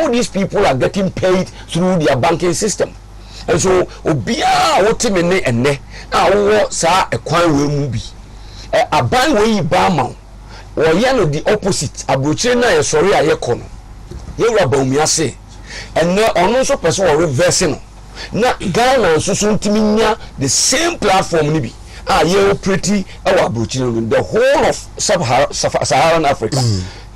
all these people are getting paid through their banking system. And so obia wotimene enne a wo sa ekwan we mu bi aban we ba ma wo ye no the opposite abrochire na ye sori aye kono ye wura ba umi ase enne ono so person wo reverse no na Ghana nso so ntimi nya the same platform ni bi ye operate our abrochire the whole of Sub-Saharan Africa.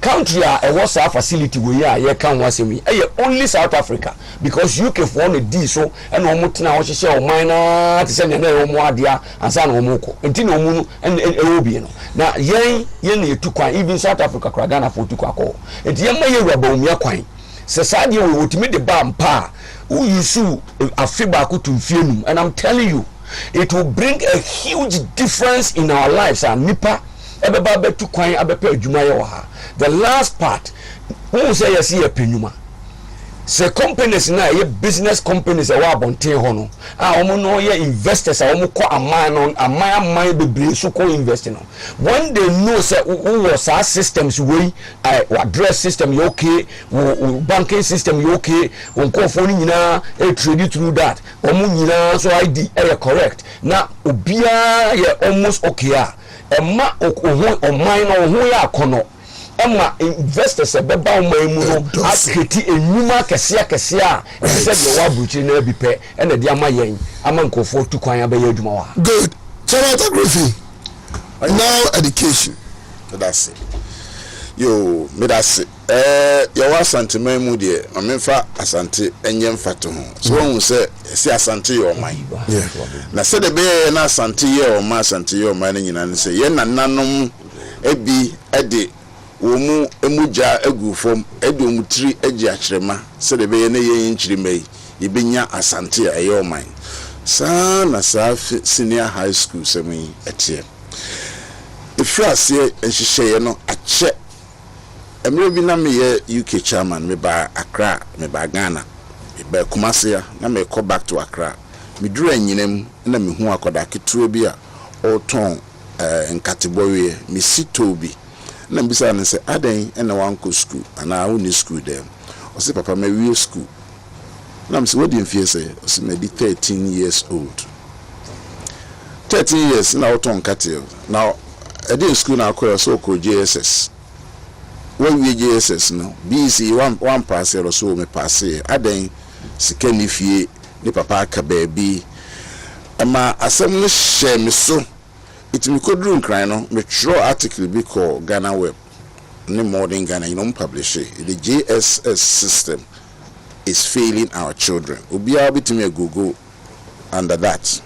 Country was a facility where you can was me only South Africa because UK for one D so and omutina wo hye o minor to send na o mo adia ansa na o moko enti na omu and obi no na yen na etukwan even South Africa kra Ghana for tukwa enti yen ma ye wura ba omia kwan se saade we wotimi de ba mpa who yusu afiba ko tumfienum and I'm telling you it will bring a huge difference in our lives and nipa ebeba betu kwan abepa adwuma ye wo ha. The last part, who say you see a penuma? Say companies na ye business companies a wa bonten ho no. Omo no ye investors a omo ko amman be so ko investing no. When they know say who was our systems we address system you okay, banking system you okay, on ko phone nyina e trade through that. Omo nyina so ID e correct. Na obia ye almost okay a. Emma oman no ho ya kono. Emma investors beba mu no akreti enuma kese a se de wa buchi na bipe e na de ama yen ama nkofo tu kwan abaye adwuma wa. Good. Charlotte Griffin. Now education. That's it. Yo, me that's it. Your asante mu de amemfa asante enyem fato ho. So won say si asante your mind. Yeah. Na se de be na asante ye o ma asante ye o ma nyina ne say ye nananom ebi ede womu emuja egufom ede omutiri agi akyerema se de be ye na ye nkyirima yi yebenya asante a ye o man sa na sa senior high school semi etie ifrase enhyehyeye no ache emre bi na me ye UK chairman me ba Accra me ba Ghana me ba Kumasi na me go back to Accra me duru anyinem na me hu akoda ketuo bi a oton nkatebowie me sito bi na mbisa ne se aden na wanko school ana uni school dem o se papa me wie school na me se what dey fear say o se me di 13 years old 13 years na oton katel now I did school na akọ so ko JSS when we JSS no BC one pass or so me pass aden sika ni fie ni papa ka baabi ama asem no share me so it me kodru nkran no me tro article bi call Ghana Web ni modern Ghana you know publish it the JSS system is failing our children obi a bitimi Google under that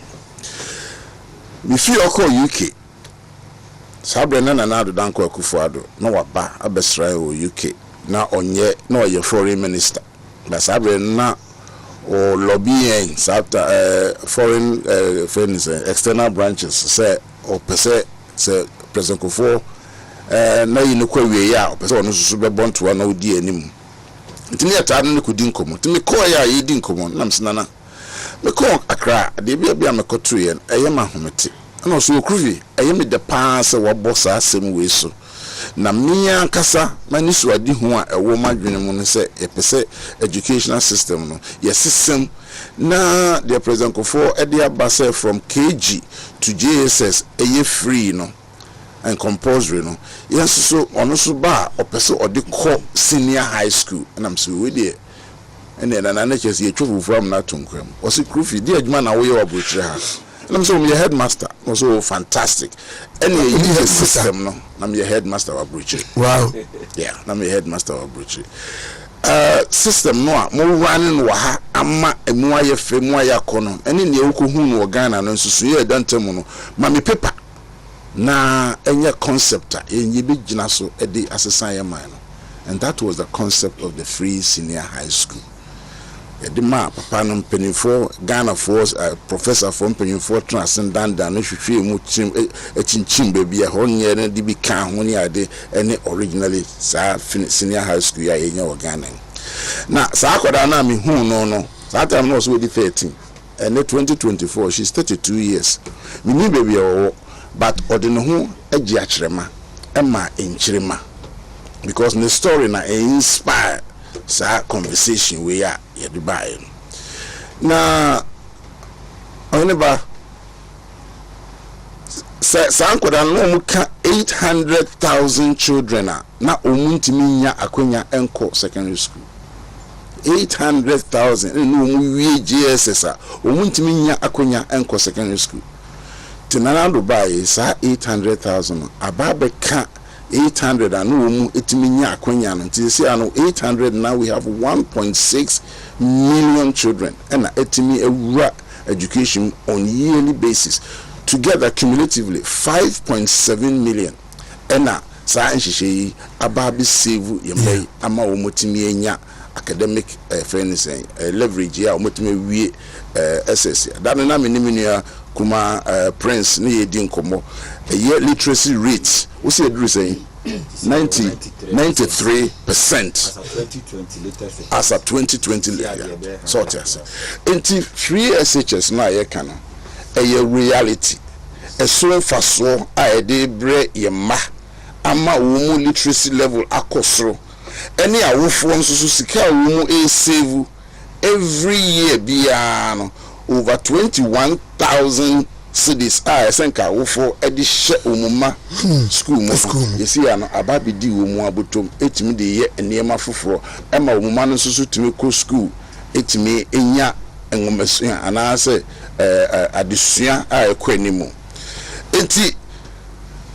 me feel call UK Sabre na do danko akufuado no waba abesra o UK na onye na oye foreign minister but sabre na o lobbying foreign friends external branches say o pese say president Kofo na yi ne kwawie ya o pese ono susu be bonto na odi anim ntini eta no kudi nkomo ntimi ko ya yi di nkomo na msina me ko Accra de bia me ko tu yen eye ma homete no so okruvi ayemi de pass wa bossa asem we so na mia kasa mani so adi hu a ewo madwene mu ne se epese educational system no yes system na the president Kofo ede abase from KG to JSS eye free no and compulsory no yes so ono so ba opese ode ko senior high school and I'm so we there and then na chese ye twofu from na tonkwam o se krufi di adwuma na wo ye obochire ha I'm so my headmaster was so fantastic. Any system no, I'm your headmaster of Bruce. Wow. Yeah, I'm your headmaster of Bruce. System no, more running waha, amma emwa ye fe mwa ya kono. Any ne uko hunu wa Ghana no so ye dante mu no. Mami paper na enye concept enye bi gina so e dey asesan ye man no. And that was the concept of the free senior high school. The map, Panam Penifo, Ghana Force, Professor from Penifo, Transcendanda, no should mu a chin baby, a whole year and DB can when you had any originally senior high school in your Ghana. Now, Sakodana, me who no, that time was with 13, and 2024, she's 32 years. Me new baby, but Odino, a Giachrema, Emma in Chirima, because the story na inspired. sa conversation we ya yɛde bae na ɔneba sa nkoda no mu ka 800,000 children na omuntimi nya akonya enko secondary school 800,000 no mu wie GSS omuntimi nya akonya enko secondary school tinana do bae sa 800,000 ababe ka 800 and no etimi nya akonya no tisi ano 800 now we have 1.6 million children and etimi ewura education on yearly basis together cumulatively 5.7 million and sa nhihye ababe save yemay ama omotimi enya academic friends leverage ya omotimi wie SS that na menimia kuma prince ne yedi nkomo year literacy rate we say do say 93% as a 2020 sort yes enti free SHS na ye kana a reality a so faso a de bre yema ama wo literacy level akosro any awofo nso so sika wo e save every year biano over 21,000 cities senka wofo edi hye omuma school mo yesi ya no ababi di omu abotom etimi de ye enema foforo ema omuma no so timi ko school etimi enya enwomasua anase adesua ekwanimo enti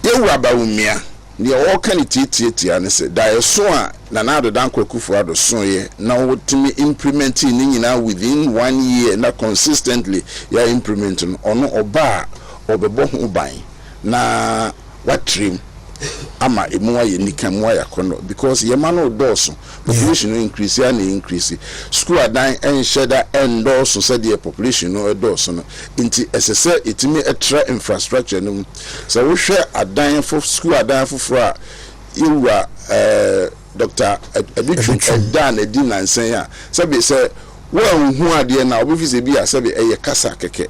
yewura bawumia ne o kan tietietia ne se da so a na na adodan kwakufu ado so ye na wotimi implement ni nyina within 1 year na consistently ya implement no ono oba obebo ho ban na watrim ama emu aye nikamu aya kono because ye man odoso population increase and increase school adan ensheda endoso said the population no odoso no inti esese itimi etra infrastructure no so we share adan for school adan for iwa Dr. Education dan edin nansen ya sabi say wo hu ade na obi fi se bi asabi eye kasa keke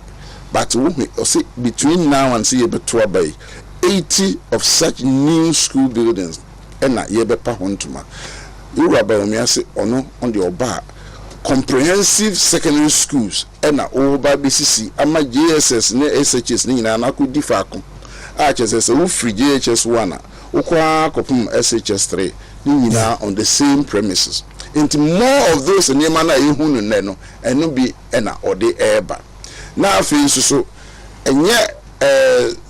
but we see between now and see ye beto abai 80 of such new school buildings and na ye bepa hontuma you about me say ono on the oba comprehensive secondary schools and na oba BCC ama JSS ne SHS ni na akodi faako a chese wo free JHS 1 ukwa kopum SHS 3 ni na on the same premises into more of those nyema na ehunu ne no eno bi na ode eba na afi so enye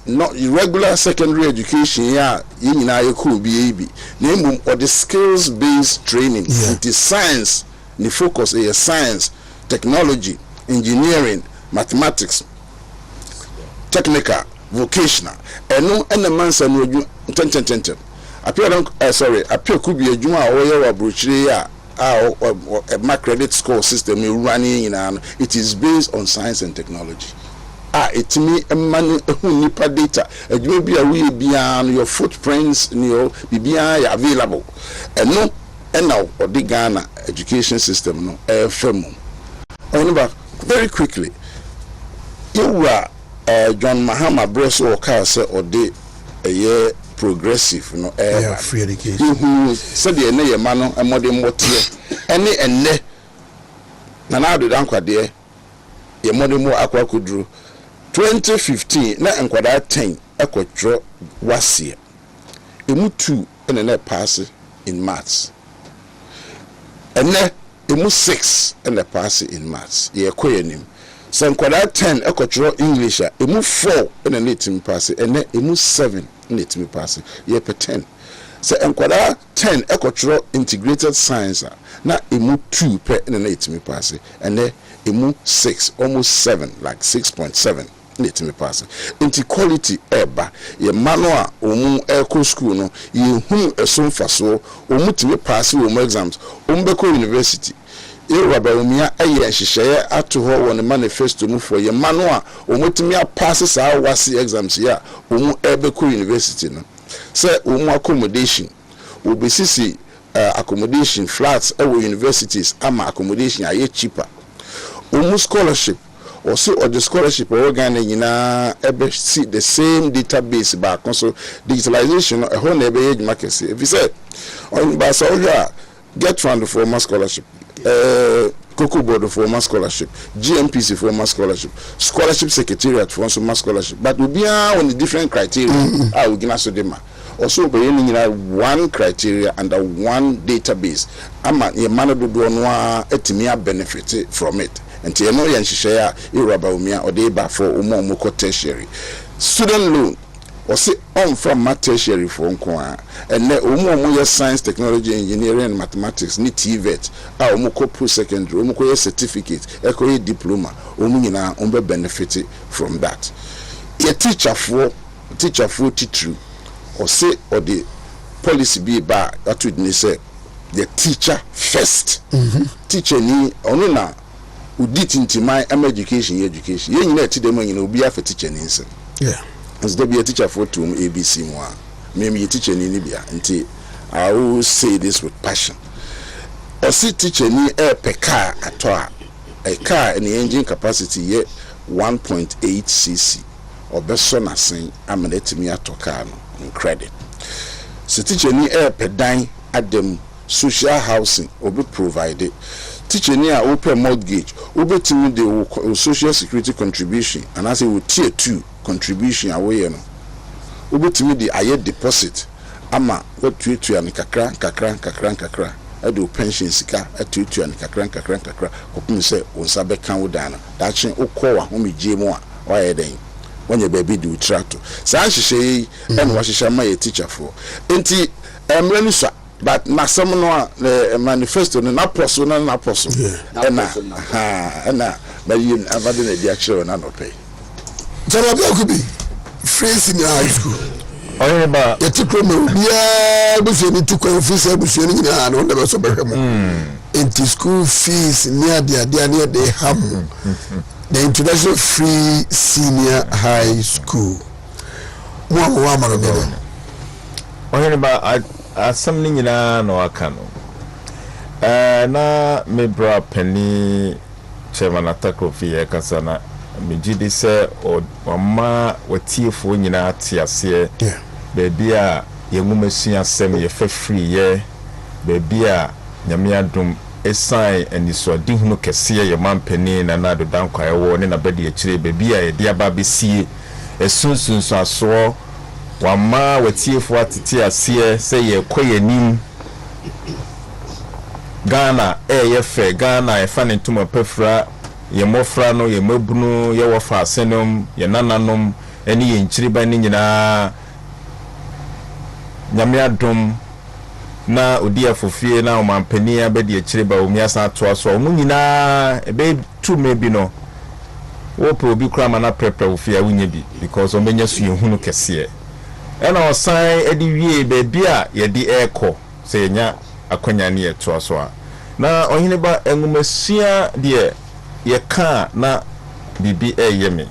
not regular secondary education ya yina ye cool bi na emum or the skills based training it is science the focus is science technology engineering mathematics technical vocational eno enemansa no adwu tenten appear could be a juma or a brochure a credit score system running in it is based on science and technology. It me a money nipa data. It may be a way beyond your footprints in your BBI available. And no, and now or the Ghana education system no FM. Very quickly, you were John Mahama Bresso or Kasa or de a year progressive no free education. Who said the ne mano and modern motier any and ne na do dan kwade ye modern mo akwa kudru 2015 na enkwada 10 ekwotro wasie emu 2 ene na pass in maths ene emu 6 ene pass in maths ye koyenim se enkwada 10 ekwotro english emu 4 ene na team pass ene emu 7 ene team pass ye pe 10 se enkwada 10 ekwotro integrated science na emu 2 pe ene na team pass ene emu 6 almost 7 like 6.7 let me pass into quality eba ye manoa omu eco school no ye hu esom faso omu timi pass omu exams ombeko university ye raba omia eye hihye ato ho won manifesto mu for ye manoa omu timi pass sa wasi exams ya omu ebeko university no say omu accommodation obesisi accommodation flats ewo universities ama accommodation aye cheaper omu scholarship also or the scholarship organ nyina ebe see the same database back so digitalization a whole ebe age market if you say on ba so here Get Fund for my scholarship. Cocoa Board for my scholarship. GMPC for my scholarship. Scholarship Secretariat for my scholarship. But we be on the different criteria. I will give us also by one criteria under one database. Ama ye man do no etimia benefit from it. And you know yan share iraba or they ba for umo tertiary. Student loan or say on from tertiary for nko and umo science, technology, engineering and mathematics ni TVET umo post secondary umo certificate eko diploma umo nyina umbe benefit from that. Ye teacher for teacher or say or the policy be ba that would say the teacher first. Teacher ni onu na udit into my education ye nyina ti dem nyina obi afa teacher ni nse. Yeah. As there be a teacher for to ABC mo maybe a teacher ni bia nti I will say this with passion. Or see teacher ni per car at a car in the engine capacity ye 1.8 cc or beso na sen amaneti mi atoka no credit. So teacher ni per dine at them social housing will be provided. Teacher ni open mortgage will be to the social security contribution and as a tier 2 contribution away no will be to the aye deposit ama what to and kakra I do pension sika atu and kakra hoping say unsabe kan wodana that chin okowa ho me jemo a why den when your baby do trato san hihye and washisha ma ye teacher for enti emrani so but na some no manifesto na apostle na apostle na but you avade na dia chere na no pay Sarpong could be free senior high school. Oh, but it's a criminal. Yeah, but you need to confess everything in an on the suburban. Into school fees near the ham. The international free senior high school. One woman of it. Oh, but I something in an or canoe. Na me bra penny chairman attack of the Kasana. Me jidi se o ma watiefo nyina atiase baby a yengumesua sem ye fa free ye baby a nyame adom esan anisodi hunu kese ye mampani na na do dan kwae wo ne na bedi akire baby a ye dia ba besie esunsunso aso wa ma watiefo atete ase se ye koyenim Ghana ye fe Ghana e fa ne ntuma pefra ye mofra no ye mabunu ye wofa asenom ye nananom eni ye nchiriba ni nyina nyame adom na odi afofie na omampani abedi achiriba omiasa atoaso omu nyina ebe tu mebi no wo pro bi kra mana prepare ofia wunye bi because omenya su yehunu kese ena osan edi wie bebi a ye di eko se yenya akonya ne etoaso a na ohine ba engumesia de ye ka na bibi yeme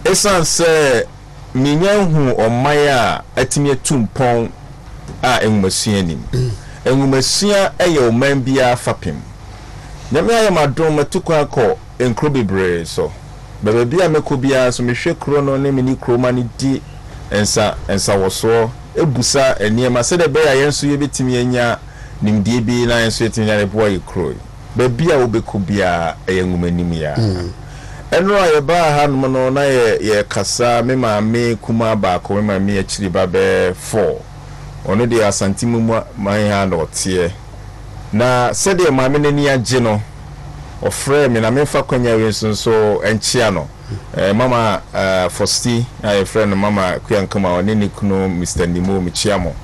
esan se minyanhu omaya atimi atumpon a engumasia nim engumasia eye oman bia fapem nyame ayemadom matukwa ko enkro bebre so bebe bia meko bia so mehwe kro no ne mini kroma ne di ensa woso ebusa eniema se de be ya yenso ye betimi anya nimdie bi na yenso yetimi ya rebo ye kro baby a obeku bia eyengumanim ya enro aye ba ha no na ye kasa me maame kuma ba ko me maame akiri ba be 4 ono de asantimu man ha na otie na se de maame nani age no ofre me na me fa kwanya we so enchia no mama Fosti aye friend mama kuyankama oni ni kuno Mr Nimo michiamo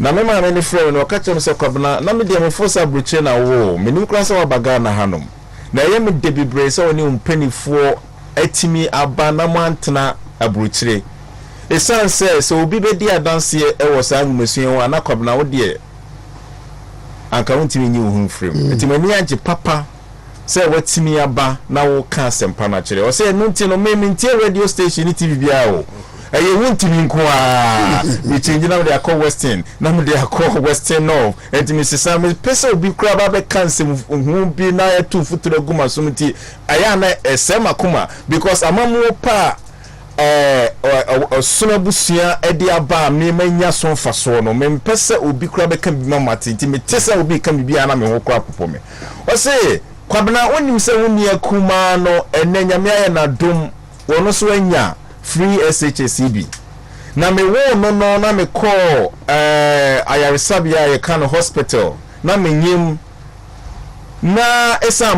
na mema na ni friend no kacha me se kwabna na me de me force abruche na wo me nim kransa wa baga na hanom na ye me de bibre se oni umpanifo atimi aba na mantena abruchire esan se obi be di adanse e wo sa ngumesuen wa na kwabna wo de anka wontimi nyi wo humfrem etimani age papa se watimi aba na wo ka sempa na kire o se no nti no me ntie radio station ni TV bia o eye wontimi nko a mi change na de akọ western na me de akọ western north etimi sesa me pesa obi kura ba be kansem hu bi na etu futuro guma so mti aya na esema kuma because amamu pa osono busia e de aba me manya so faso no me mpese obi kura be kan bi mama tinti me tese obi kan bi ana me ho kura popo me o se kwabena onim se woni akuma no enenya me aye na dom wono so anya free SHCB na me wo no na me call ayaresabia ye kan hospital na me nyim na esa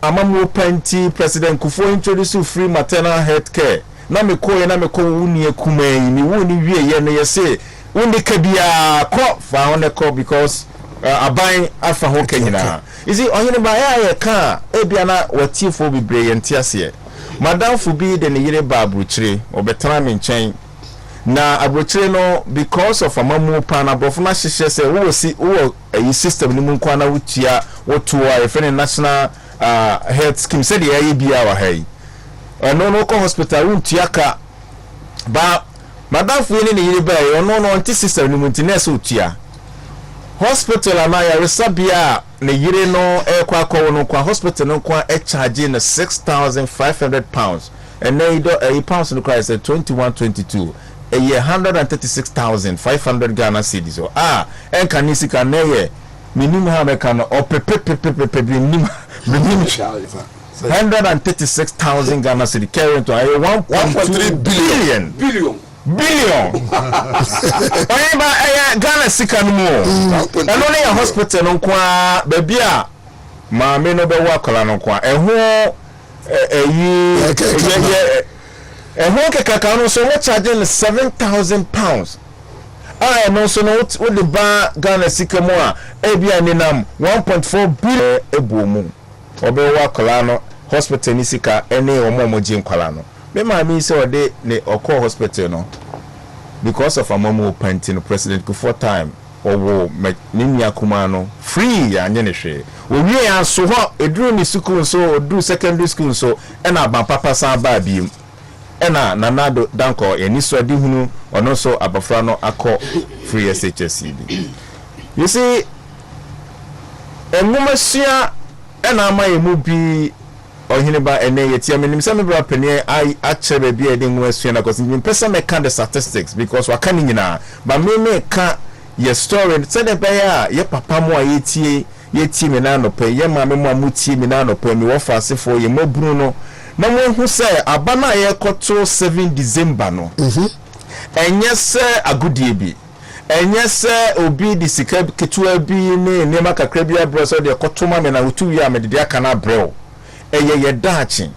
amamu panti president Kufo introduce free maternal health care na me ko wuni akuma yi ni wuni wie ye no ye say wuni kabia ko fa on ko because aban afa ho kanyina is it ohine ba ya ka ebia na watifo bibre ye ntiase madam fu bi de ne yire ba abrochire obetana me nchen na abrochire no because of amamu pan abrofo na hyehyɛ sɛ wo a system ni mu kwa na wutia woto a friend national health scheme said the IBA wa hai no ko hospital wutia ka ba madam fu ni yire ba no anti system ni mu ntinese wutia hospital na ya resabia ne yire no kwa no kwa hospital no kwa charge na £6,500 and then pounds no price 2122 a year 136,500 Ghana cedis so enka nisika na ye minimum ha me kan o pepe minimum 136,000 Ghana cedis carrying to 1.3 billion Oyeba Ghana sika no mo eno ne hospital no kwa bebia ma me no be wa kola no kwa eho kaka no so what charging £7,000 no so no what the ba Ghana sika mo a ebia ni nam 1.4 billion ebomu obe wa kola no hospital ni sika ene omo jin kola no me ma mi say ode ne okọ hospital no because of amamu pantin president Kufo time owo nini akuma no free ya nye ne hwe owie ya so ho eduru ni school so odu secondary school so ena ba papa san ba biem ena nanado danko eni so adi hunu ono so abafra no akọ free SHCD you see enwumasia ena amaye bi ohine ba ene yetia menim se mebra panie ai achebe bi ede nwasua na cause me pesa me kan the statistics because waka ni nyina ba me ka ye story said the bear ye papa mo yetie me na no pe ye ma me mo amutie me na no pe me wo fasefo ye mobru no na mo hu se abana ye koto 7 December no enye se agudie bi enye se obi di sika ketua bi ne nema kakra bi abro so de koto ma me na wotu wi amede de aka na brel ye dachi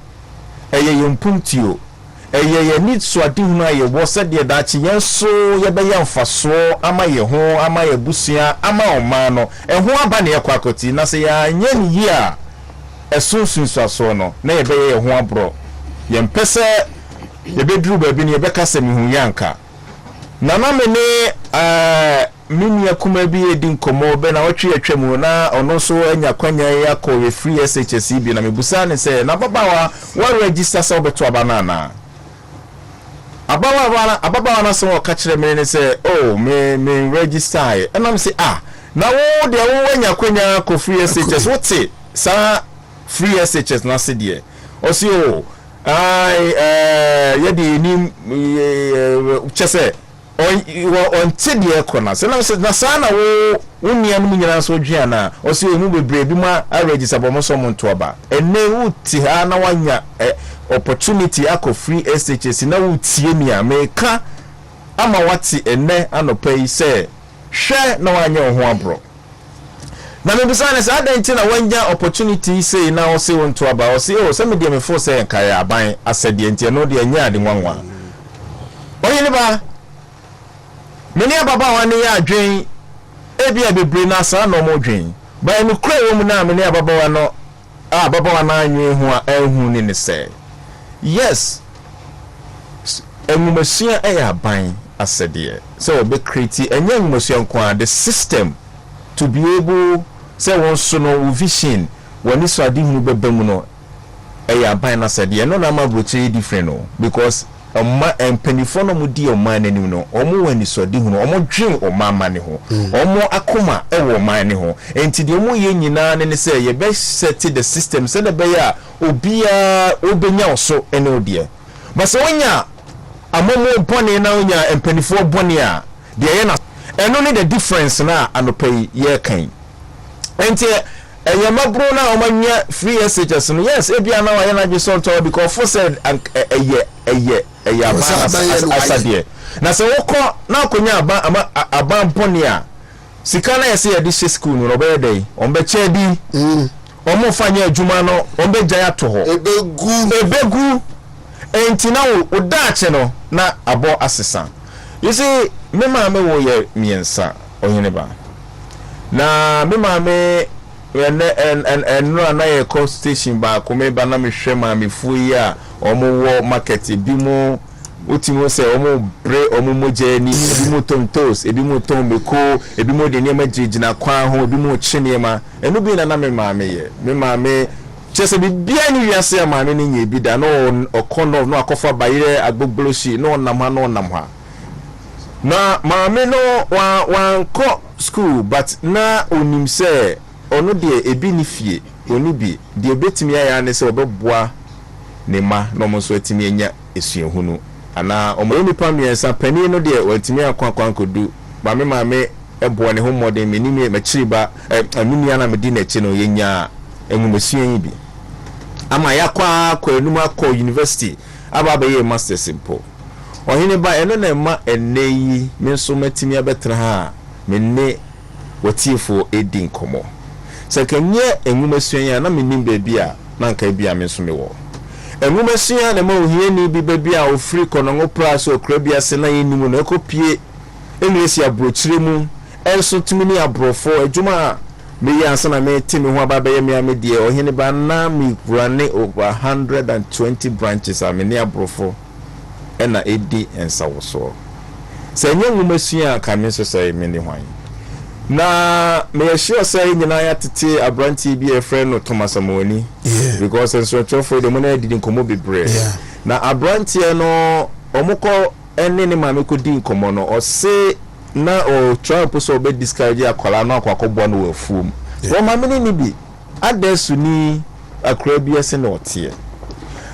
ye mpuntio ye need so adi hu na ye wo se de dachi yen so ye be ye mfaso ama ye ho ama ye busua ama oma no ho aba ne ye kwakoti na se ya nya ni yi a esunsun so no na ye be ye ho abro ye mpese ye be duru ba bi ne ye be kasa mi hu yanka na me ne mini akuma bi edin komo be na wotwe atwam na ono so anya kwanya ya ko free SHCB na mebusa ne se na babawa wa register so beto abanana ababawa na so ka kire me ne se me register e na me se na wo de wo anya kwanya ko free SHS wote sa free SHS na se de o si ye de ni chese on tidie kona se na sana wo unia mu nyina so dwia na o se emu bebre bi ma register bo mo so mo ntoba ene wuti ha na wanya opportunity ako free SHS na wutie mi ameka ama wati ene anopa yi se hwe na wanya ho abro na me bisane se adanti na wanya opportunity say na o se won ntoba o se se me de me fo se nkai aban asade enti no de anya ade nwanwa oyini ba meni ababa wani ya adwen ebia bebre na sa no mo dwen ba mi kura wo mu na meni ababa wano ababa wana anwe hu a ehu ni ne se yes enwumasia aban asede so be create enye enwumasia nko the system to be able say won so no vision woni so ade hu bebam no aban asede no na ma broche different no because empenifo no mudi oman nanim no omo wani so di hu no omo dwen oman ne ho omo akoma ewo oman ne ho enti de omo ye nyina ne se ye be set the system se de be ya obia obenya oso ene odie but so onya amomo bone na onya empanifo bone a de ye na eno ne the difference na anopai ye kan enti eyamabro na omanya free SHS no yes ebia na wa na gbe so because for said asade na se wokọ na akonya aba bone a sika na yesi ye di school no be dey on be che di omo fanya adwuma no on be gya to ho ebegu enti na wo daache no na abo asesa you see me ma me wo ye miensa ohene ba na me ma me en no na ye co station ba ko me ba na me hwe ma me fuyi a omo wo market bi mu utimo se omo bre omo mojani ebi mo tontos ebi mo tombeko ebi mo de niema jigina kwan ho ebi mo chinema enu bi na me ma me chese bi bia ni wiase ma me ni bi da no okono no akofa bayire agbogboloshi no nam ha na ma me no wan ko school but na onim se ono de ebi ni fie oni bi de betimi ya ne se obeboa ne ma no mo so etimi enya esuehunu ana omo nipa miensa pani no de watimi akwan kodu ba me ma me ebo ne ho modern me ni me chiriba amini ana me di na chi no yenya enwumesuen bi ama yakwa enum akọ university aba be ye master simple ohine ba eno na ma eneyi me so matimi abetra ha me ne watifo edin komo se kenye enwumesuen ya na me nim bebi a na nka bia me so me wo enwumesua na ma ohie ni bi baby a ofri konongo price okra bia se na yenimu na ekopie enwesi abrochire mu enso tumini abrofo adwuma me yansa na me timi ho aba be me amedie ohene ba na me run over 120 branches a me ne abrofo ena edi ensawoso se enwumesua ka me so say me ni hwan na me sure say nyina ya tete abranti bi e friend no Thomas Amoni because enso for the money didn't come bebre na abranti no omukọ enne ne ma me ko di nkomo no o se na o Trump so be discourage akola no akwakobo no wafuom wo ma me ni bi adesu ni akra bi ese na otie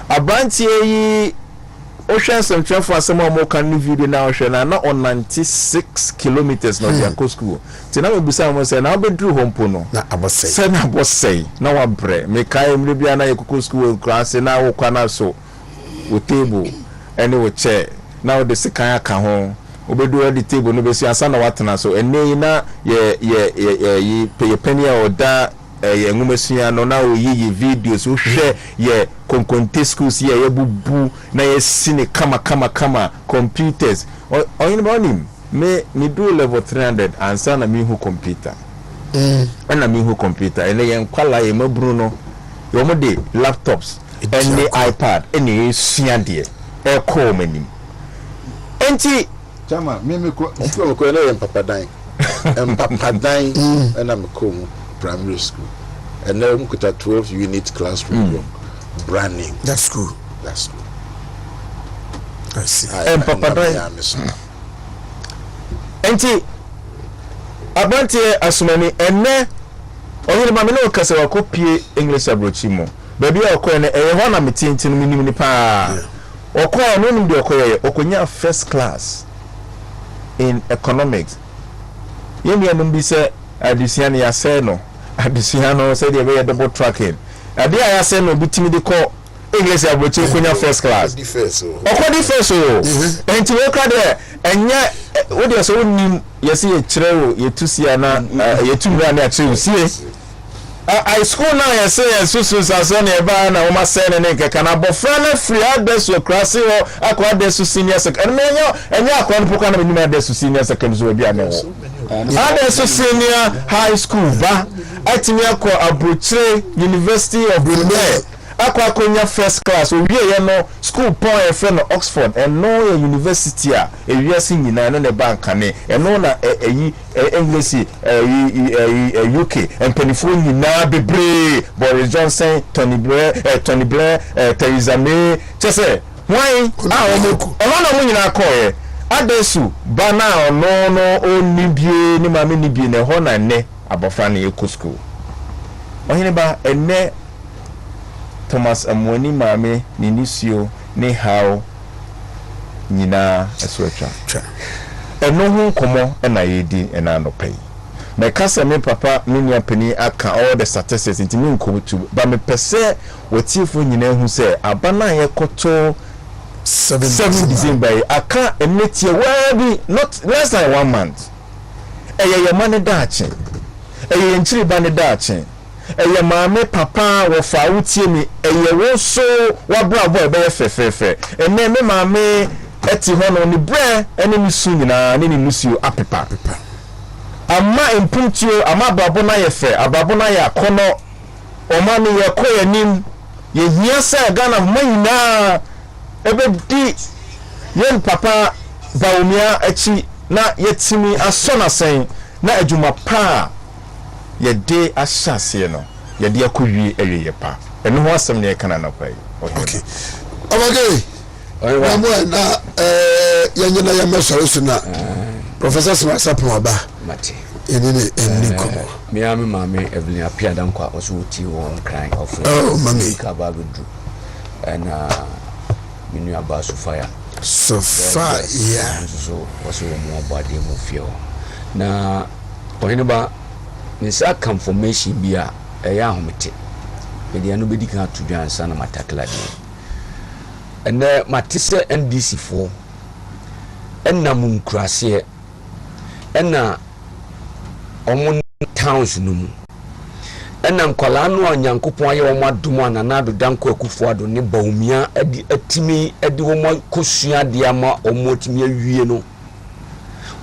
abranti yi o hwensem trafo asema mo kan ni video na o hwe na on 96 kilometers no dia ko school ti na mebusa mo se na obedru hompo no na abosei se na abosei na wa bre me kai mre bia na yekoko school class na wo kwa na so o table ene wo chair na o de sikan aka ho obedu the table no be si asa na watena so ene na ye penny o da enwumesua no na oyiyi videos wo hwe ye konkonte schools ye bubu na ye sine kama computers oyin ba onim me do level 300 ansa na me hu computer na me hu computer ene ye nkwala ye mabru no yo mo de laptops ene iPad ene sua de e call manim enti chama me ko ene ye papadan ena me ko primary school and now we got a 12 unit classroom brand name that's cool I see and papa enti abanti asumani enne oyire ma me no kase wa kopie English abrochi mo baby okọ ene e ho na metintin minim ni pa okọ no nim de okọ ye okonya first class in economics yemi anum bi se adisian ya se no adisiano said they were double tracking ade ya say no bitimi de call English abrochi konya first class okodi first enti we ka de enye wo de so nim yesi ye kirewo ye tusia na ye tumra na kirewo sie I school now you say susu saso na eba na wo ma say ne keka na bofra na free adesu krase ho akwa adesu senior secondary enye akwa npoka na menyima adesu senior secondary so bia ne ho adesu senior high school ba atimi akwa Abrochire University of Brunei akwa konya first class owie ye no school pon e friend Oxford and no university a ewiase nyina no ne bank ne eno na English UK and penifo nyina bebre Boris Johnson Tony Blair Theresa May chese why omoku ono no nyina akoye adesu bana ono onibie ni mame nibie ne ho na ne abofra ne eku school ohine ba enne Thomas Amoni mame ni nisio ni how nyina eso atwa eno ho komo na yedi na no pay me kasa me papa me nua pani aka all the statistics nti me nkobutu ba me pese wotifo nyina hu se abana ye koto 7 December aka emetie wabi not less than 1 month eye mane daache eye nchiri ba ne daache eye maame papa wo fa wutie mi eye wo so wabra boy be fefefe ene me maame eti ho no ni bre ene mi su nyina ne ni musio apepa ama impuntio ama babo na ye fe ababo na ya kono oma ni ye ko yanim ye hia sa Ghana manyina ebedi yen papa baumia echi na yetimi asona sen na adwuma pa ye de ahyase no ye de akowie ewie pa eno ho asem ne kana na pai okay okay na yanyina ya mesoro suna Professor Sarpong aba mate eni komo me mame Evelyn apia dan kwa oso ti won crying of mami kabagudu and minu aba Sofia so waso mo body mo fio na ohineba nisa confirmation bia eya ahomete bedi anu bedi kan to dwansa na matakla de and matise NDC4 enna munkrase enna omun towns num enna nkwala no anyankopon aye wo madomo ananado danko akufo ado ne baumia adi atimi adi wo kosua de ama omotimi awie no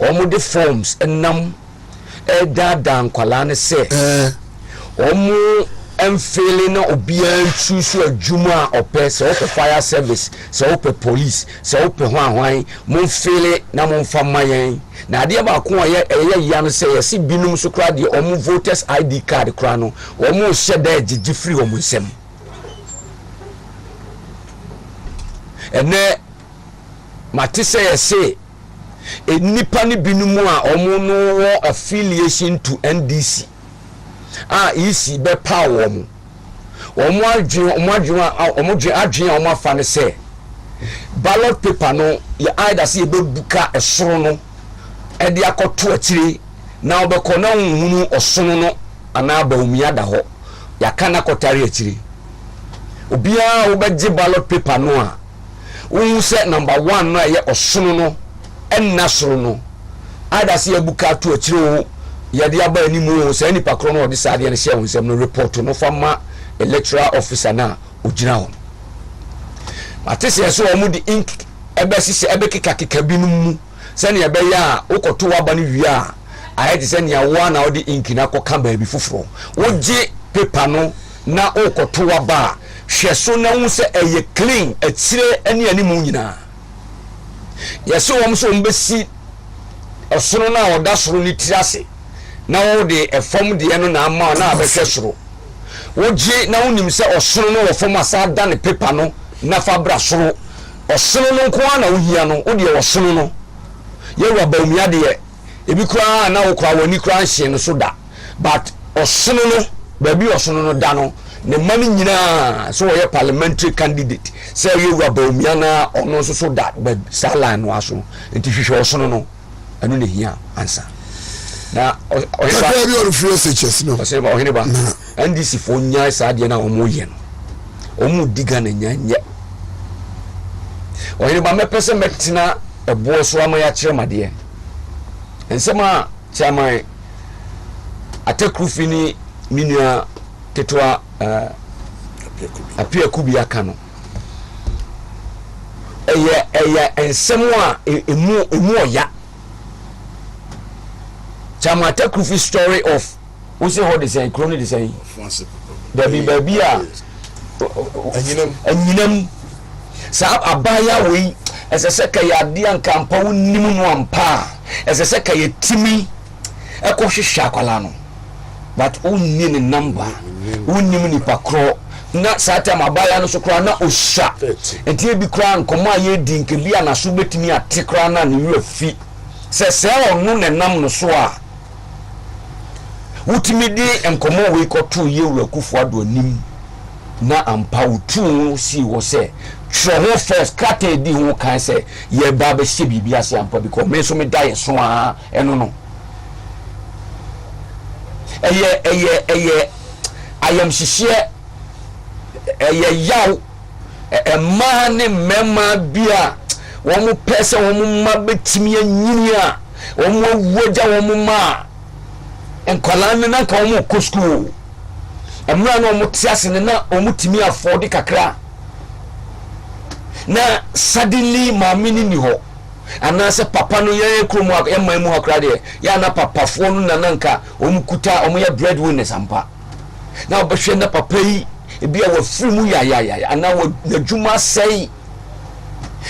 omo de forms ennam dada nkwala ne se omo emfele na obia ntusu adwuma opɛ se opɛ fire service se opɛ police se opɛ hwan mo mfele na mo mfa mayen na ade ba ko eye ya no se yesi binum so kra de omo voters ID card kra no omo hyeda gigi free omo nsem ene mate se yesi enipa ne binum a omo no wo affiliation to NDC isi be power mu omo adwen afa ne se ballot paper no ya either se be buka esoro no e de akoto akire na obekọ na hunu osono no ana ba umia da ho ya kana kotare akire obia wo beje ballot paper no a wo se number 1 no ye osono no enna soro no either se buka to akire wo yadi aba animu se nipa kro no de sade ne hye wonsem no report no fama electoral officer na ogina ho atese so omu di ink ebe sise ebe kika binum se ne ebe ya ukoto waba ne wi a ayeti se ne ya na odi ink na koka ba bi foforo woje paper no na ukoto waba hwe so na hu se eye clean atire ani animu nyina yeso wom so mbesi osono na oda soro ni tirase na wo de efom de no na ama na abehwe soro woje na wonim se osono no wo fom asa da ne paper no na fa bra soro osono no nko na wo hia no wo de osono no ye wa baumia de ebi kura na wo kura wani kura hye no so da but osono no ba bi osono no da no ne mani nyina so wo ye parliamentary candidate se ye wa baumia na ono so da ba sala no aso enti hwehwe osono no anu ne hia answer na oheba bi on free SHS no oseba oheba NDC fo nya saade na omo ye no omo diga na nya nye oheba mepese metina ebo so ama ya kire made ensema chairman atekrufi ni minua tetwa apia kubi aka no eye ensemu a emu oya chama takufi story of we say how they say chronic they say there be baby a anyinam sa abaya we esese ka yade ankampa wonimu no ampa esese ka yetimi ekohwehwa akwala no but onni ne number wonimu ni pakro na sata mabaya no so kra na osha entie bi kra nkoma ye di nkebi ana so betimi atekra na ne wefi se onu ne nam no so a wutimi di enkomo we koto ye wura kufu ado anim na ampa utu si wo se tro first kata di ho kan se ye ba be hye bibi ase ampa because me so me die so a eno no eye ayam hihye eye yaw ma ne mema bia wo mo pese wo mo ma betimi anyini a wo mo woja wo mo ma enkola ne na ka wo mo ko school emra no mo tiase ne na wo mo timi afford kakra na suddenly mamini ni ho anase papa no ye kromo emma mu hakra de ya na papa fo no na nanka wo mo kuta wo mo ye breadwinners ampa na obehwe na papa yi ebia wo firi mu ya ana wo adwuma sei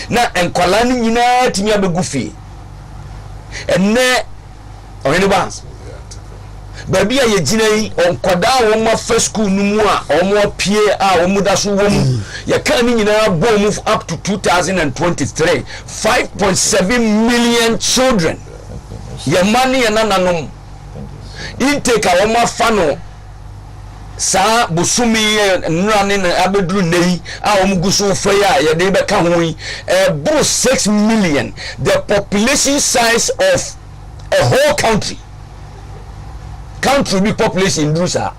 na enkola ni nyina timi abegu fi enne ohene ba baby a yegina yi onkoda wo ma first school no mu a omo pie a wo mu da so wo mu ya kan ni nyina bo mu up to 2023 5.7 million children ya mani ya nananom intake a wo ma fa no sa busumi nrane na abedru nei a wo mu guso fa ya ya de be ka ho yi bro 6 million the population size of a whole country be population in Drusa.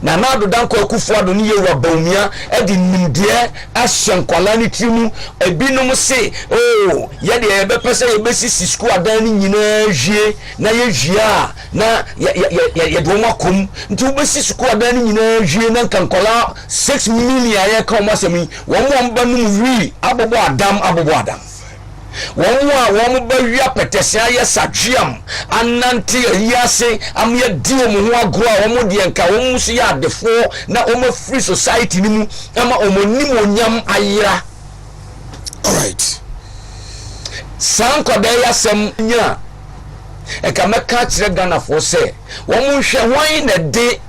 Na do danko akufo ado ni yewa baumia e di nimdie ahyen kwala ni trimu ebinom se oh ye de ebe pese ye besisi school adan ni nyina hwie na ye hwia na ye do makom nti ubesi school adan ni nyina hwie na kankola 6 million ye ka mo asemi wo mo mba num wi abobo adam wɔn ba wia petesia yɛ sadwiam anante yase amye di wɔn ho agro a wɔn de nka wɔn so yɛ adefo na wɔn free society ni mu ama wɔn nim onyam ayira. All right, sanko da yasem nya e ka meka kyerɛ Ghana fo sɛ wɔn hwɛ wɔn na de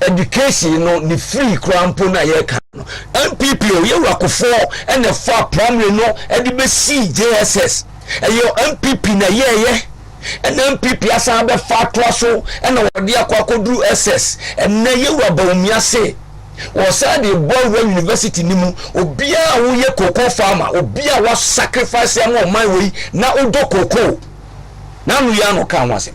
education no ni free krampo na ye kan no MPP o ye wakofo ene fa primary no e di be see JSS e yo MPP na ye ene MPP asa be fa to so ene wode akwakodru SS ene ye wabawumia se wo sa de boy university ni mu obia wo ye koko farmer obia wa sacrifice am o man we na odo koko na nu ya no kan wasem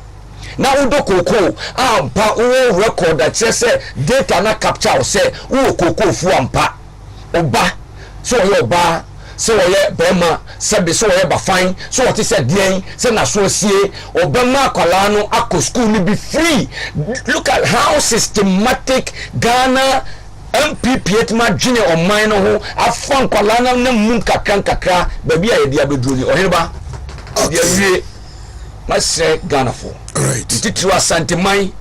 na udo koko ampa wo record that say data na capture say wo koko fu ampa oba so ye oba so ye bema se be so ye ba fine so what say den say na so sie obama akwala no akọ school ni be free. Look at how systematic Ghana MPP etma junior on mine ho afan kwala na mun kakra baby a ye dia bedru ni oheba dia wie masre Ghana for right titiri asantemai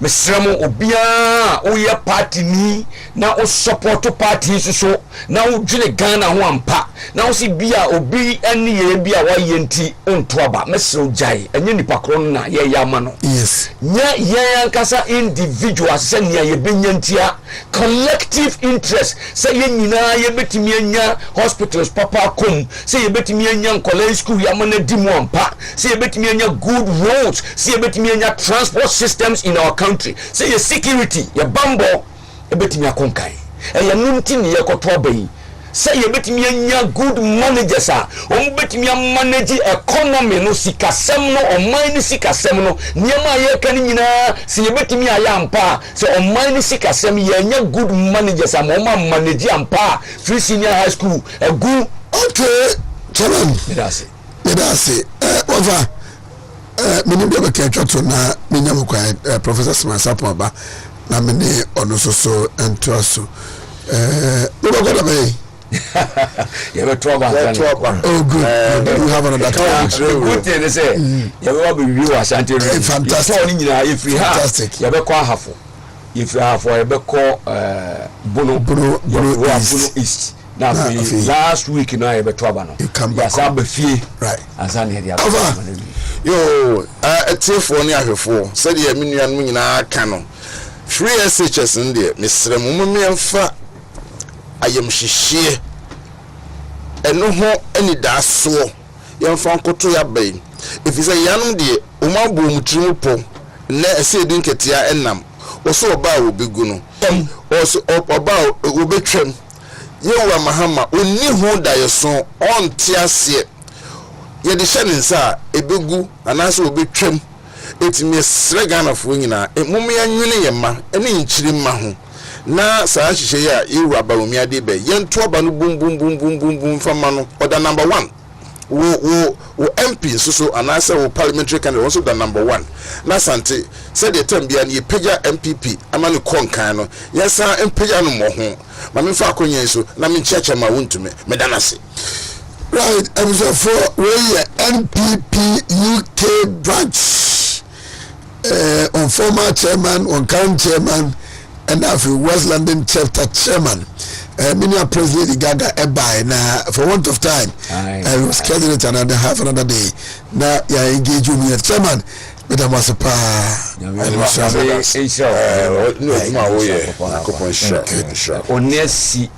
mesremo obia oye party ni na o support party so na o dwene Ghana ho ampa na o si bia obi ani ye bia wa yenti onto aba mesre ojai enye nipa kron na ye ya ma no yes nya ye ankasa individual se nia ye benyantia collective interest se ye nyina ye betimi anya hospitals papa kom se ye betimi anya college school ya mana di mo ampa se ye betimi anya good roads se ye betimi anya transport systems in our country say your security your bambo ebetimi akonkai e nunti ne yekoto abai say you betimi anya good managers a o betimi manage economy no sikasem no o mine sikasem no niema ye kan nyina say you betimi ayampa say o mine sikasem ye anya good managers a mo manage ampa free senior high school egu okay chairman medase over mini bi be ketwato na menyam kwa Professor Sarpong ba na mene ono so entoaso we go da be you have trouble. Oh good. You have another good thing is say you will be viewers and fantastic. If we have you be call half if you have you be call Bono East. Now last week now you be trouble no. Yes I fie right ansan here yo etiefo ne ahwefo said ye menuan mu nyina ka no free SHS ndie mesrem mumemfa ayem hihie eno ho ani da so yemfa nkoto ya bai if you say yanum de umabo mutrim po na ese din ketia enam also oba obi gu no also oba obi twem ye wa mahama oni hu da yeso on tiase ye de hye nsa ebegu anase obi twem etimi sregana fo nyina emum ya nwene ye ma ene nchiri ma ho na saa hye ya iwura ba omi ade be ye nto oba no bum bum bum bum bum bum fama no oda number 1 wo MP so anase wo parliamentary candidate also the number 1 na sante said the term bia ne peja MPP amane konkan no yesa empeja no mo ho ma me fa akonya so na me ncheche ma Wontumi medanase right episode 4 where NPP UK branch on former chairman on current chairman and after West London chapter chairman many President Gaga Ebai na for want of time I was scheduled it another day na ya engage me chairman but I must pa onesi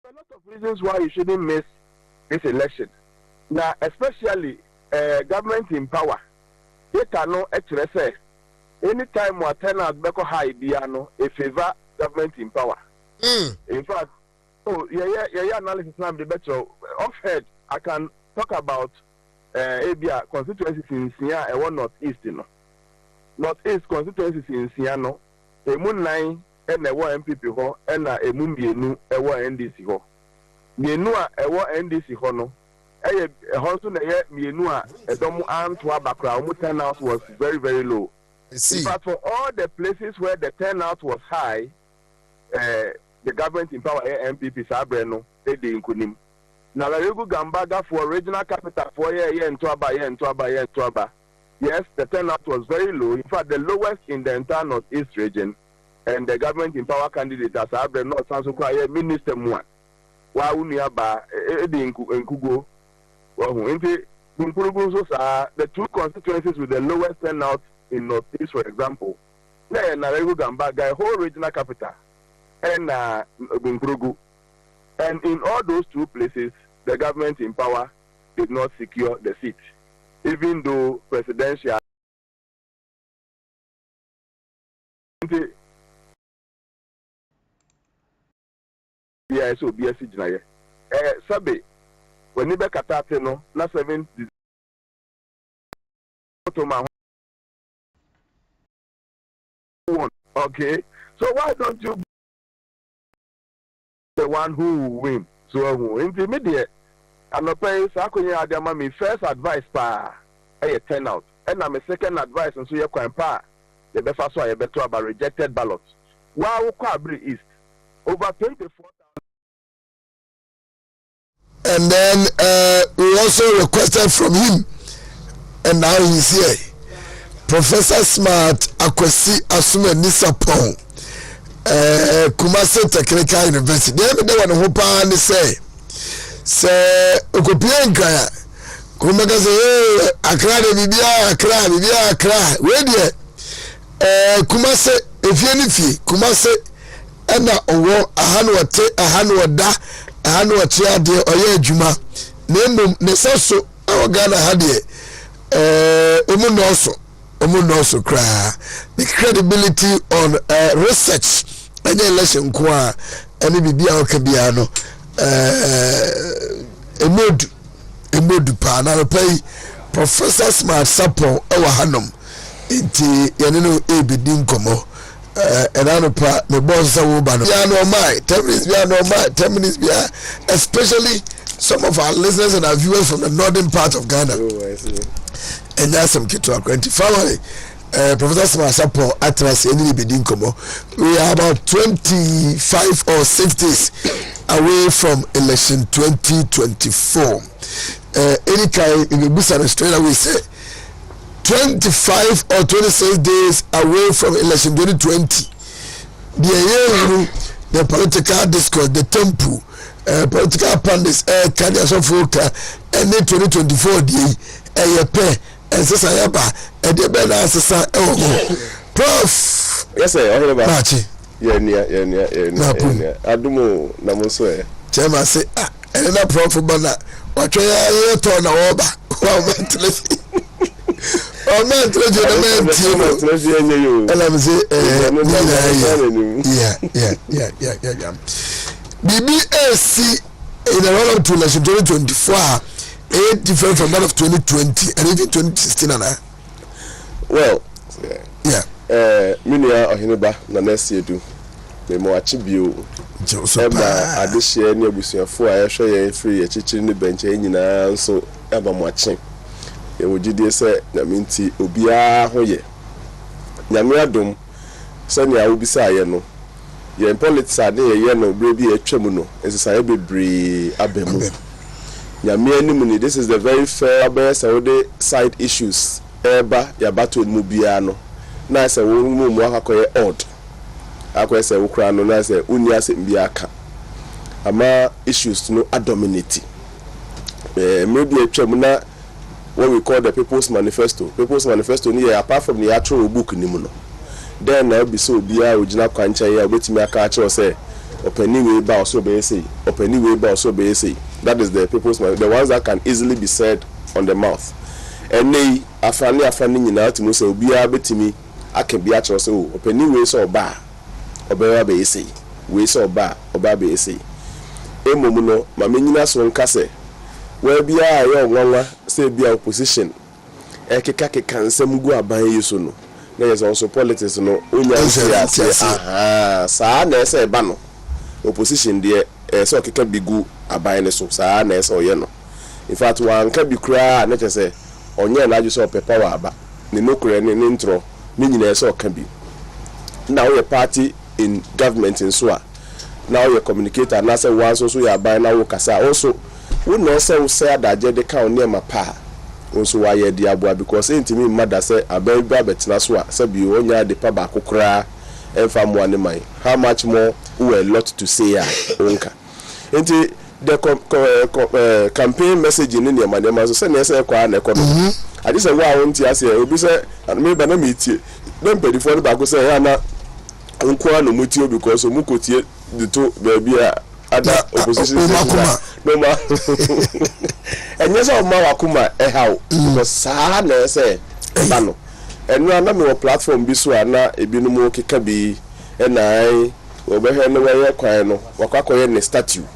a lot of reasons why you shouldn't miss this election. Now, especially government in power. They cannot actually say anytime we turn out beko high biano a favor government in power. In fact, analysis now the better offhead. I can talk about ABA constituencies in Sia and one northeast, northeast constituencies in Siano, a moon line. And a war MPP ho and a mumbienu a war NDC ho. Mienua a war NDC ho no. A Honson a mienua a domu antwa background turnout was very, very low. But for all the places where the turnout was high, the government in power MPP Sabreno, they didn't kunim. Now the Regu Gambaga for regional capital for and Tuaba. Yes, the turnout was very low. In fact, the lowest in the entire northeast region. And the government in power candidate as Abraham North Sanso Minister One. wa unuaba edi nkugo the two constituencies with the lowest turnout in Northeast, for example, the whole regional capital and and in all those two places, the government in power did not secure the seat, even though presidential. Sabe when you back at no, na 7 okay, so why don't you be the one who will win? So intermediate and the pay Sakonya Adama me first advice pa a turnout, and I'm a second advice and so you can pa the best so I better about rejected ballots. Wow, Kwabri East over 24,000. And then we also requested from him, and now he's here, Professor Smart Akwesi Asume Sarpong, Kumasi Technical University. They want to hope and say Okopian Kaya, Kumaka say, Accra, Accra, where dear Kumasi, if you Kumasi, and now Ahanu da. Ahanu atia de oye adwuma nemmom ne saso awagana ha de omunoso kra the credibility on research and election kwa ani bibia okabia no emodu pa na pay Professor Smart Sarpong ewa hanom enti yene no ebedi nkomo and I know the boss are no 10 minutes, 10 minutes, especially some of our listeners and our viewers from the northern part of Ghana. Oh, I see. And that's some kid to our family. Professor Smart Sarpong Atlas any bidding come. We are about 25 or 6 days away from election 2024. Any kind in the business straight away say 25 or 26 days away from election 2020. The political discourse, the temple, political pundits, candidates of Fulka, and then 2024 day, and Sayaba, and the Ben Assassin, Prof. Yes, sir, all about Machi. Yeah, Adumo, Namoso. Chairman say, and then Prof. Bana, what you turn over. Oh man, yeah. BBAC in the run up to election 2024 is different from that of 2020 and even 2016. Well, yeah. Minia Ohineba na next year do. Me mo achibio. Eba adehye ne abusuafo a yehwe ye free echichiri ne bench nyina nso eba mo achi. E wogide se na minti obia hoye. Nyame adom se ne awobisa ye no. Ye politics ade ye no bre bi atwam no. Ensesa ye bebre abemu. Nyame anim ni this is the very fair best side issues. Eba ya battle mu bia no. Na se wo mu akakoye odd. Akwa se wo kra no na se uni ase bia aka. Ama issues no adominate. Maybe atwam na what we call the People's Manifesto. People's Manifesto ni apart from the actual book ni mu no. Then na be so bia original kwancha ya obetimi aka ache say openi we ba also be say openi we ba also be say. That is the People's Manifesto, the ones that can easily be said on the mouth. Ene afani nyina atimu say obia betimi aka bia ache say openi we so ba obewa be say we so ba oba be say. Emomu no ma menyina so nka say where bia ayo nwanwa say bia opposition ekeka nsem gu aban yeso no na yes also politics no onya ase saa na ese ba no opposition de so okeka bigu aban ne so saa na ese oye no in fact wan ka bi kura na chese onye na aju so pepa wa aba ne nokure ne ntro ne nyina ese oka bi na we party in government in so now you communicator na say wan so ya aban na wo kasa also we know say adaje de ka oni ma pa onso wa ye di aboa because intimi mother say aban ba betina so a say bi onya de pa ba kokora emfa mo ane mai how much more we a lot to say onka Into the campaign message in India, my name was send us a quiet economy. I just say, wow, obi say, and maybe I meet you. Don't pay the phone back, say, Anna, Unquan, Mutio, because Mukotia, the two, baby, other opposition. No ma. And yes, our Mawakuma, how, because Sahana say, Bano. And no, I'm a platform, Biswana, a Binumo Kikabi, and I, over here, no way, Quano, Wakakoyan statue.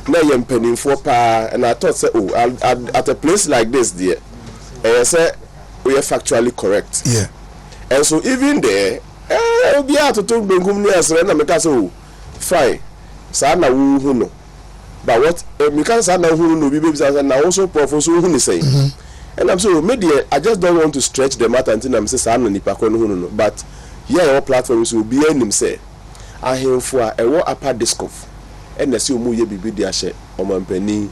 Now you're penning for pa, and I thought, say, oh, at a place like this, dear. And I said, we are factually correct. Yeah. And so even there, I'll be out to talk to Gumnia, and I'm a fine. Sana who know. But what, because I know who know, babies, and also Prof. who is saying. And I'm so, maybe I just don't want to stretch the matter until I'm saying, Sana Nipakon who know. But here, our platforms will be in him say, I hear for a war apart discof. And the same way, be the share, or my penny,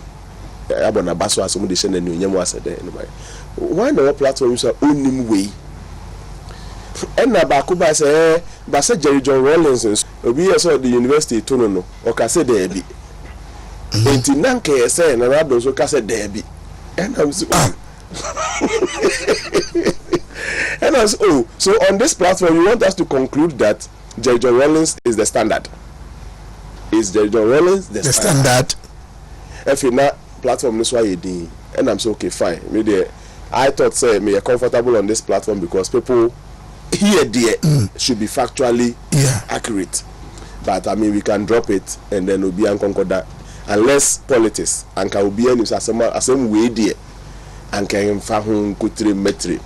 Abona Basso, as somebody said, and you never said that anyway. Why no platforms are only way? And Nabakuba say, but said Jerry John Rawlins, we saw the university to no, or Casse Derby. And Tinanke say, and I also Casse Derby. And I'm so, and I was, oh, so on this platform, you want us to conclude that Jerry John Rawlins is the standard. Is Jerry John Rawlins the standard? If you're not platform, this why you did. And I'm so okay, fine. Maybe I thought say me are comfortable on this platform because people here there should be factually accurate. But I mean we can drop it and then we'll be unconquered unless politics and can be any same way there and can find kutri metri.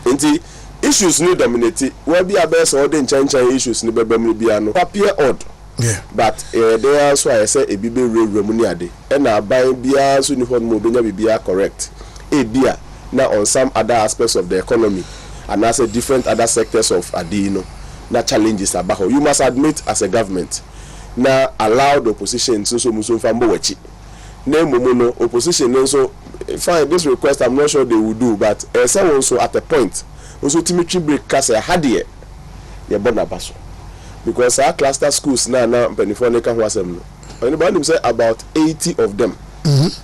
Inti issues no dominate. Where be a best or the change issues ni bebe be ano appear odd. Yeah. But there also I say a bibi remuneade and I buy beer so uniform mobile be correct. A beer now on some other aspects of the economy and as a different other sectors of adino na challenges about you must admit as a government now allow the opposition so muso fambo wechi na momo opposition so fine this request I'm not sure they will do but someone also at a point also Timothy break case hadie ye bona baso because our cluster schools now Penifonic wasem no anybody say about 80 of them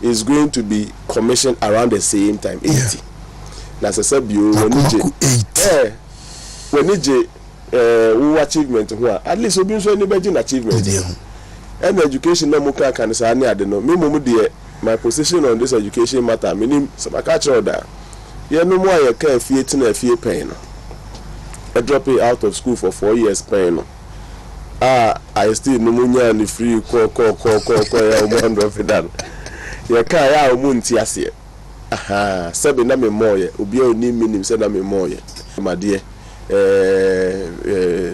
is going to be commissioned around the same time 80 na se sabio when we achievement at least obi so any achievement and education no mo kan say ani ade no me mo de my position on this education matter meaning some catch order ye no mo aye ka fie tina fie pen no I drop it out of school for 4 years pen no I still no munya ni free ko ya mo of that ye ka ya o nti ase sebe na me moye obi oni minim se na me moye made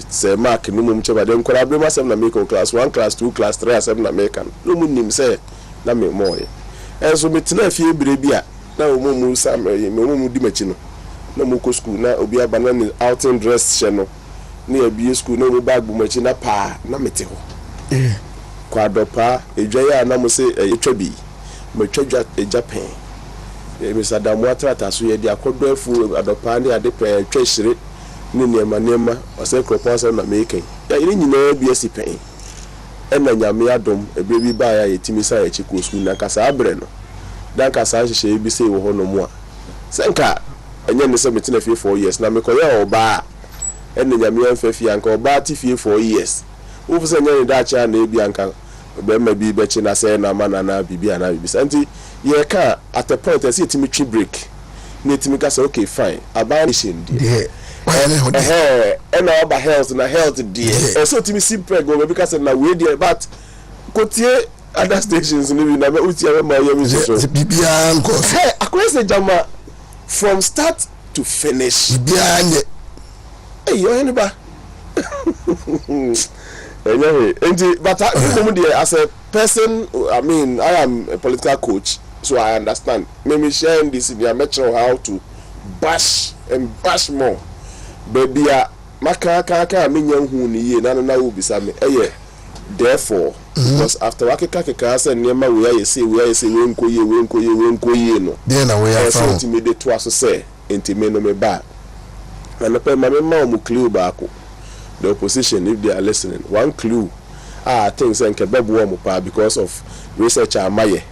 say mark no mum cheba dem kora be masem na make class 1 class 2 class 3 asem na make kan no munim se na me moye enso metina fie brebia na o mum sam me mum di machi no na mo ko school na obi abana ni outing dress she no na abi school na mo bag bu machi na pa na mete ho kwa dopa edwa ya na mo se etwa bi matwa Japan Mr. Damuatra taso ye di akodo afu adopa ne ade pe twa hire ne niema ose kroponse na making ya ire nyina bi asipen e na nyame adom ebe bi ba ya yetimisa ya chiko school na kasa abre no dan kasa hihye bi sei wo ho no mu a senka enye ne se metina fie 4 years na mekoye oba e na nyame anfafi anka oba ti fie 4 years wo fu se nyane da cha na ebi anka be ma bi be chi na se na mana na bibi ana bibi santi ye ka at a point as etimi twi break na etimi ka say okay fine abolition there and our health na health there so etimi simple go be because na we there but kotie other stations ni na me uti ma yemi so bibia nko akwese jama from start to finish bibia nye yo anybody anyway but as a person I mean I am a political coach so I understand maybe sharing this in your metro how to bash more baby maka me hu ni ye na wo bisa me therefore because after wakeka say nema we say we nko ye no then na we are so intimidate to aso say intime no me ba and pe ma me ma mu clue baako the opposition if they are listening one clue things and kebebo pa because of research amaye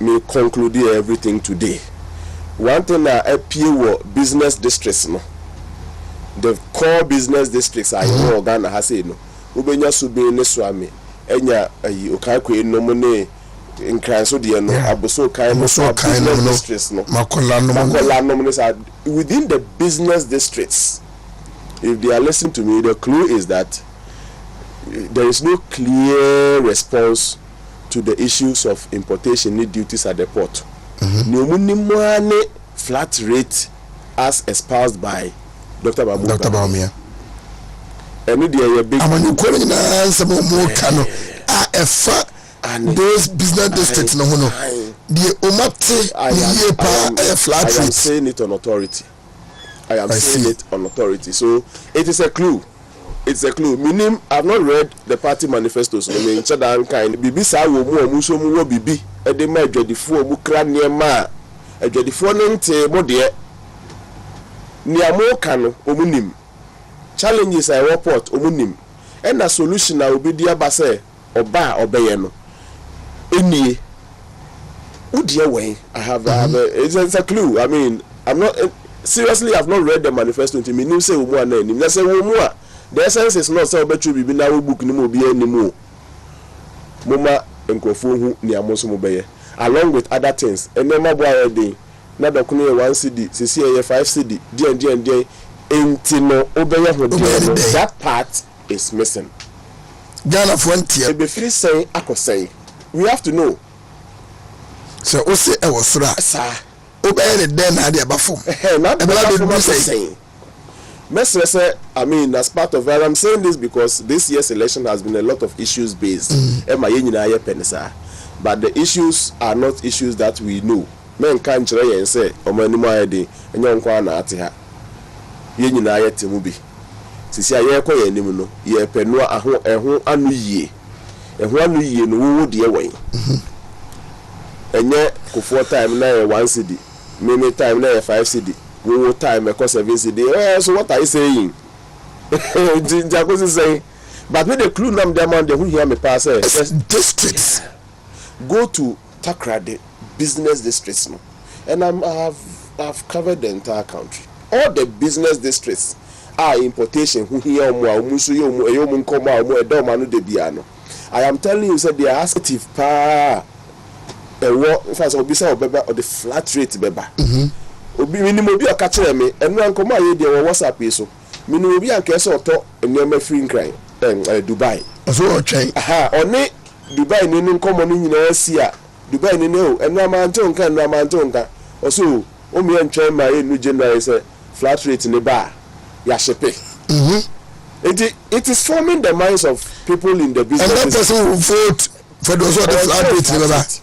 me conclude everything today. One thing appear business districts no, the core business districts are in Ghana has said no ubenya sube ne swami enya okakwe no mone nkran so de no aboso kan no so business districts no makola no within the business districts. If they are listening to me, the clue is that there is no clear response to the issues of importation need duties at the port. No flat rate as espoused by Dr. Bamia. And those business districts no the omate flat rate. I am saying it on authority. It on authority. So it is a clue. It's a clue. Meaning I've not read the party manifestos. I mean, kind bibi sa wo mu omuso mu wo bibi e de ma adwadifo mu kra niema adwadifo no nte mo de niamo ka no omunim challenges I report omunim and a solution na obi dia ba say oba obeye no enie udie wen I have it's a clue. I mean, I'm not seriously, I've not read the manifesto to me. You say umu and name. You say umu. The essence is not so betu bibi na wo book ni mo bi animu. Mama enkrofo hu ni amoso mo beye. Along with other things. Enema bo ayede. Na da kunu 1 CD, sisi ye 5 CD. Die enti no obeye ho die. That part is missing. Ghana frontier. Be free say akosai. We have to know. So o say e wo sura. Sir. I mean, as part of it, I'm saying this because this year's election has been a lot of issues based. But the issues are not issues that we know. Men can't try and say, "Oh, my name and young Kwana Atiha." Yenina Timubi. Sisi ayeko ye nimuno. Ye penua ahu anu ye. Ehu anu ye no wo de away. Enye kofo time na 1 CD. Many time na 5 CD. Go time e 7 CD. So what are you saying? Jacob is saying, but with the clue nam dem who hear me pass districts. Go to Takrade business districts no. And I've covered the entire country. All the business districts are importation who hear musu yo mu nkoma mu edo manu de bia no. I am telling you said they are active pa in fact obi say obeba or the flat rate beba obi minimum obi aka kire me enu ankomo aye de wo WhatsApp yi so minimum obi anka say oto enema free nkran Dubai so o twen oni Dubai ni nkomo ni nyina asi a Dubai ni no enu amanto nka oso o mi entwen ma ye nu January say flat rate ni ba ya shepe it is forming the minds of people in the business. And that person will vote for those who are the flat rate.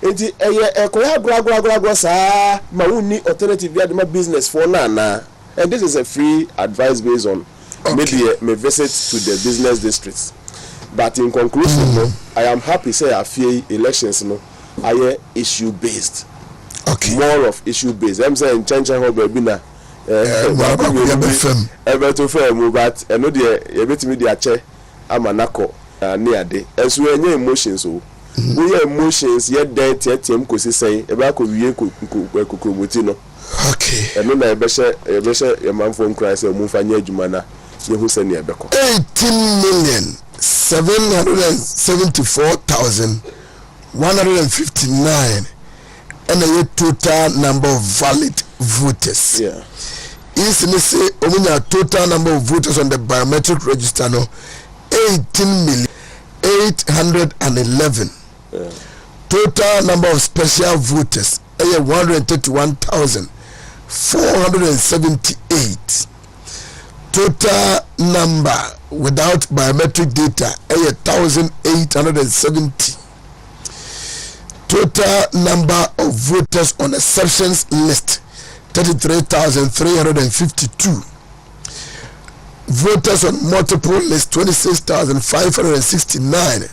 Enti ekoya sa ma woni alternative ya the business for na and this is a free advice based on maybe me visit to the business districts. But in conclusion, I am happy say afie elections no aye issue based. Okay. More of issue based. I'm saying change how baby na but eno de yebetimi de ache amanako na ade enso enye emotions o we emotions ye den tietiem kosi sen e ba ko wie kokromoti no. Okay. Eno na ebehye ye manfo nkran se mu fa nya adwuma na ye hu se ne ebeko 18,774,159 and a total number of valid voters. Yeah. Is me say omunya total number of voters on the biometric register no 18,811. Yeah. Total number of special voters 131,478. Total number without biometric data 1,870. Total number of voters on exceptions list 33,352. Voters on multiple list 26,569.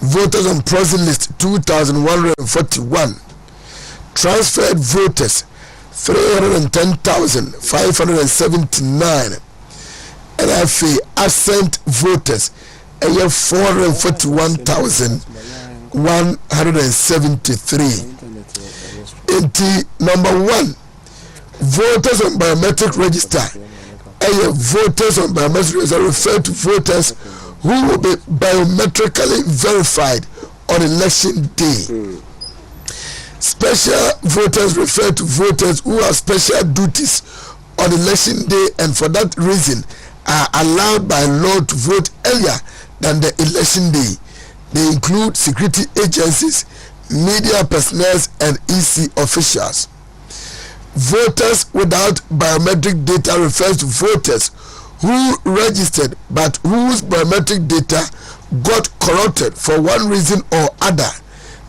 Voters on proxy list 2,141. Transferred voters 310,579. NFA absent voters ɛyɛ 441,173. Enti number 1, voters on biometric register. Voters on biometric register refer to voters who will be biometrically verified on election day. Special voters refer to voters who have special duties on election day and for that reason are allowed by law to vote earlier than the election day. They include security agencies, media personnel, and EC officials. Voters without biometric data refers to voters who registered but whose biometric data got corrupted for one reason or other.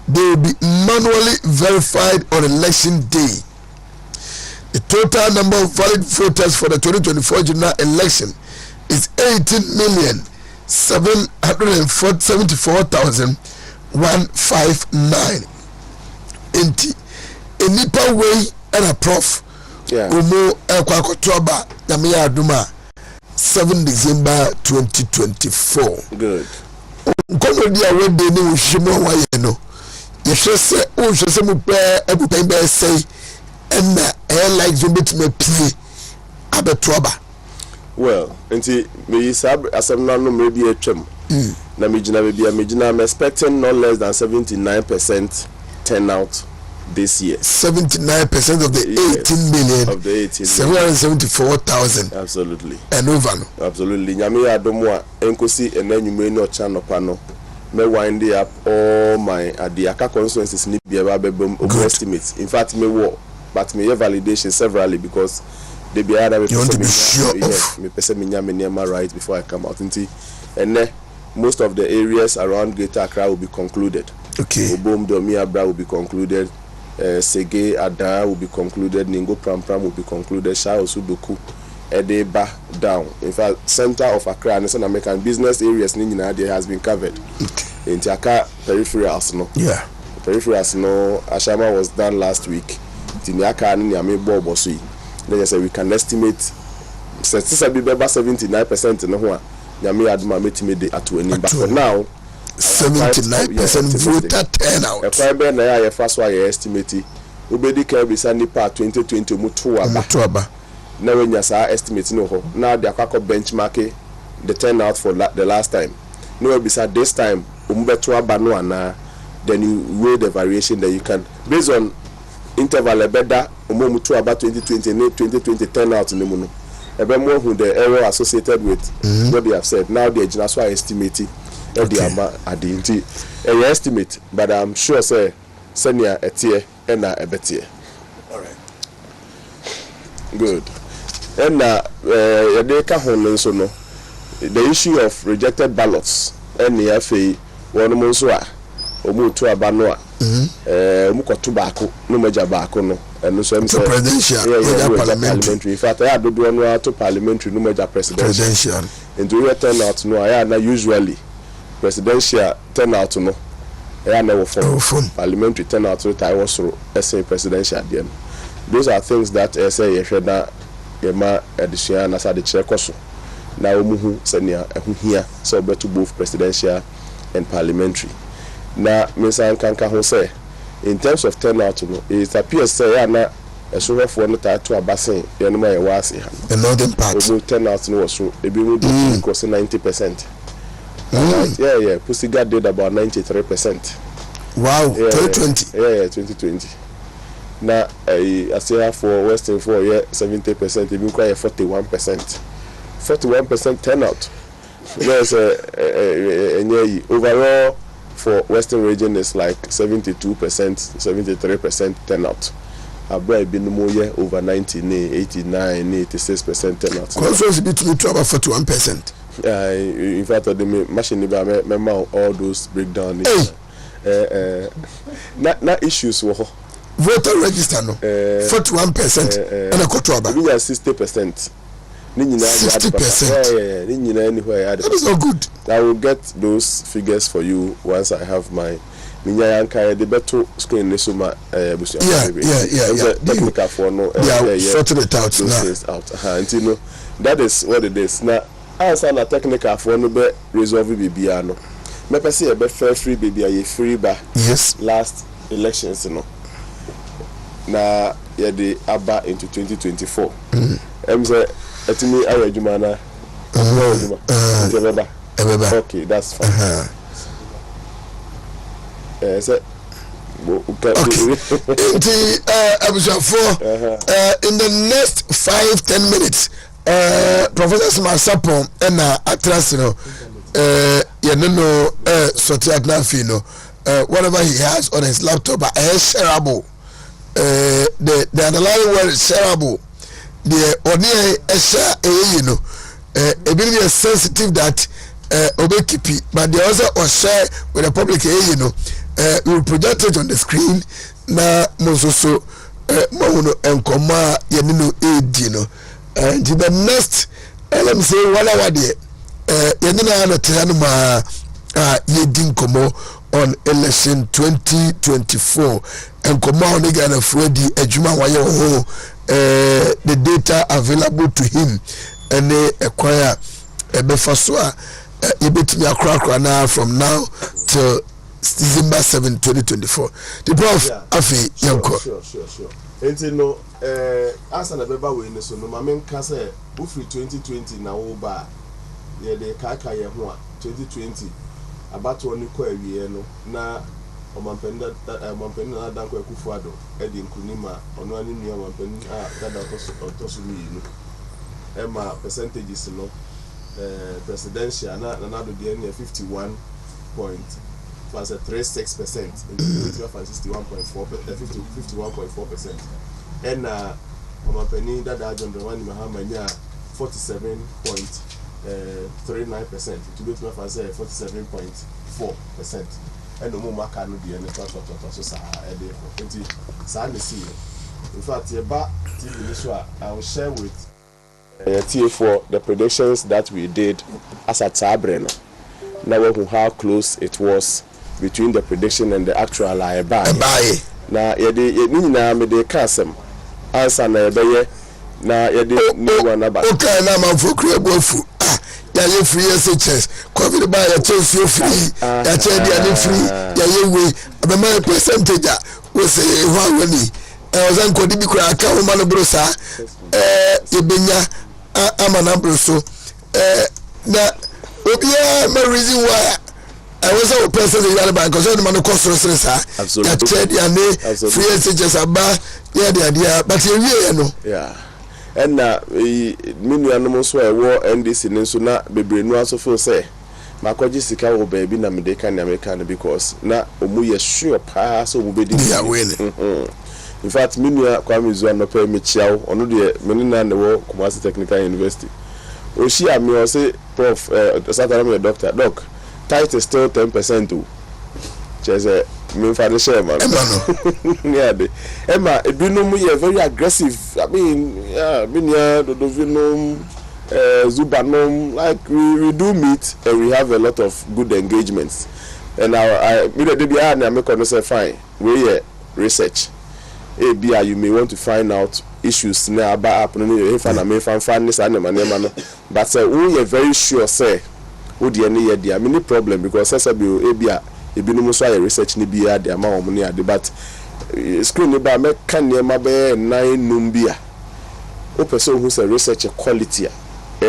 They will be manually verified on election day. The total number of valid voters for the 2024 general election is 18,774,159. Enipa way and a prof. Umo Ekwakotoba Yamiya Duma 7 December 2024. Good. Kono dia wende ni ushimo wa yeno. Yeshese ushese mupe ebupembe say and like Zumbit me pie abetoba. Well, nti me sab asemna no me bi atwam. Na me gina be I'm expecting not less than 79% turnout this year. 79% of the 18 million of the 774,000. Absolutely. And over. Absolutely. Nyame adomo a enkosi enanyume no chano pano. Me wind up all my Adiaka constituencies ni be estimates. In fact, me wo but me validation severally because they be other you want to be sure of me person me nyame niema right before I come out. And most of the areas around Greater Accra will be concluded. Okay. Obom Domia Bra will be concluded. Sege Ada will be concluded. Ningo Pram will be concluded. Shao Sudoku Edeba down. In fact, center of Accra and some American business areas Nina has been covered. Okay. In Tiaka peripherals no. Yeah. Peripherals no. Ashama was done last week. Tiniaka and Yami Bobosui. Then I say we can estimate. Since I be 79% in the one. Yami Adma metimede at 20. But for now. 79% voter turnout. If I be na ya first one estimate, ubedi ka be sani pa 2020 mutuaba. Na when you say estimate no ho. Now they akwa benchmark the turnout for the last time. No be say this time umbetuaba no ana, then you weigh the variation that you can based on interval better umutuaba 2020 and 2020 turnout no mu no. Ebe mo hu the error associated with what they have said. Now they just estimating the estimate, but I'm sure say senior etie and a betie. All right. Good. And the issue of rejected ballots and the FA one monsua omutu abanoa mukotu baako no meja baako no and so presidential parliamentary. In fact, I do one to parliamentary no meja presidential. And do you turn out no I usually presidential turnout no I never from parliamentary turnout to I was SA presidential then. Those are things that SA yesheda yema edition as the chair koso na omuhu senior ehu here so better both presidential and parliamentary. Na Mr. Nkanka ho say in terms of turnout no it appears say ya na esoro for no ta to abasen ye no ma ye wase ha the northern part turnout no was so ebi we do cross 90%. Yeah. Pussigat did about 93%. Wow, 2020. Yeah, 2020. Now, I still have for Western 70%, even quite 41%. 41% turnout. There's overall for Western region is like 72%, 73% turnout. I've been more over 90, 89, 86% turnout. Conference between about 41%. In fact, the machine remember all those breakdown. Not issues were voter register no 41% and a quarter about 60%. 60%. Yeah. That is not good. I will get those figures for you once I have my the better screen nesuma technical for no sorting it out now. And you know that is what it is now. answer na technical for no be resolve bibia no me pese e be fair free bibia ye free ba yes last elections no na ye de aba into 2024 say etimi ayo adwuma na ebeba okay that's fine say okay in the next 5-10 minutes Professor Sarpong and atrás no you know sorti adnafi no whatever he has on his laptop is shareable. The underlying word is shareable. The only share you know a bit sensitive that obekipi, but the other share with the public you know we will project it on the screen na mososo mono enkoma yenino you know. And the next, let me say, 1 hour there, Yedin Komo on election 2024, and Komo on again Freddy Ejuma Wayo, the data available to him, and they acquire a befaswa, a bit me a crack now from now till December 7, 2024. The Prof, Afi Yanko. Sure. Enti no asa na beba we ne so no ma menka say wo free 2020 na wo ba ye de kaka ye ho a 2020 abato ni ko awie no na omampenda na danko akufu ado e de nkunima ono ani nua omampenda dada to so mi no e ma percentages no presidential na do de ne 51 point was a 36% in 51.4%, and Omapeni that John Mahamania 47.39%, to be to 47.4%, and no more can be any in fact, I will share with TA4 the predictions that we did as a Tabreno. Now how close it was between the prediction and the actual na yedi na me de kasem answer na ebeye na yedi no one about okay na man for creabufu ya ye free SHS covid ba ya chefu free ya chedia ni free ya ye we abema percentage we say ho awani ozan kodi bi kura aka ho mano brosa ebenya amana broso na obia my reason why I was a person in the bank because I'm not costing sir. Absolutely. Free SHS about the idea, but you know. Yeah. And many animals were war NDC in Suna, baby, no also for say. My Sika will baby na American because na Omuya sure pass so will be in fact, many Kwame Zuan pay me chow on the Menina and the war Kumasi Technical University. Oshia me or say Prof. Saturday doctor, doc. Tight is still 10% too. Just me for the share man. Yeah, Emma, it be no more very aggressive. I mean, yeah, Dodovinum, Zubanom, like we do meet and we have a lot of good engagements. And I make on say fine. We research. ABI, you may want to find out issues now about happening. If I may find this animal, but we are very sure say. Odi any ye dia many problem because sasabi ebia ebinom so aye research ni bia dia ma omo ni ade but screen ni ba me kan ne ma be 9 numbia o person who say research quality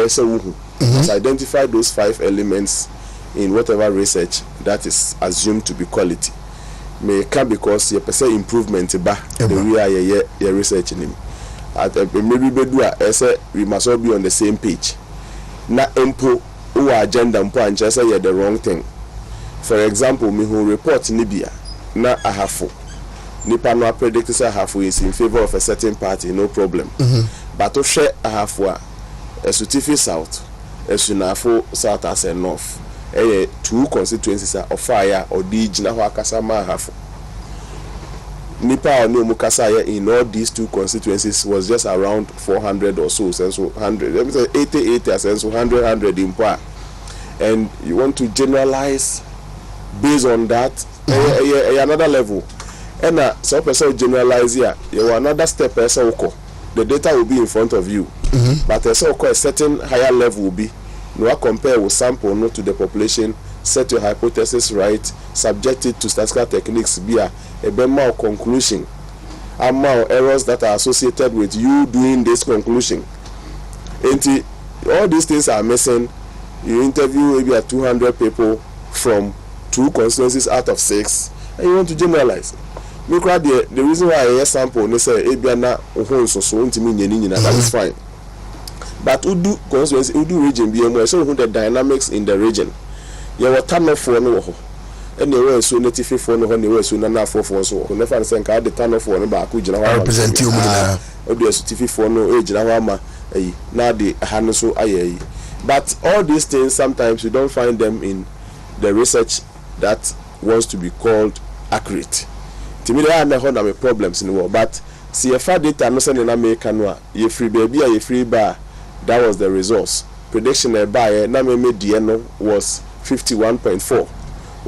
say who has identified those 5 elements in whatever research that is assumed to be quality may can because your person improvement ba the way aye ye research ni maybe bedu a say we must all be on the same page na empo who agenda mpo anche say you the wrong thing. For example, me who report Libya na ahafo nipa no predict say ahafo is in favor of a certain party, no problem. But to share ahafo a esutifi south esunafo south as a north 2 constituencies of fire or the gina ho akasa ma ahafo nipa no mu kasa in all these 2 constituencies was just around 400 or so, so 100, let me say 80 and so 100 in par, and you want to generalize based on that another level, and so person generalize here you another step person the data will be in front of you, but so a certain higher level will be No compare with sample no to the population, set your hypothesis right, subject it to statistical techniques, be a more conclusion. Amount errors that are associated with you doing this conclusion. And all these things are missing. You interview maybe 200 people from 2 constituencies out of 6, and you want to generalize. The reason why I sample, they say, that is fine. But who do constituency, who do region, be more so who the dynamics in the region. You were turn off for no, and they were so native for no, they were so enough for so. Never think I the turn off for no back, which I represent you. Or the TV for no age, now the hand so aye. But all these things sometimes you don't find them in the research that wants to be called accurate. To me, there are no problems in the world. But see, if I data no send in America, you free baby or you free bar, that was the resource. Prediction a buy na me mediano was 51.4.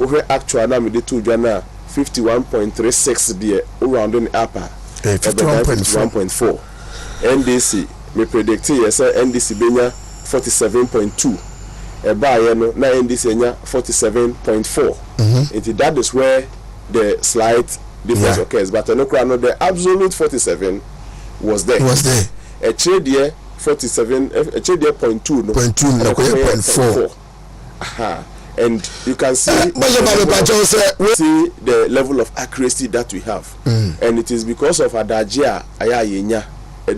Over actual na me the 2 jana 51.36 there around in upper 51.4. NDC me predict yes NDC benya 47.2. A buy no na NDC nya 47.4. That is where the slight difference occurs, but no the absolute 47 was there. A trade there 47 a trade there 0.2 no 0.4. And you can see the level of accuracy that we have, and it is because of Adajia Ayayenya. I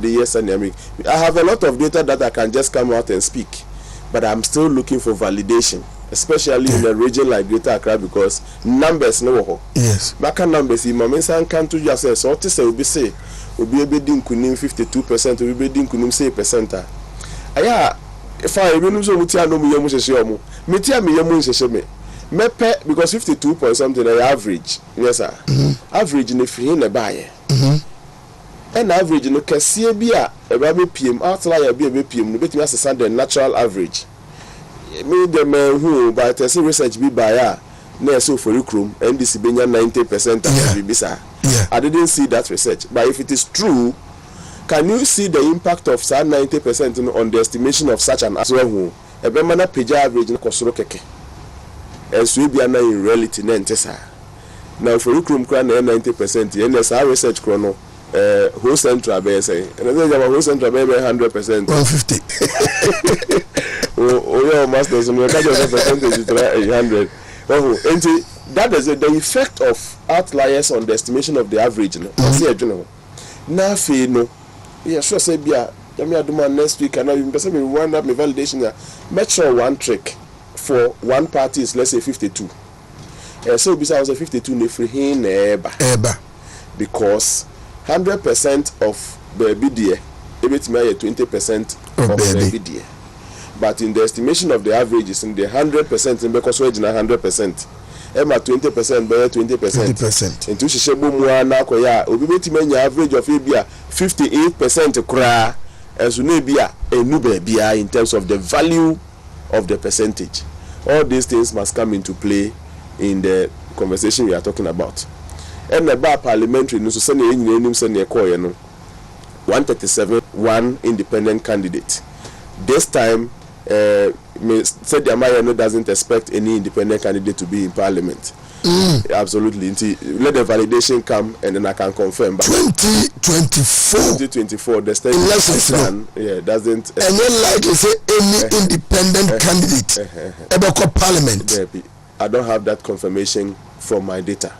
have a lot of data that I can just come out and speak, but I'm still looking for validation, especially in a region like Greater Accra, because numbers no. Yes. Back numbers, Mamesan can't just say so. This will be say will be bidding kunim 52%, will be bidding kunim say percenta. Aya, if I remember so mutia no me yamu sheshomu. Metia me yamu shesheme. Mepe because 52 point something average. Yes sir. Average in free na buy. And average no kese bia e ba be PM outlier bia be PM no betimi asesa the natural average. Me dem who but say research be by na so for room NDC benya 90% of bisa. I didn't see that research, but if it is true, can you see the impact of 90% on the estimation of such an as well? A bemana page average in Kosoro Keke. And so be in reality nentesa. Now for room 90%, NSR research chrono, whole central bay say, and I think whole central bay 100%. 150. Oh, your masters, and percentage is 100. And that is the effect of outliers on the estimation of the average. Now, no, yeah, sure, say, yeah, next week, and I'm going to wind up my validation. Make sure one trick for one party is, let's say, 52. So, besides 52, because 100% of the BDA, it's 20% of the BDA. But in the estimation of the averages, in the 100%, in because we're 100%, Emma 20%, bear 20%. Into Shishabu Muana Koya, Ubimeti average of Abia 58% cra, as Unabia, a Nubia in terms of the value of the percentage. All these things must come into play in the conversation we are talking about. And the bar parliamentary, no send any name, send a coin, 137, one independent candidate. This time, said the Amaya doesn't expect any independent candidate to be in parliament. Absolutely. Let the validation come and then I can confirm. But 2024, the state elections doesn't. And then like you say, any independent candidate ever called parliament. I don't have that confirmation from my data.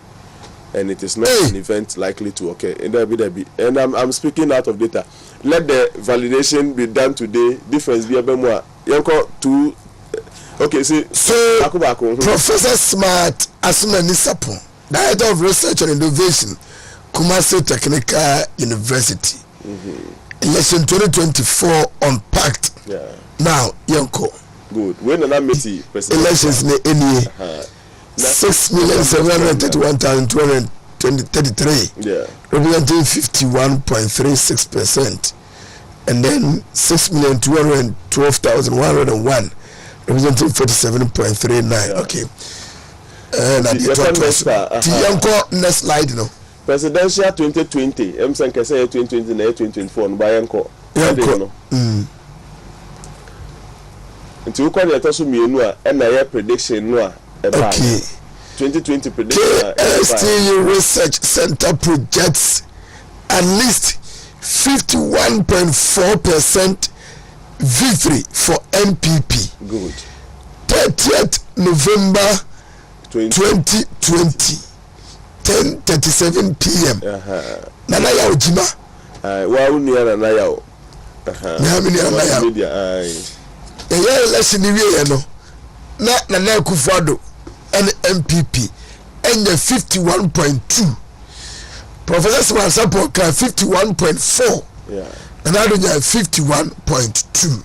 And it is not an event likely to occur. And I'm speaking out of data. Let the validation be done today. Difference be about more. To okay, so Professor Smart Asumani Sarpong, Director of Research and Innovation, Kumasi Technical University. Election 2024 unpacked. Now, Yanko. Good. When an amity elections in any 6,731,233, representing 51.36%, and then 6,212,101, representing 47.39. Okay. Next slide, no. Presidential 2020. I'm saying 2020 and 2024. Nti wo kwani etoso mienu a na ya prediction no a okay 2020 prediction KSTU Research Center projects at least 51.4% victory for MPP. Good. 30th November 2020 10:37 p.m. Nana ya ojima. Wa uni ya nana ya o. Na mi ni nana ya. Media Ya election ni wie no. Na Nana Akufo-Addo and MPP enye 51.2. Professor Sarpong 51.4. Yeah. And I don't have 51.2.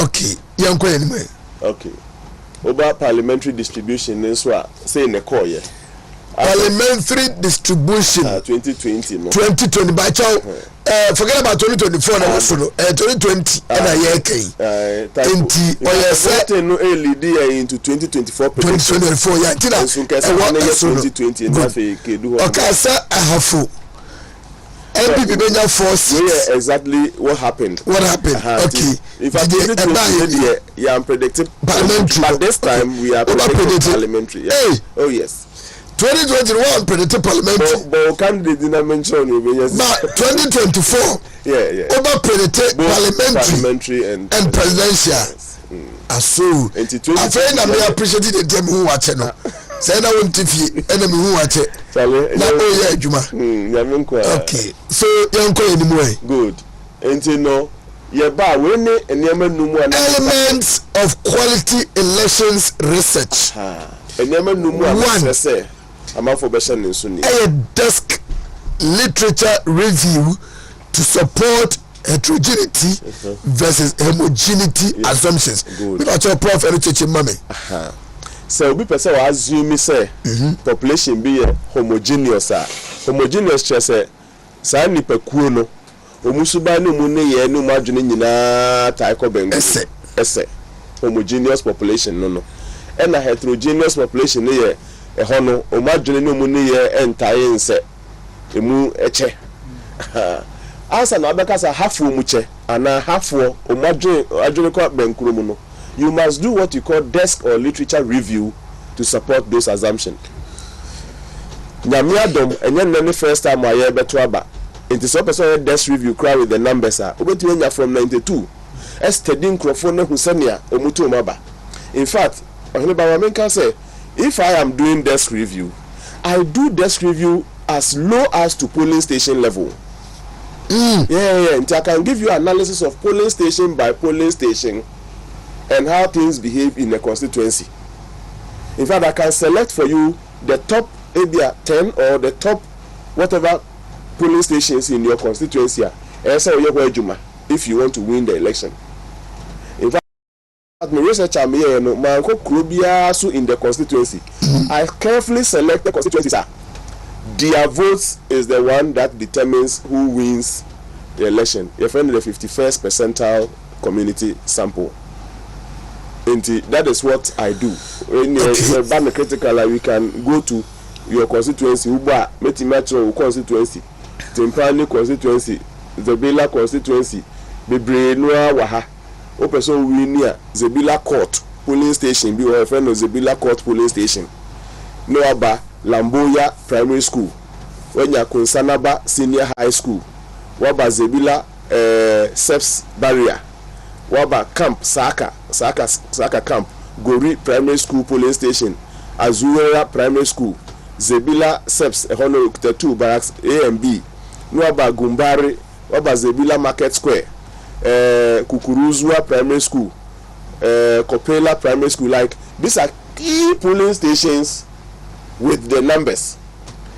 Okay, yanko anyway. Okay. Over parliamentary distribution is what say in the core, yeah. Parliamentary distribution 2020 no. 2020 by chow forget about 2024 na also no 2020 na year kai enti oya say no lead into 2024 2024 ya tina so 2020 na fe kedu ho okay say ahafo MPP benya force yeah exactly what happened okay if I did it yeah I'm predicting parliamentary but this time we are predicting parliamentary yeah. Hey. Oh yes 2021 predicted parliamentary but candidate didn't mention yes. But 2024 yeah over predicted parliamentary and presidential yes. So I find that I appreciate the dem who watch no say na won tifi enemy who watch na o ya adwuma okay so yanko anymore good enti no ye ba we ne enema numu elements of quality elections research enema numu amase amafo besha nso ni a desk literature review to support heterogeneity versus homogeneity assumptions. Me ba cho prof eno cheche mame. So we person wa assume say population be homogeneous homogeneous say sa nipa kuo no omusuba no mu ne ye no madwene nyina tai ko bengu ese homogeneous population no and a heterogeneous population ne ye hono omadwene no mu ne ye entaye nse emu eche asa na abekasa hafu omuche ana hafu omadwene adwene ko benkuro mu no you must do what you call desk or literature review to support those assumptions. Nyamiadom enye nne first time aye beto aba. It is person desk review cry with the numbers are. Obetu from 92. Estedin crofone ne husania omutu omaba. In fact, Oheneba Wamen can say if I am doing desk review, I do desk review as low as to polling station level. Yeah. And I can give you analysis of polling station by polling station and how things behave in a constituency. In fact, I can select for you the top maybe 10 or the top whatever polling stations in your constituency. If you want to win the election. In fact, my research I'm here, in the constituency. I carefully select the constituencies. Their votes is the one that determines who wins the election. You're from the 51st percentile community sample. That is what I do. When you're ban critical, we can go to your constituency, Uba, Metimetro constituency, Timpani constituency, Zebila constituency, Bebrenua Waha, Opeso Winia, Zebila Court polling station, be a friend of Zebila Court polling station. Noaba, Lamboya primary school, when you're Konsanaba senior high school, Waba Zebila Seps barrier. Waba camp Saka camp Gori primary school polling station Azuera primary school Zebila Seps Honor 2 barracks A and B Waba Gumbari Waba Zebila Market Square Kukuruzua primary school Kopela primary school. Like these are key polling stations with the numbers,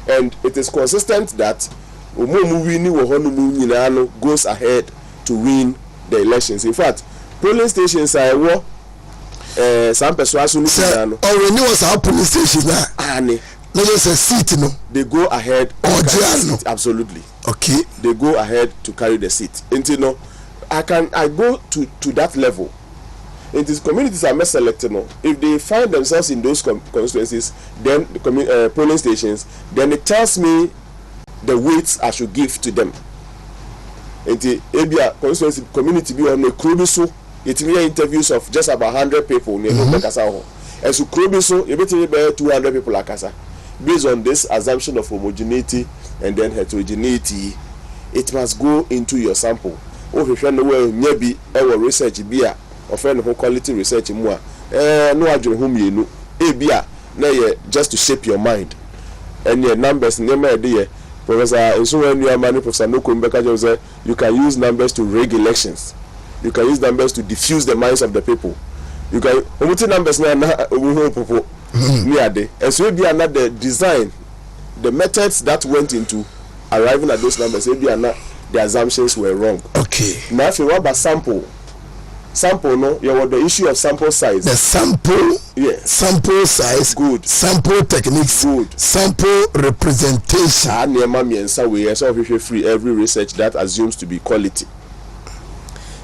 and it is consistent that Umumu goes ahead to win the elections. In fact, polling stations are some persuasion already was our polling station there's a seat they go ahead absolutely okay they go ahead to carry the seat. And I go to that level. It is communities are selected if they find themselves in those constituencies, then the polling stations, then it tells me the weights I should give to them. The Abia constituency community be on a Krubiso It may interviews of just about 100 people near Kasa. And so Krobiso, everything about 200 people like Kasa. Based on this assumption of homogeneity and then heterogeneity, it must go into your sample. Oh, if you know maybe our research be a friend who quality research more. No adjure whom you know. Ebia, just to shape your mind. And your numbers, name idea. Professor, and so when you are money, Professor Nokumbeka say you can use numbers to rig elections. You can use numbers to diffuse the minds of the people. You can numbers now and so be another design, the methods that went into arriving at those numbers, maybe the assumptions were wrong. Okay. Now if you want a sample no, you want the issue of sample size. The sample, yes. Sample size, good. Sample techniques, good. Sample representation. Free every research that assumes to be quality.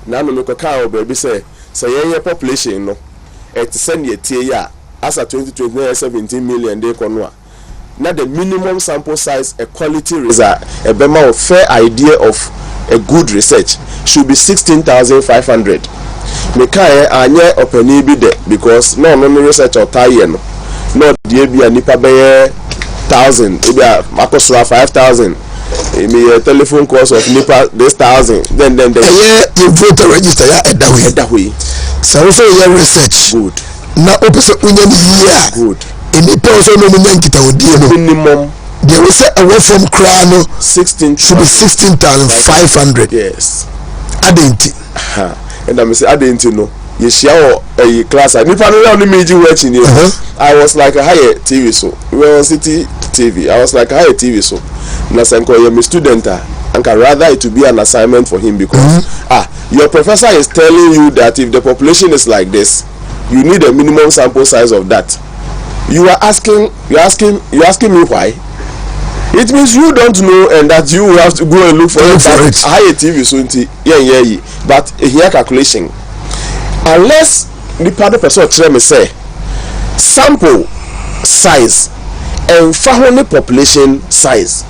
Now no make a baby say your population no, it send ye tia as a 2020 17 million day konwa. Now the minimum sample size a quality result a bema of fair idea of a good research should be 16,500. Mekaye anye openi bi de because no research or tie no the be a nipa be 1,000 e be a makosura 5,000 e me a telephone calls of nipa this 1,000 then you voter register ya that way so also your research good na opese unye ni year good e nipa also no nyankita odie no minimum there was a away from crano 16 should be 16,500 yes adenti and I'm say adenti no you share a class I nipa no only meji watching you I was like a higher TV so we were on City TV I was like a higher TV so na senko your student and can rather it to be an assignment for him because your professor is telling you that if the population is like this you need a minimum sample size of that. You're asking me why? It means you don't know and that you have to go and look for it. Higher TV so but here calculation. Unless the part of person say sample size and family population size.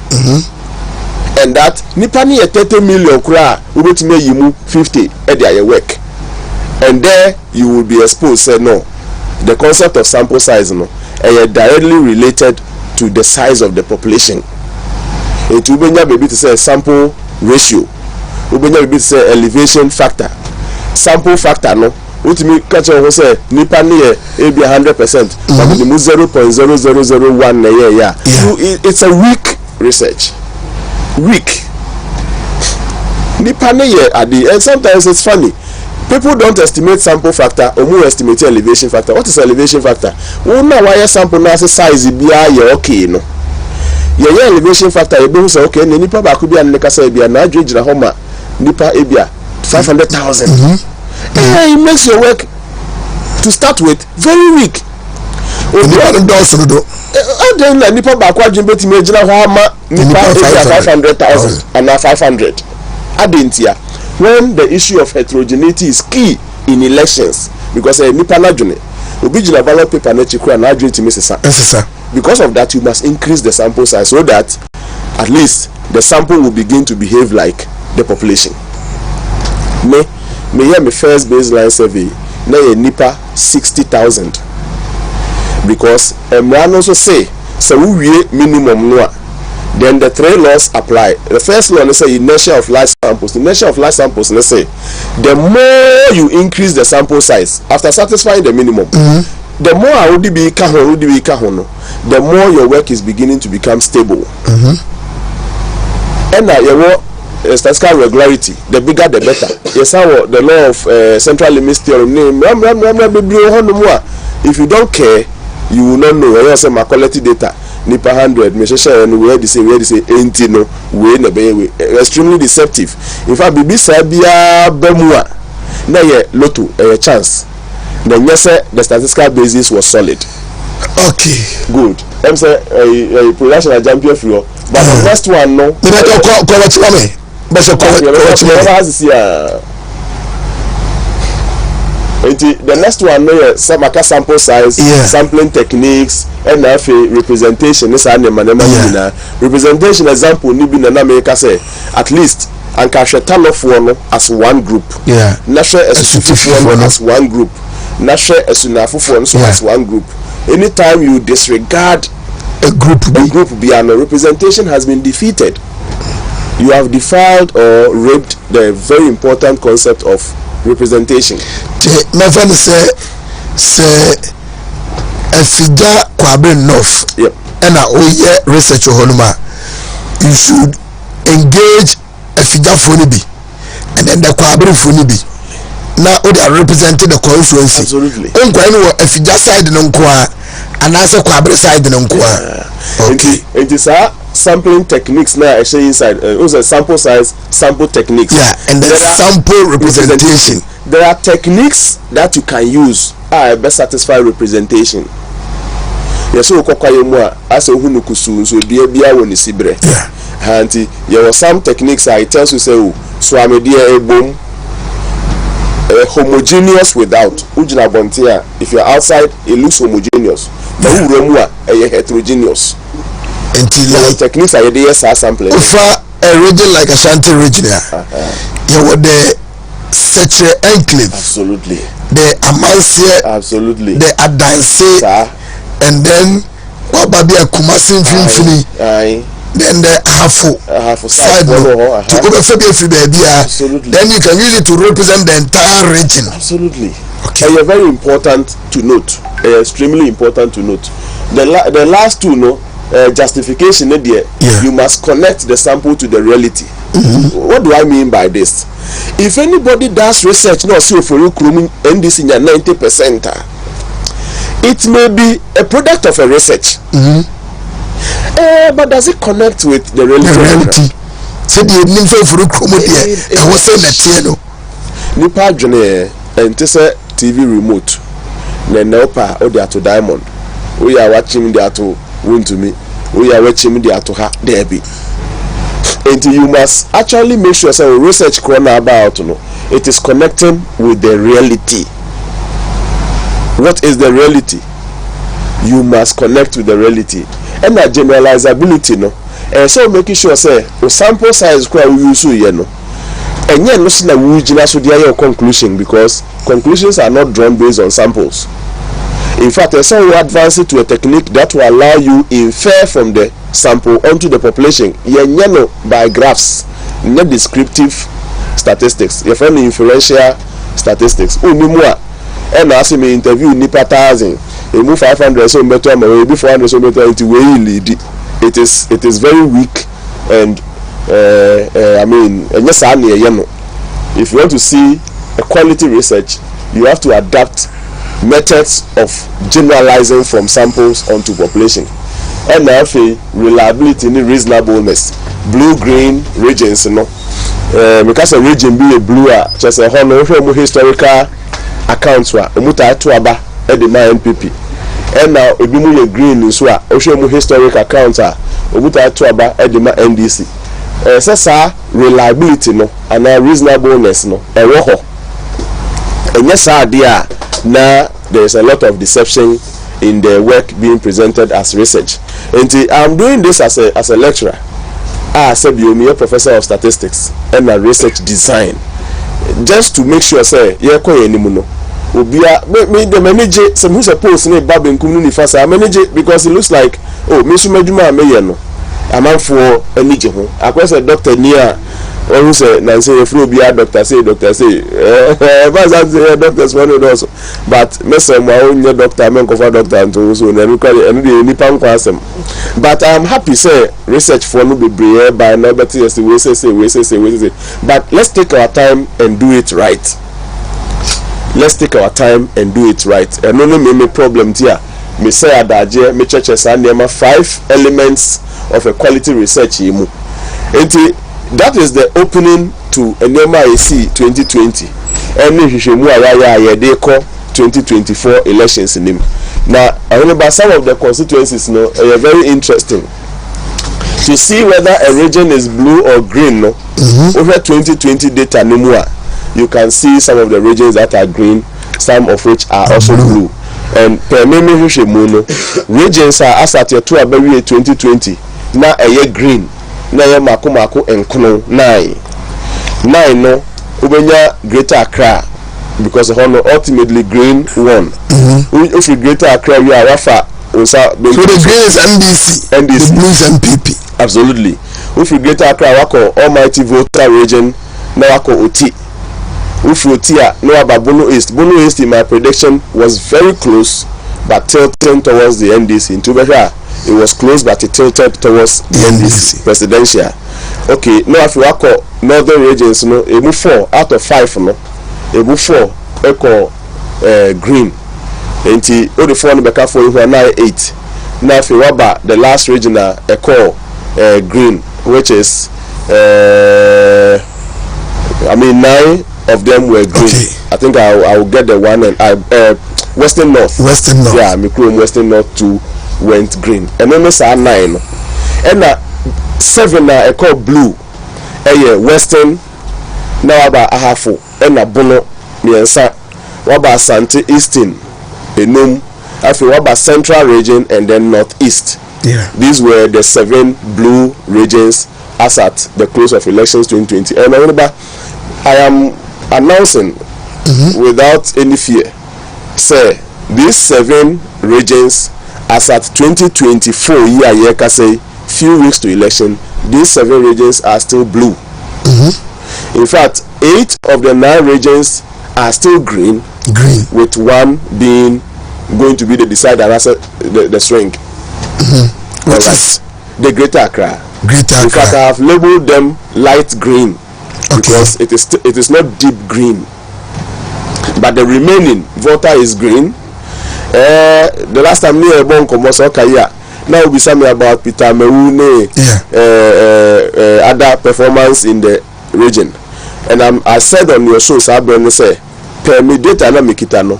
And that nipa ni 30 million kura ubetime yimu 50 at their work. And there you will be exposed say no. The concept of sample size no directly related to the size of the population. It ubenya baby to say sample ratio. Ubenya baby to say elevation factor. Sample factor no ultimately catch on say nipa ni e be 100% but the 0.0001 na yeah. It's a weak research. Weak. Nipa ni at the end sometimes it's funny. People don't estimate sample factor or more estimate elevation factor. What is elevation factor? We know why sample na size bia ye okay no. Ye elevation factor e be say okay na nipa ba ku bia na ka say bia na adwejira homa nipa e bia 500,000. It makes your work to start with very weak. Nipa don do do. Then na nipa ba ku adwen betime ejira homa nipa 500,000 and na 500. Adentia. When the issue of heterogeneity is key in elections, because nipa na dwene obi gina ballot paper na chikura na adwen ti mesesa. Because of that you must increase the sample size so that at least the sample will begin to behave like the population. Me hear my first baseline survey na ye nipa 60,000 because Emran also say we minimum no. Then the three laws apply. The first law, let's say inertia of large samples. The inertia of large samples, let's say, the more you increase the sample size after satisfying the minimum, the more I would be the more your work is beginning to become stable. And now your statistical regularity, the bigger the better. Yes, the law of central limit theorem. If you don't care, you will not know. I say my quality data. Nipa 100 me share and where they say 80 no we na be extremely deceptive. In fact bibi sabia bemua na ye loto a chance then yes the statistical basis was solid. Okay, good. I'm say a production champion floor but the next one no me the next one no sample size, sampling techniques, and representation is representation example ni bi na make say at least and Kashetano Fuono as one group. Yeah. Nashe Esufufuono as one group. Nashe Esunafufuono as one group. Anytime you disregard a group beyond representation has been defeated. You have defiled or raped the very important concept of representation. My friend say Efija Kwabe North. Yep. And research honuma. You should engage Efija Funibi and then the Kwabe Funibi. Now they are representing the constituency. Absolutely. Efija side nonkwa and also Kwabe side nonkwa. Okay. It is a sampling techniques now actually inside. Also sample size, sample techniques. Yeah, and then sample representation. There are techniques that you can use best satisfy representation. Yes, so kokayemwa as a hunu kusu so bia woni sibre. Yeah. Hanti there were some techniques I tells you say so amedia ebom homogeneous without ujina bontia. If you're outside it looks homogeneous. But uremwa heterogeneous. Until techniques are there sampling. For a region like Ashanti region, you were the such enclave. Absolutely. The Amansia. Absolutely. The Adanse. And then Wababia Kumasin Finfini. Then the Hafu side to absolutely. Then you can use it to represent the entire region. Absolutely. Okay. And very important to note. Extremely important to note. The last two justification there. Yeah. You must connect the sample to the reality. What do I mean by this? If anybody does research now see for you NDC 90%, it may be a product of a research. But does it connect with the reality? So the info for I was saying that Nipa Jone and Tessa TV remote. Nenopa or the to Diamond. We are watching the to Wontumi. We are watching the to her Debbie. And you must actually make sure so research corner about it is connecting with the reality. What is the reality? You must connect with the reality. And that generalizability so making sure say the sample size we use and yet no see we so their conclusion because conclusions are not drawn based on samples. In fact, so we advance it to a technique that will allow you infer from the sample onto the population. By graphs, not descriptive statistics. You find inferential statistics. And as me interview nipa 1,000, you move 500 so better, maybe 400 so better into way lead. It is very weak and if you want to see a quality research, you have to adapt methods of generalizing from samples onto population. And now reliability and reasonableness. Blue-green regions, because a region be a blue, just a historical accounts were to aba at the NPP. And now a green is what historic accounts are to aba at the NDC. Reliability and reasonableness and yes, dear. Now there is a lot of deception in the work being presented as research. And I'm doing this as a lecturer. I said I'm a professor of statistics and a research design, just to make sure say the manager some who suppose ne babin kumuni fasa manage because it looks like mesu madwuma me I'm for any ho akwese a doctor near or who say na say if be a doctor say doctors one also but mesem wa onye doctor men cover doctor and so na any pan kwasem. But I'm happy say research for no be brave by no better we say but let's take our time and do it right. Let's take our time and do it right. And no me problem here. Me say adaje me churches and 5 elements of a quality research yimu. That is the opening to NMIC 2020. And they call 2024 elections in him. Now, I remember some of the constituencies are very interesting. To see whether a region is blue or green, over 2020 data you can see some of the regions that are green, some of which are also blue. And per regions are as at your 2020 now a year green. Na ya mako and kuno nai. 9 no ubenya Greater Accra because hono ultimately green won. If you Greater Accra you are wafa so the green is NDC, the blue is MPP. Absolutely. If you Greater Accra wako almighty voter region na wako OT. If you tia no about Bono East in my prediction was very close but tilting towards the NDC. In Tubesha it was close but it tilted towards the NDC presidential. Okay, now if you wako northern regions no a move 4 out of 5 no a move 4 echo green. Enti all the 4 no beka for you now 8. Now if you waba the last region echo green, which is 9 of them were green. Okay. I think I will get the one and Western North. Yeah, Mikro Western North 2 went green. And then it's 9. And 7 are called blue. Western now about Ahafo and Bono Miensa waba Sante Eastern Enum after waba Central region and then Northeast. Yeah. These were the 7 blue regions as at the close of elections 2020. And I am announcing without any fear, say these 7 regions as at 2024 year say few weeks to election, these 7 regions are still blue. In fact, 8 of the 9 regions are still green, with 1 being going to be the decider as the swing. What is the Greater Accra? In fact, I have labeled them light green because it is not deep green, but the remaining voter is green. The last time near Bonkomoso Kaya, now we say about Peter Meune, other performance in the region, and I said on your show, Sarpong say, per me data na mikitano.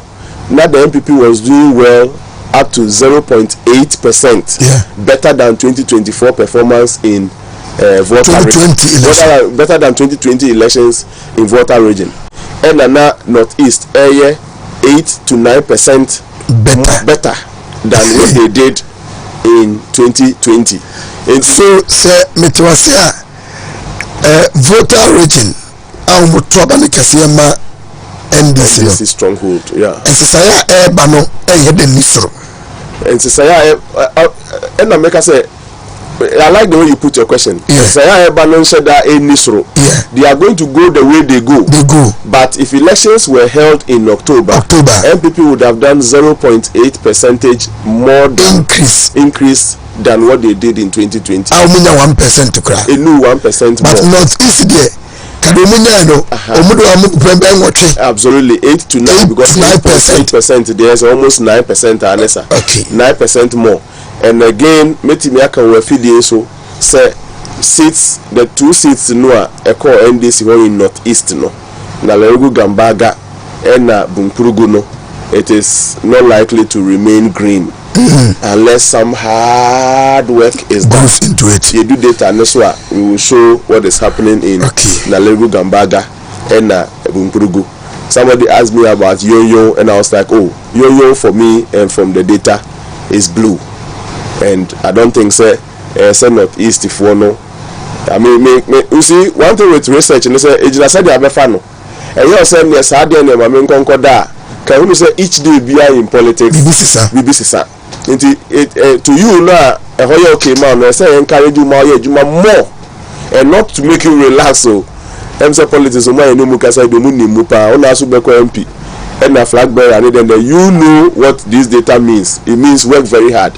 Now the MPP was doing well up to 0.8%, better than 2024 performance in voter better than 2020 elections in voter region. And now Northeast 8 to 9% better than what they did in 2020. And so say metwasia voter region mutuabani kasema NDC stronghold, yeah. And Sisaya bano the nisro. And Sisaya and I make us say I like the way you put your question. Sisaya bano said that nisro. Yeah. They are going to go the way they go. But if elections were held in October, MPP would have done 0.8% more than increase than what they did in 2020. I mean 1% to cry. A new 1% but more. Not easy there. Absolutely 8 to 9 because 8% there's almost 9% Anessa. Okay. 9% more. And again, Metimiaka were feeding so say seats, the 2 seats no a call NDC in Northeast no. Nalegu Gambaga and Bumpurugu no. It is not likely to remain green. Unless some hard work is done into it. You do data and we will show what is happening in Nalegu Gambaga and Bumpurugu. Somebody asked me about yo-yo and I was like, oh, yo-yo for me and from the data is blue. And I don't think say Northeast if one no. I mean, you see, one thing with research and they say it's just said they have a fan. And you say yes, I didn't know I mean concorda. Can you say each day be in politics? BBC sir. To you now, a whole okay man, I say encourage you more, and not to make you relax. So, say politics, so my name is the Muni Mupa, on also be MP, and a flag bearer, and then you know what this data means. It means work very hard.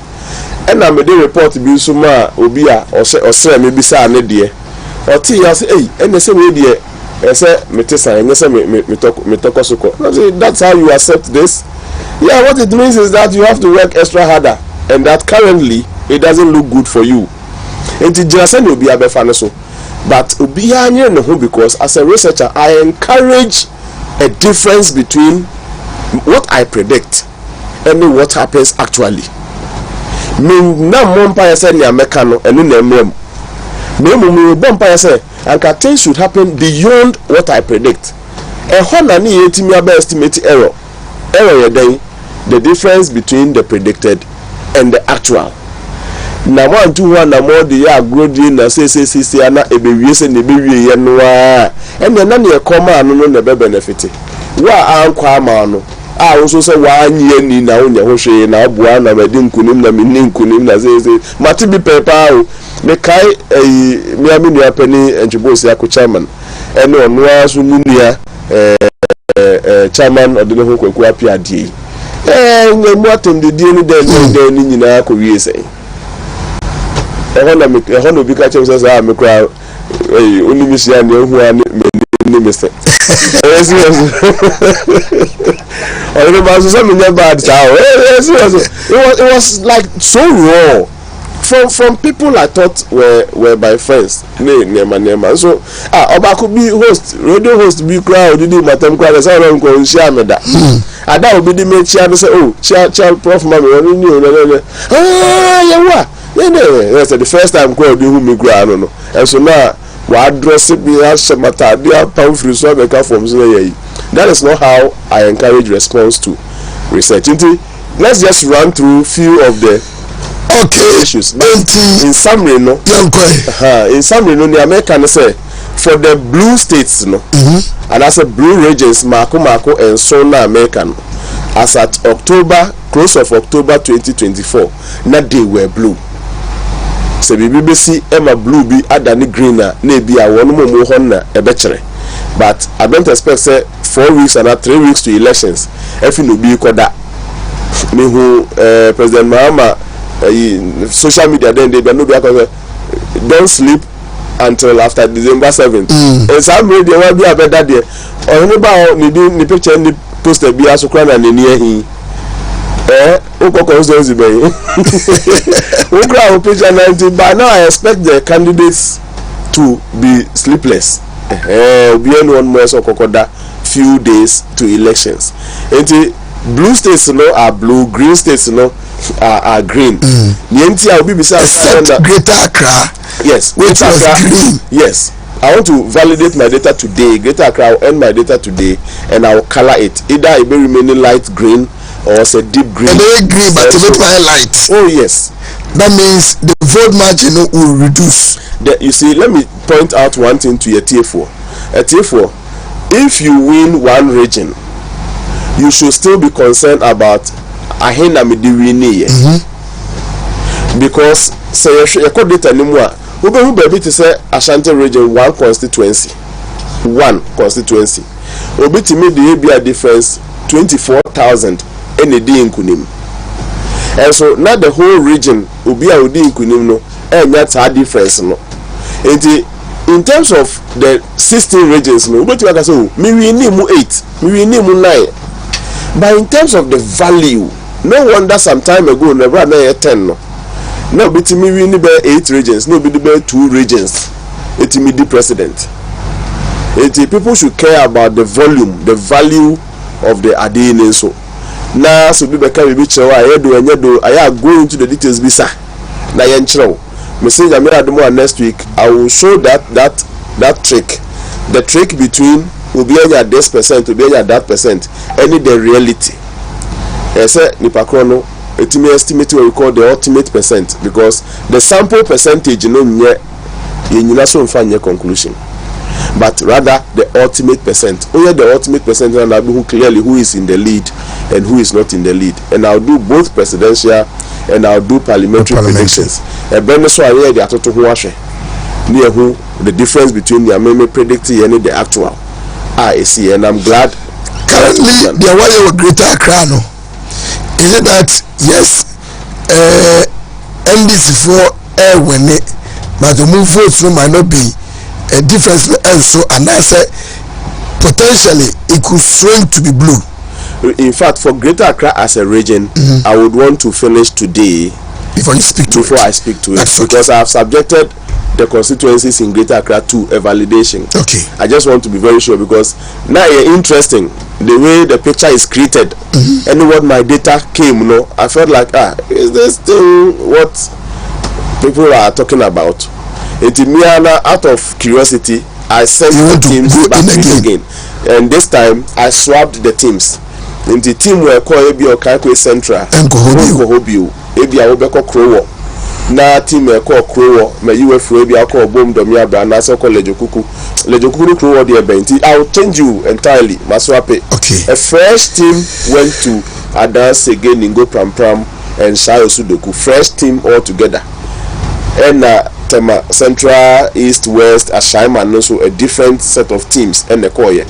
And I made a report to be Suma, Obia, or say maybe say an idea, or T. I say, hey, and they say, maybe. I said, Metesa, and I said, that's how you accept this. Yeah, what it means is that you have to work extra harder, and that currently it doesn't look good for you. And it just will be a befanaso, but because as a researcher, I encourage a difference between what I predict and what happens actually. And things should happen beyond what I predict. And honani estimate error. The difference between the predicted and the actual. na one two one na more the agrodi na say na ebewie se na ebewie ye no a ene na ne koma no na be benefit wa ankwa ama no a wo so se wa anye ni na wonya ho hwe na aboa na medi nkunim na menni nkunim na say mati bi pepa o me kai mi aminu apani enjibosi akochaman ene ono aso munua chairman odele ho kwaku apia die mu atonde die ni den ni nyina ko wie sei ehon obi ka chem say me kra oni mi sia ne hu ani me me say yes I was so bad it was like so raw from people I thought were my friends nema so oba could be host radio host be crowd did matem crowd say ron ko share me da ada obi di me chia say oh chia prof mama oni ni yewa that's the first time crowd who me crowd no and so now wa address me as mata dia pamphlet so be ka form so yeyi. That is not how I encourage response to research. Let's just run through few of the issues. In summary, the American say for the blue states, and as a blue regions, Marco and Sona American, as at close of October 2024, not they were blue. So BBC Emma blue be adani greener, maybe a one more honna a better. But I don't expect say 4 weeks and 3 weeks to elections. If you be koda, me who President Mahama social media then they no be don't sleep until after December 7th. And some media will be about that day. Or about ni picture ni poster be as ukran and near him. Oko constituency be. Ukran picture 90. But now I expect the candidates to be sleepless. Beyond 1 month or kokoda few days to elections. Blue states are blue, green states are green. I'll be except Greater Accra, yes, which was green. Yes, I want to validate my data today. Greater Accra will end my data today, and I will color it. Either it will remain light green or say deep green. And very green, but it will light. Oh yes, that means the vote margin will reduce. You see, let me point out one thing to your TF4. A TF4, if you win one region, you should still be concerned about ahena midiwini because say you could data anymore. Who be to say Ashanti region one constituency. Obi to me the be a difference 24,000 any day in Kunim. And so not the whole region will be a in Kunim no, and that's our difference no. In terms of the 16 regions, no, we say we need 8, we need 9. But in terms of the value, no wonder some time ago never na 10 no. No, but me we need 8 regions, no, be 2 regions. It me the president. People should care about the volume, the value of the adene so. Now, so be become be chewa. I go into the details bisa. Na yenchro. Message next week. I will show that trick. The trick between ubianya this percent, ubianya that percent, any the reality. Say nipakrono. It may estimate what we call the ultimate percent because the sample percentage no nye so mfanye conclusion. But rather the ultimate percent. Only the ultimate percent and I'll be clearly who is in the lead and who is not in the lead. And I'll do both presidential and I'll do parliamentary predictions. And then so I hear the atoto who washe near who the difference between the meme predicting and the actual. I see, and I'm glad. Currently, the way of Greater Accra, is it that yes, MDC for air when it, but the move votes might not be a difference, and so and I say potentially it could swing to be blue. In fact, for Greater Accra as a region, I would want to finish today before you speak to I speak to it because I have subjected the constituencies in Greater Accra to a validation. Okay. I just want to be very sure because now it's interesting the way the picture is created and what my data came. No, I felt like is this thing what people are talking about? Out of curiosity, I sent the teams back again, and this time I swapped the teams. In the team were called Ebi Okaikwe Central, Kohobio, Ebi Awobeko Krowo. na team e call Crow me UFO bi akọ bom do mi abra na so college okuku Crow dey benti. I'll change you entirely maswape. Okay. A fresh team went to Adas again Ningo Pram and Shayo Sudoku. Fresh team all together. And Tema Central, East, West, Ashaima, and also a different set of teams and the Koye.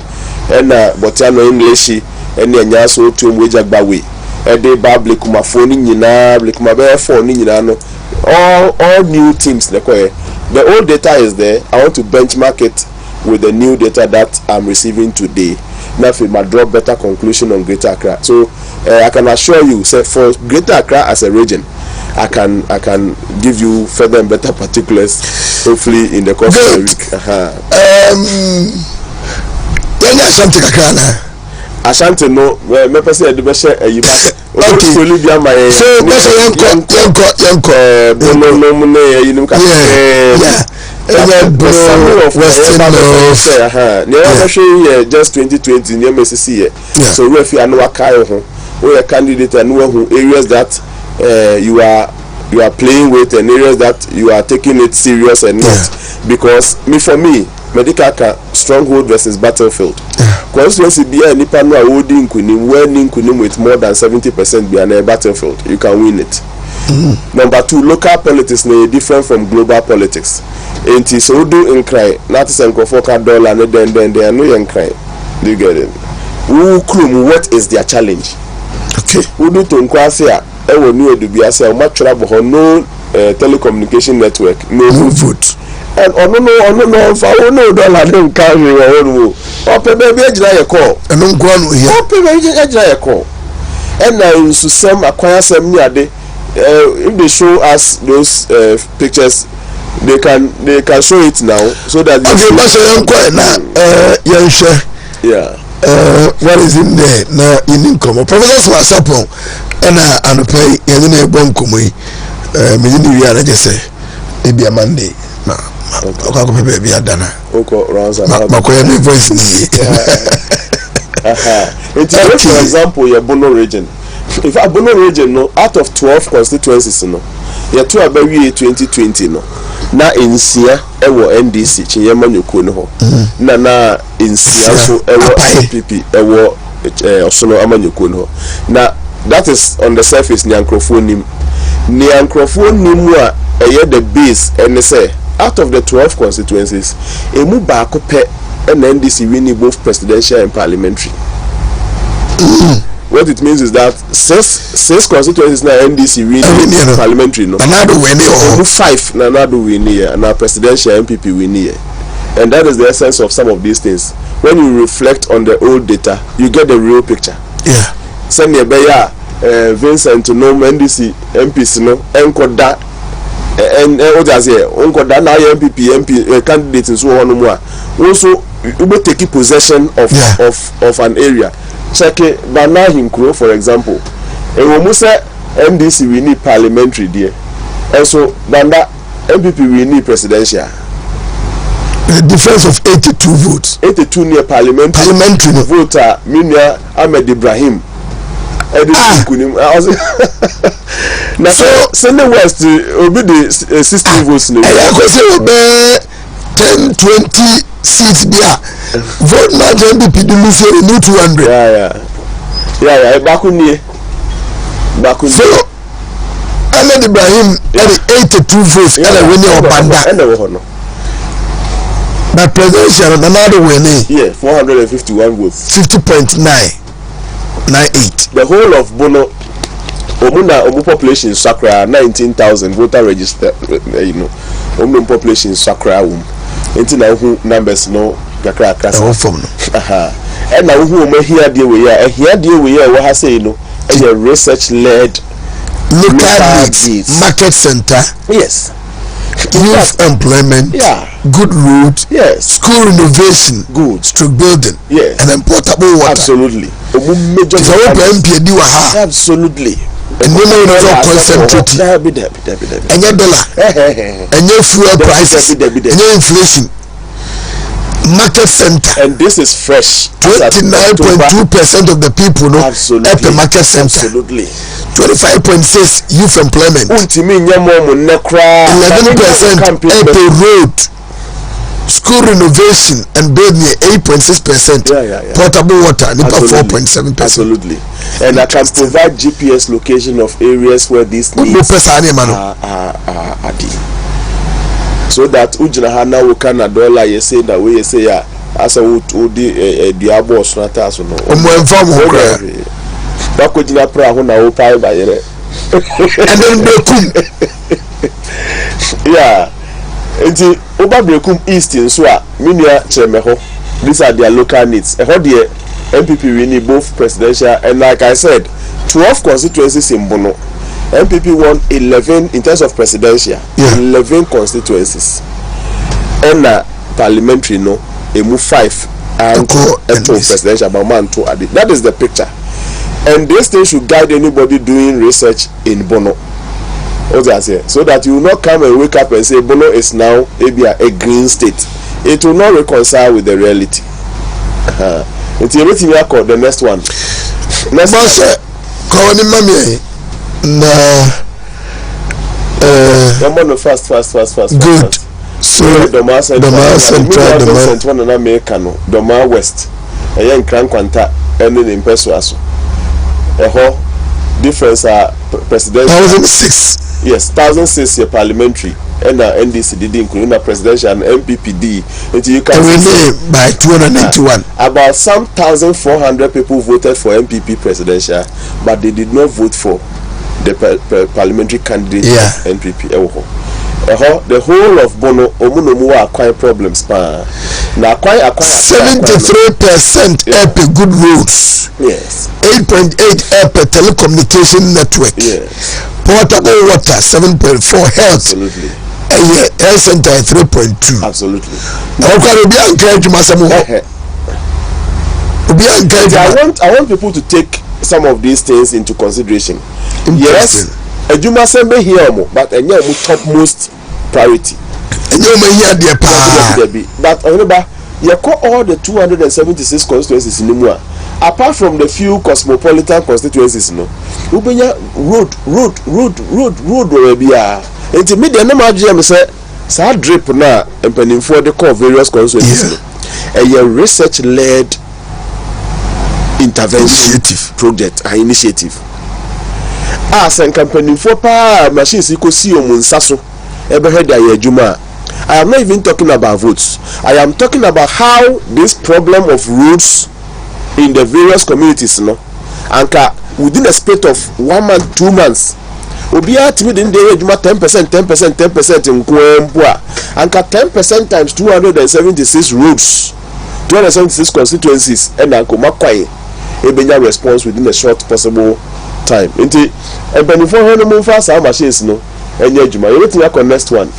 And Botiano English and Nyaso to Mwijagbawi. And they babli kumafoni nina, blikumabe for nina. All new teams the Koye. The old data is there. I want to benchmark it with the new data that I'm receiving today. Now, if I draw better conclusion on Greater Accra, so I can assure you, say for Greater Accra as a region, I can give you further and better particulars, hopefully in the course of the week. Something Ashanti no, me person e be share you back. Okay. So just 2020 near Mississippi here. So if you are no akayo we are candidate and who areas that you are playing with and areas that you are taking it serious and not because for me medical stronghold versus battlefield. Constituency be a nipa no holding kunim winning kunim with more than 70% be a battlefield. You can win it. Number 2, local politics may different from global politics. Enti so do in cry. Not to send $4 and then they are no young cry. Do you get it? What is their challenge? Okay. Who do to inquire? I will know to be as a much trouble no telecommunication network, no food. And no, if I don't know dollar don't carry your own. Or baby I call. And don't go on here. Or baby I call. And now to some acquire some near day. If they show us those pictures, they can show it now so that yeah. What is in there now in income? Professor Sarpong and pay any bon kumui. We are just say maybe a Monday. Okay, baby, I done. Okay, voice. For example, your Bono region. If a Bono region, no, out of 12 constituencies, no, you 2 about 2020, no. Na in Sia, ewo NDC, Chinyama Nyoko no. Na in Sia, so ewo PP, ewo Osono Amanyoko no. Now that is on the surface, Nyankrofo nim wa the base, and they say out of the 12 constituencies, emu baako pe and NDC winning both presidential and parliamentary. What it means is that six constituencies now NDC winning parliamentary no. Another winning 5 na another winning here and our presidential MPP winning here. And that is the essence of some of these things. When you reflect on the old data, you get the real picture. Yeah. Send me Vincent no NDC MPs no enkoda and what does here enkoda na MPP candidate in so on more. Also we take possession of an area. Check it Bana Hinkro, for example. And when we say NDC we need parliamentary there. And so Banda MPP we need presidential. A difference of 82 votes. 82 near parliamentary voter Minya Ahmed Ibrahim. Now so send the West will be the 16 votes. I could say 10, 20 seats there. Vote not MPP do lose you 200. Yeah. Bakuni. So Ahmed Ibrahim had 82 votes and I win your banda. But presidential another winning. Yeah, 451 votes. 50.998. The whole of Bono Omu population in Sakra 19,000 voter registered. Omu population in Sakra into now numbers no kakra and now who may hear the way what I say a research led local needs market center. Yes. Youth employment, good road, school renovation, good stroke building, and then portable water. Absolutely. Absolutely. And you know concentrate. And your dollar, and your fuel prices, and your inflation. market center. And this is fresh. 29.2% of the people know at the market center. Absolutely. 25.6 youth employment. 11% at the road. School renovation and building 8.6%. Portable water, 4.7%. Absolutely. And I can provide GPS location of areas where these needs are so that Ujinahana will can a dollar you say that way you say as a would diabo snata so no. That could not pray when I will pay by it. And then yeah. Enti Obabekum East in Swa, Minia Chemeho. These are their local needs. A whole year MPP we need both presidential and like I said, 12 constituencies in Bono. MPP won 11 in terms of presidential, 11 constituencies. And parliamentary no, a move 5 and presidential but man to add it. That is the picture. And this thing should guide anybody doing research in Bono. So that you will not come and wake up and say Bono is now a green state. It will not reconcile with the reality. It's everything we call the next one. Next one. Fast. Good. So Doma West. A young crank quanta and then in Persuaso. A whole difference are presidential. 2006. Yes, 1006 year parliamentary and NDC did include presidential and MPPD. Until you can by 291. About some 1,400 people voted for MPP presidential, but they did not vote for the parliamentary candidate NPP. The whole of Bono Omunomu are quite problems. Now quite 73% epi good roads. Yes. 8.8 epi telecommunication network. Yes. Portable water 7.4 health. Absolutely. Health center 3.2. Absolutely. Now I want people to take some of these things into consideration. Yes, Ejuma Sembe here, but a topmost priority. But remember, you call all the 276 constituencies in Nimua. Apart from the few cosmopolitan constituencies, no, Ubenya road will be a. It's a medium number GM say, "Sa drip na employing for the core various constituencies." A research-led intervention project and initiative. As a company for machines you could see Munsaso ever heard Juma. I am not even talking about votes. I am talking about how this problem of roads in the various communities, no, and within a space of 1 month, 2 months, Obia to me didn't 10% in Kuembua, and 10% times 276 roads, 276 constituencies, and Ankomakwai, a response within a short possible time. Inti, and before her move fast, our machines, no, and Yajuma, everything on next one.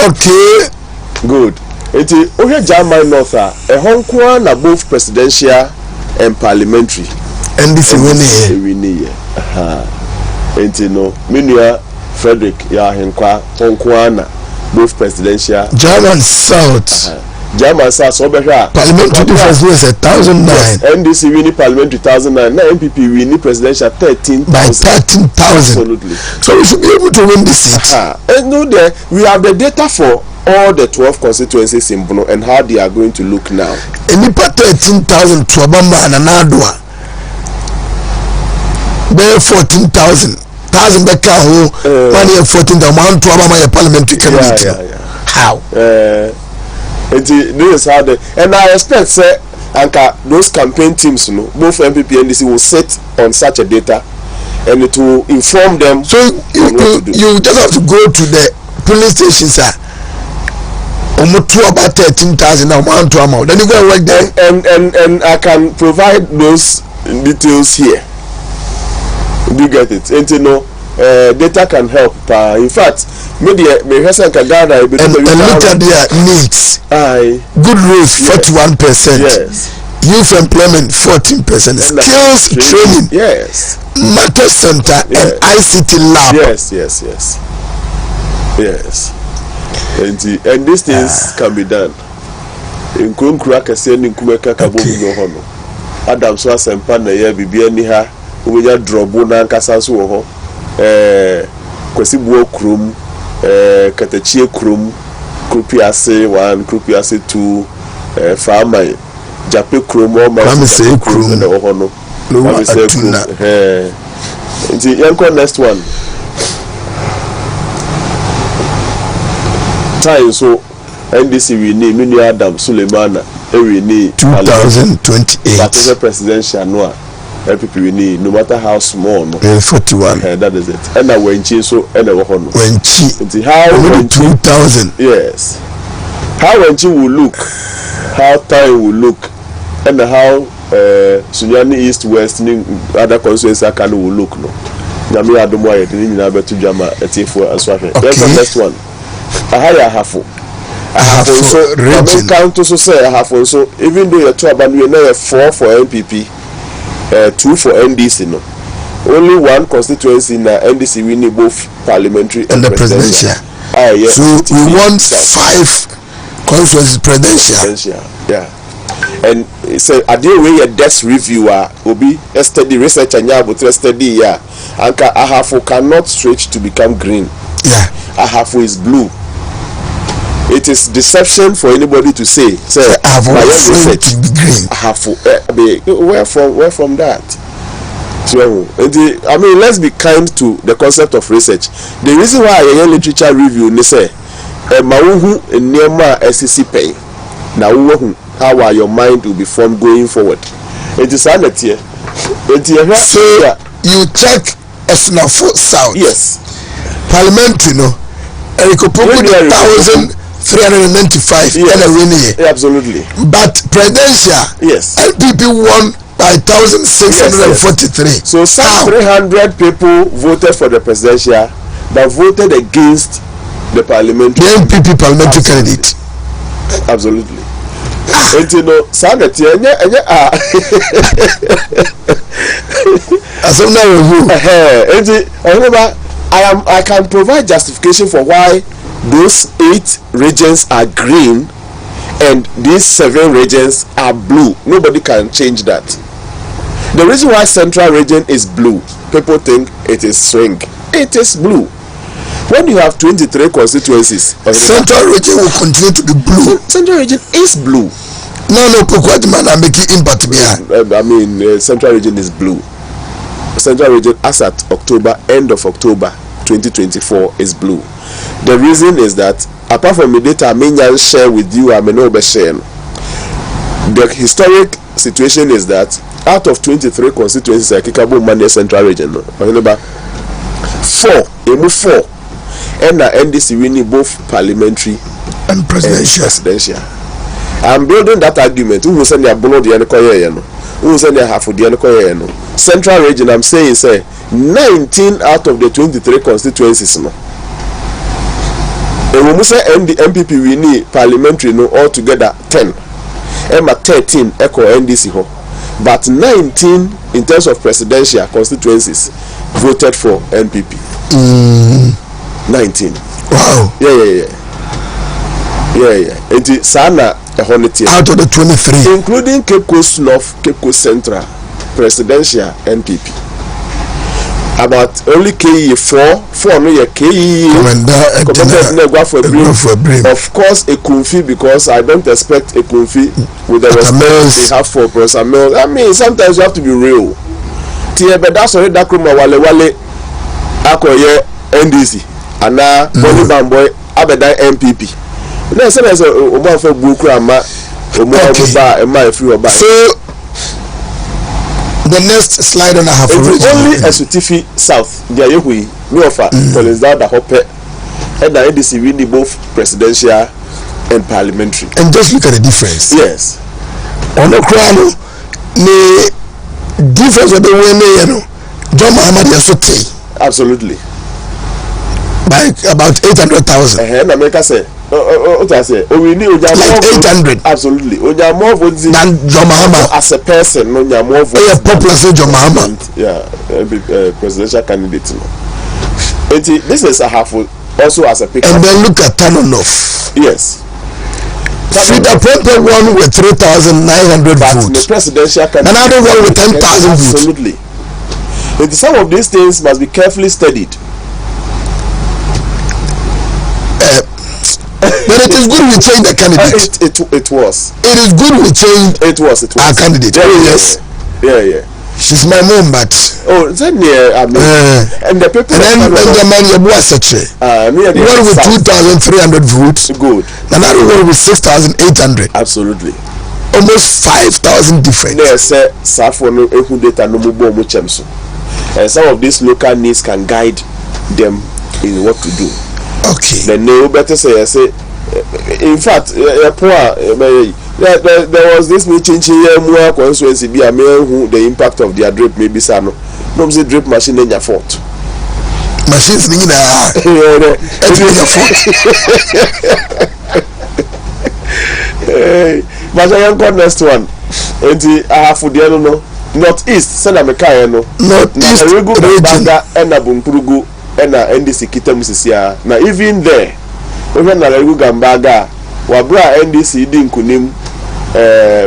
Okay, good. Inti, Ohe Jamai North, a Hong Kong, both presidential and parliamentary. And this is winning. Inti, no, Minia Frederick, Yahenkwa, Hong Kong, both presidential. German South. German South over here. Parliamentary difference was 1,009. Yes, NDC winning parliamentary 1,009. Now MPP winning presidential 13,000. By 13,000. Absolutely. So we should be able to win this seat. And no, there we have the data for all the 12 constituencies in Bono and how they are going to look now. Any part 13,000 to Obama and Anadwa. There 14,000. 1,000 Becca who 14,000 to Obama parliamentary candidate. How? This is how they, and I expect say those campaign teams, you know, both MPP and NDC will sit on such a data and it will inform them. So you just have to go to the police station, sir. About 13,000 now, then you go and work there. And I can provide those details here. Do you get it? And you know, data can help. In fact, media may have some Ghana and look at their needs. Good roads 41%. Yes. Youth employment 14%. Skills training. Yes. Market center and ICT lab. Yes. And these things can be done. nkunkura kese ni nkumeka kabo mu ho no Adam so asempa na ya bibia ni ha onya drobo na nkasa so wo ho kwesi buo krum katachie krum krupiase 1 krupiase 2 farmer jape krum o ma say krum na wo ho no no say krum nti yanko next one time so NDC we need Mini Adam Suleimana we need 2028 that is a presidential no LPP we need no matter how small no 41 that is it and now when so and we ho no when how 2000 yes how when will look how time will look and how Sunyani East West ni other constituencies can will look no nyame adomo aye ni nyina betu dwama etifo aswafe that's the next one ahaya hafo so region count so say hafo so even though you two abanu na 4 for NPP 2 for NDC no only one constituency na NDC we need both parliamentary and the presidential yeah. So we want 5 constituencies presidential yeah. And so adie we your desk reviewer obi a study research anya about study yeah anka ahafo cannot switch to become green ahafo is blue. It is deception for anybody to say my research ahafo where from that. So I mean let's be kind to the concept of research. The reason why I literature review ni say mawuhu niema SCC pay na wo how are your mind will be formed going forward. It is sanity. So you check Esnafo South. Yes. Parliamentary no. Erikopoku 1,395 yes. Absolutely. But presidential. Yes. LPP won by 1,643. Yes. So some 300 people voted for the presidential but voted against the parliamentary. The MPP parliamentary candidate. Absolutely. And you know, sanity, I can provide justification for why those 8 regions are green and these 7 regions are blue. Nobody can change that. The reason why central region is blue, people think it is swing. It is blue. When you have 23 constituencies, central region will continue to be blue. Central region is blue. No, Pokwadman, I'm making impact behind. I mean, central region is blue. Central region, as at end of October 2024, is blue. The reason is that, apart from the data I may share with you, I may not be sharing. The historic situation is that out of 23 constituencies, I kick about money central region. 4, and the NDC winning both parliamentary and presidential. I'm building that argument. Who will send their blood the Anakoya? Who will send their half of the Anakoya? Central region, I'm saying, say 19 out of the 23 constituencies. No. And when we say MPP, we need parliamentary, no, altogether 10. Emma 13 echo NDC ho. But 19 in terms of presidential constituencies voted for NPP. 19. Wow. Yeah. It is Sana out of the 23, including Cape Coast North, Cape Coast Central, presidential NPP. About only KE 4 no ye KE. Of course, a Kunfi, because I don't expect a Kunfi with the respect they have for Prof. I mean, sometimes you have to be real. But that's already that wale akoye NDC and now Bonnie Bamboy abeda MPP. No, so there's a more for Bukrama, so the next slide on I have only a Sutifi South, the Ayuhi, no offer, Collins Dada Hoppe, and the NDC winning both presidential and parliamentary. And just look at the difference. Yes. On the crown, the difference of the way, John Muhammad Yasuti. Absolutely. By about 800,000. America said. We need like 800. Absolutely. More votes than John Mahama as a person. More votes. A popular John Mahama. Yeah, presidential candidate. This is a half also as a picture. And then look at Tanonoff. Yes. Frida Prempeh won with 3,900 votes. The presidential candidate. Another one with 10,000 votes. Absolutely. And some of these things must be carefully studied. But it is good we change the candidate. It was. It is good we change. It was. Our candidate. Yes. Yeah. She's my mom, but then I mean, and the people. And then Benjamin Yabuaseche. One with 2,300 votes. Good. Another one with 6,800. Absolutely. Almost 5,000 different. Yes, Sarpong who data no more much. And some of these local needs can guide them in what to do. Okay. Then they better say, in fact, there was this meeting here, more constituency be a man who the impact of their drip maybe sano. No, say drip machine in your fault. Machines in your fault. But I am got next one. And I have for the no northeast, send a mekaya no. Northeast region. And a bumpurugu and a NDC Kitamusisia. Now, even there, when a Regu Gambaga, Wabra NDC didn't kunim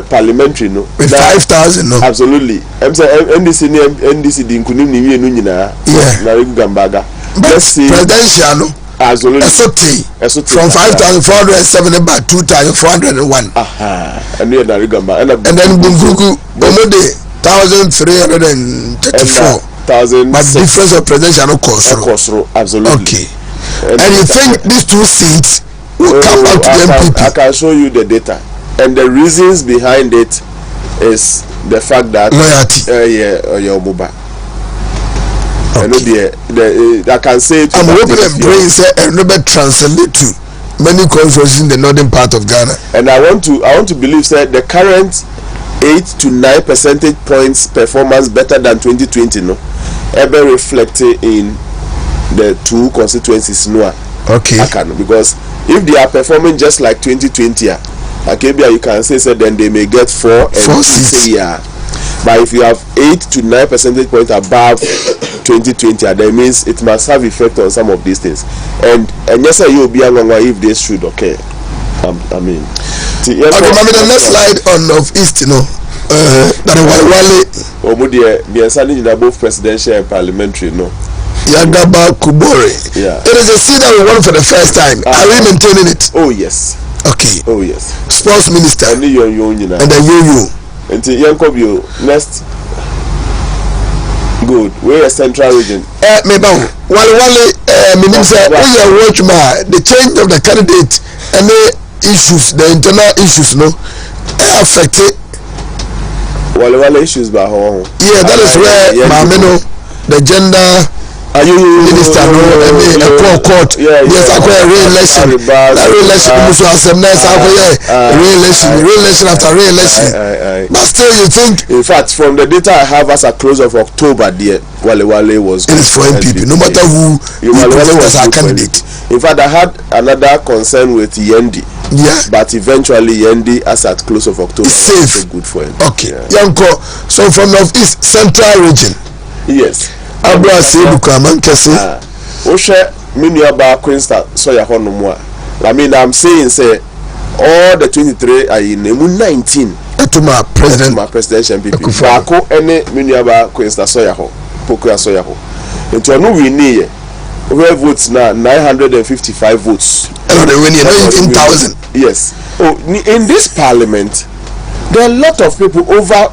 parliamentary no. With 5,000 no. Absolutely. I'm saying NDC didn't kunim ni nunina. Yeah. Na Regu Gambaga. Let's see. Presidential no. Absolutely. From 5,470 about 2,401. And then Bungugu Bomode 1,334. But difference of presidential cost. Absolutely. Okay. And you think these two seats will come back to the MPP? I can show you the data. And the reasons behind it is the fact that loyalty. Okay. I can say it. I'm hoping the brain say and never translate to many constituencies in the northern part of Ghana. And I want to believe that the current 8 to 9 percentage points performance better than 2020 no ever reflected in the two constituencies no. Okay. Because if they are performing just like 2020 you can say then they may get 4 and 6 But if you have 8 to 9 percentage points above 2020, that means it must have effect on some of these things. And yes, you'll be along if they should occur. I mean, okay, maybe the next slide on of East, that Wale both presidential and parliamentary, no. Yagaba Kubore. Yeah. It is a seat that we won for the first time. Are we maintaining it? Oh yes. Okay. Oh yes. Sports minister. And the yo. And the yo. Until Yankobio next. Good. We're a central region. Wale minister, watch the change of the candidate and the issues, the internal issues, no, affect it. Wale issues by home. Yeah, that is where the gender minister no and the court. Yes, I call re-election. That re-election also has some nice re-election after re-election. But still, you think? In fact, from the data I have as a close of October, Wale was. It is for MPP, no matter who was our candidate. In fact, I had another concern with Yendi. Yeah. But eventually, Yendi, as at close of October, it's safe. Good for him. Okay. Yanko, so from Northeast Central region. Yes. Abra Sebukaman Kese. Osha Miniaba Queensta Soya Honomwa. I mean, I'm saying, say, all the 23 are in 19. To my president, my presidential MPP. Bako any Miniaba Queensta Soya Ho, Pokuya Soya Ho. Into a new winnie, we have votes now 955 votes. And they win 19,000. Yes. Oh, in this parliament, there are a lot of people over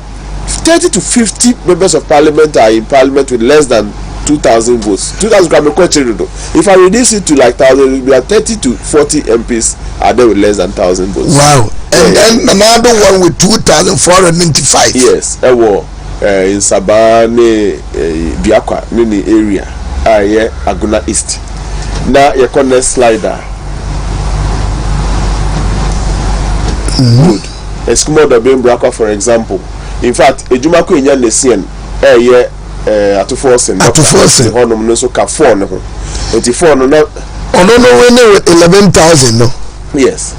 30 to 50 members of parliament are in parliament with less than 2,000 votes. 2,000 can be quite terrible. If I reduce it to like 1,000, we are 30 to 40 MPs are there with less than 1,000 votes. Wow. And then another one with 2,495. Yes. In Sabane, Biakwa, Nini area. Aguna East. Now, your corner slider. Good. Eskimo da Biakwa, for example. In fact, Ejumako Inyan Nesian, Atuforsen, Honum no so ka 4 no. 24 no not. No, with 11,000 no. Yes.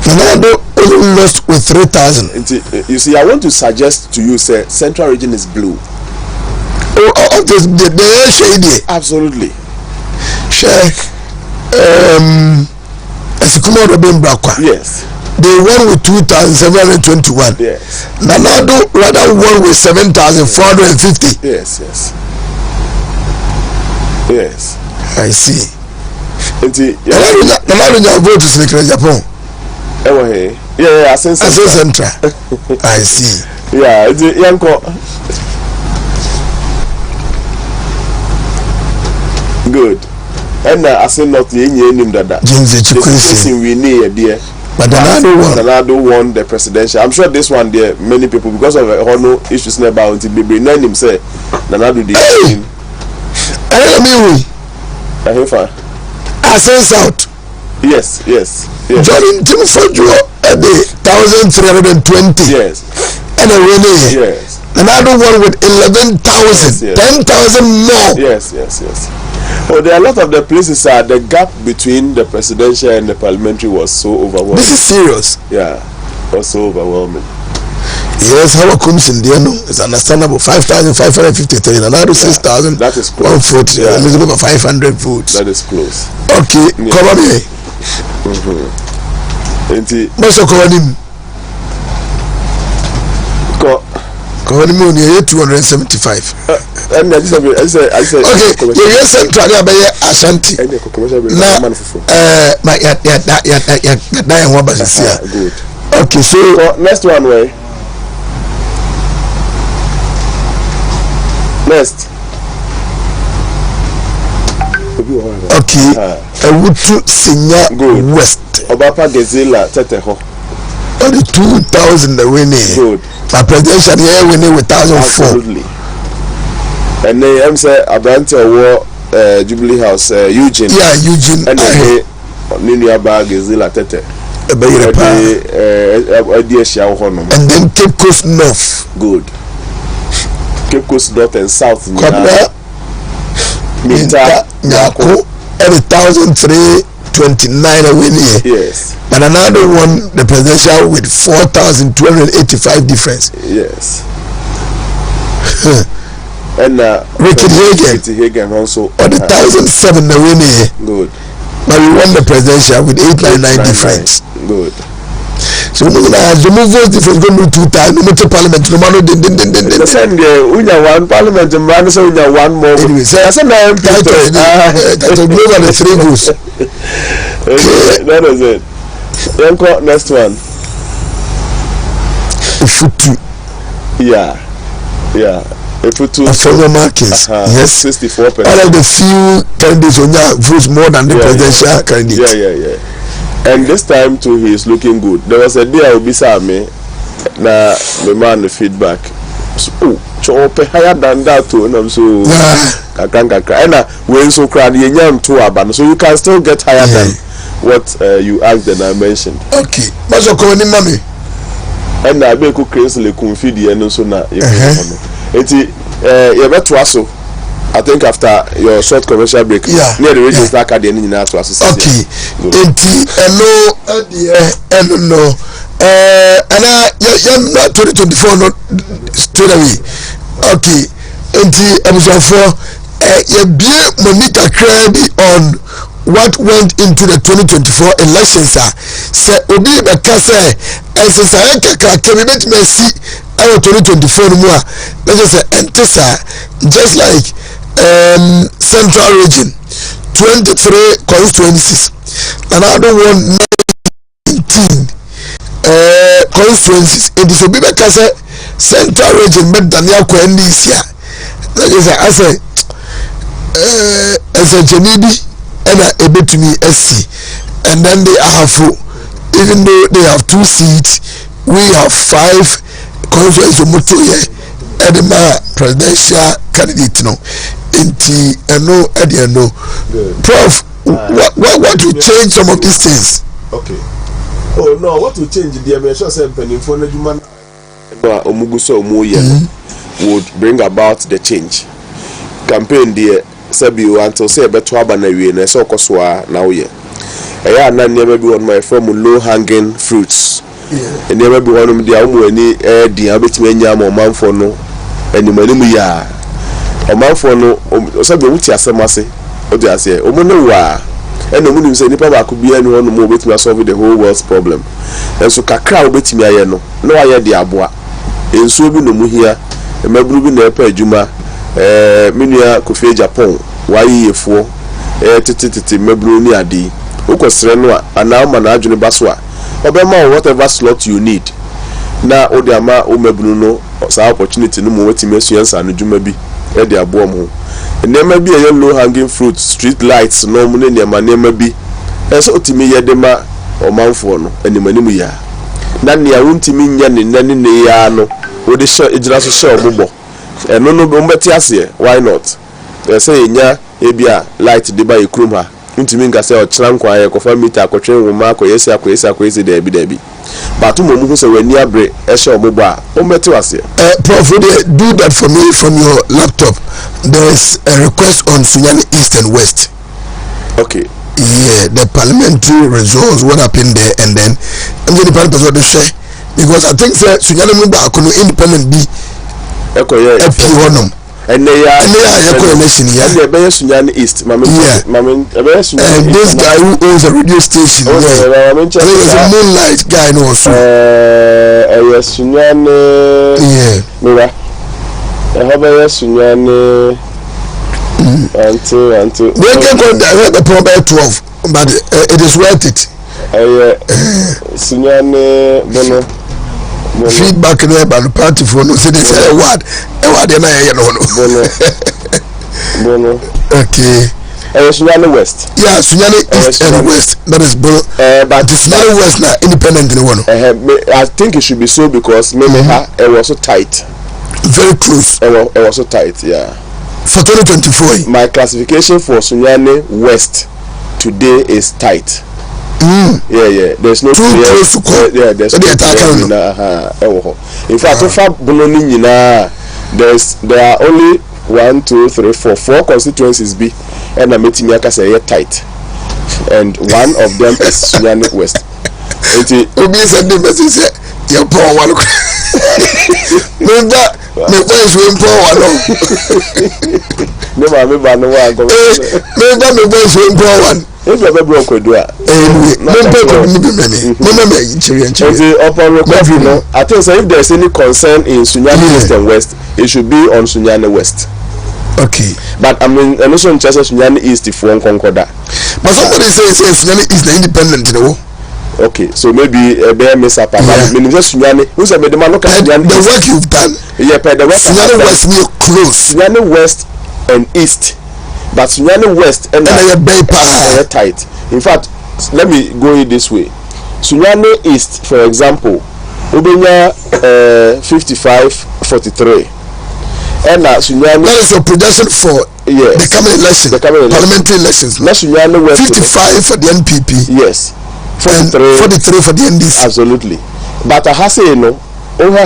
Fernando only lost with 3,000. You see, I want to suggest to you, say, Central region is blue. Oh, the shady. Absolutely. Eskimo da Biakwa. Yes. they won with 2,721. Yes. Nanado rather won with 7,450. Yes, yes. Yes. I see. Nanado vote is in Japan. Yeah, Central. I see. Yeah, it's Yanko. Good. And I say not the name that we need dear. But Nanado won the presidential. I'm sure this one there many people because of no issues about it. Baby, name him say Nanado did. I hear fine. I sense out. Yes. Joining Tim Fojo at the 1,320. Yes. And a winning. Yes. Another one with 11,000. 10,000 more. Yes. Oh, there are a lot of the places the gap between the presidential and the parliamentary was so overwhelming. This is serious. Yeah, was so overwhelming. Yes, how comes in there? No, it's understandable. 5,553, another 6,000. That is close. 140, a little over 500 votes. That is close. Okay, cover me. What's your calling? Cover me on your 275. I said. Okay, you're central there, Ashanti. Good. Okay, so next one way. Next. Okay. Ewutu Sinya West. Obapa Gezila Teteho. 2,000 the winning. Good. My presidential here winning with 1,004. Absolutely. And then I'm say Abrante War Jubilee House Eugene. Yeah, Eugene. And then Nini Aba Gezila Tete. And then Cape Coast North. Good. Cape Coast North and South. Kwabra Minta Nyako at 1,329 winning. Yes. And another one, the presidential with 4,285 difference. Yes. And Ricky Hagen also. Or the 1,007 the winning. Good. But we won the presidential with 899 difference. Good. So the move votes difference going to 2 times. No matter parliament, no matter the same day. We have one parliament, and man, so we have one more. Anyway, so I said I am title. That will go over the 3 votes. That is it. Next one. Ufutu. Yeah. Ufutu. Former Marcus. Yes. 64%. All of the few candidates on that votes more than the presidential candidate. Yeah. And this time too, he is looking good. There was a day I will be me. Na the man the feedback. So, chope higher than that too. And I'm so. Kakanga. And when so crowd yenyam to aban, so you can still get higher than what you asked and I mentioned. Okay. What's your calling, mommy? And I be cook crazily confide and so na. It's so. I think after your short commercial break, near the radio start at the end of the okay. Hello. And I'm not 2024 not straight away. Okay. I'm for Monica Crabby on what went into the 2024 elections. Say Obi Bakase and Sasaka Cabinet Messi our 2024 more. Let's just say Entesa just like Central Region 23 constituencies. Another one 19 constituencies. In this Obi Bakase Central Region met Daniel Kwenisia. Let's just say as a Janidi and a bit to me SC, and then they have, even though they have 2 seats, we have 5 constituencies of Mutuye and the presidential candidate. No, no. Prof, what will change some of these things? Okay. Oh no, what will change? The measure said Penifone Juman Omuguso Omoye would bring about the change. Campaign there. Sabi until say beto aba na wie na so koswa na wo ye eya na nneema bi won my from low hanging fruits nneema bi won dia wo ani di abetime nya ma omanfo no animanimu ya omanfo no sabi wuti asemase odi ase omo ne wa and no munim say nipa ba ko bia no no mo betimi solve the whole world's problem enso kakra obetimi aye no no aye de aboa enso bi no mu hia emaburu bi na epa adwuma menua Kofi Japan wayi yefo tititi maburu ni ade ukosere no a ana ma na adwene baso a obema whatever slot you need na odi ama o maburu no sa opportunity no mo wetimi asuansa no dwuma bi e de aboa mo nema bi e low hanging fruit street lights no mu ne nema bi eso otimi ye de ma omanfo no animanimu ya na ne a wontimi nya ne nane ne ya no wode sha ejira so sha obobo eno no be mbeti ase why not say nya ebia light de ba ekrum ha wontimi nka se o kira nkwa ye kofa meter akotwe nwoma akoyesi de bi but mo mu se wani abre e sha obobo a o mbeti ase Prof, do that for me from your laptop. There's a request on Sunyani East and West. Okay. Yeah, the parliamentary results, what happened there, and then I'm going to person to share because I think Sunyani Mumba Akuno independent be a and they are coalition here. And they are Sunyani East, and this guy who owns a radio station, there's a Moonlight guy also. Sunyani, yeah. I have a Sunyani until they can go the problem 12, but it is worth it. Sunyani Bono feedback there by the party for no say they say a word Bono. Okay. Sunyani West. Yeah, Sunyani East and West. That is Bono. But the Sunyani West now independent in one. I think it should be so because maybe it was so tight. Very close. It was so tight, yeah. For 2024. My classification for Sunyani West today is tight. Yeah. There's no too close to call. Yeah, there's no in fact, so far there are only 1, 2, 3, 4 constituencies be and I'm meeting me say tight, and one of them is Sunyani West. Obi send the message you poor one. Remember, me boys we poor one. Never no one go. Remember me boys we poor one. If you ever broke with that, I think so if there's any concern in Sunyani East and West, it should be on Sunyani West. Okay. But I mean, I'm also interested in Sunyani East if one concorda. But somebody says Sunyani East is independent, you know. Okay, so maybe a bear miss up. Sunyani, who's a the man look at the work you've done. Yeah, the work Sunyani West near close. Sunyani West and East. But Sunyani West and they tight. In fact, let me go it this way. Sunyani East, for example, Ubenya 55-43. And Sunyani. That is your projection for the coming election, parliamentary elections. Sunyani West 55 for the NPP. Yes. 43 for the NDC. Absolutely. But I have say no. Over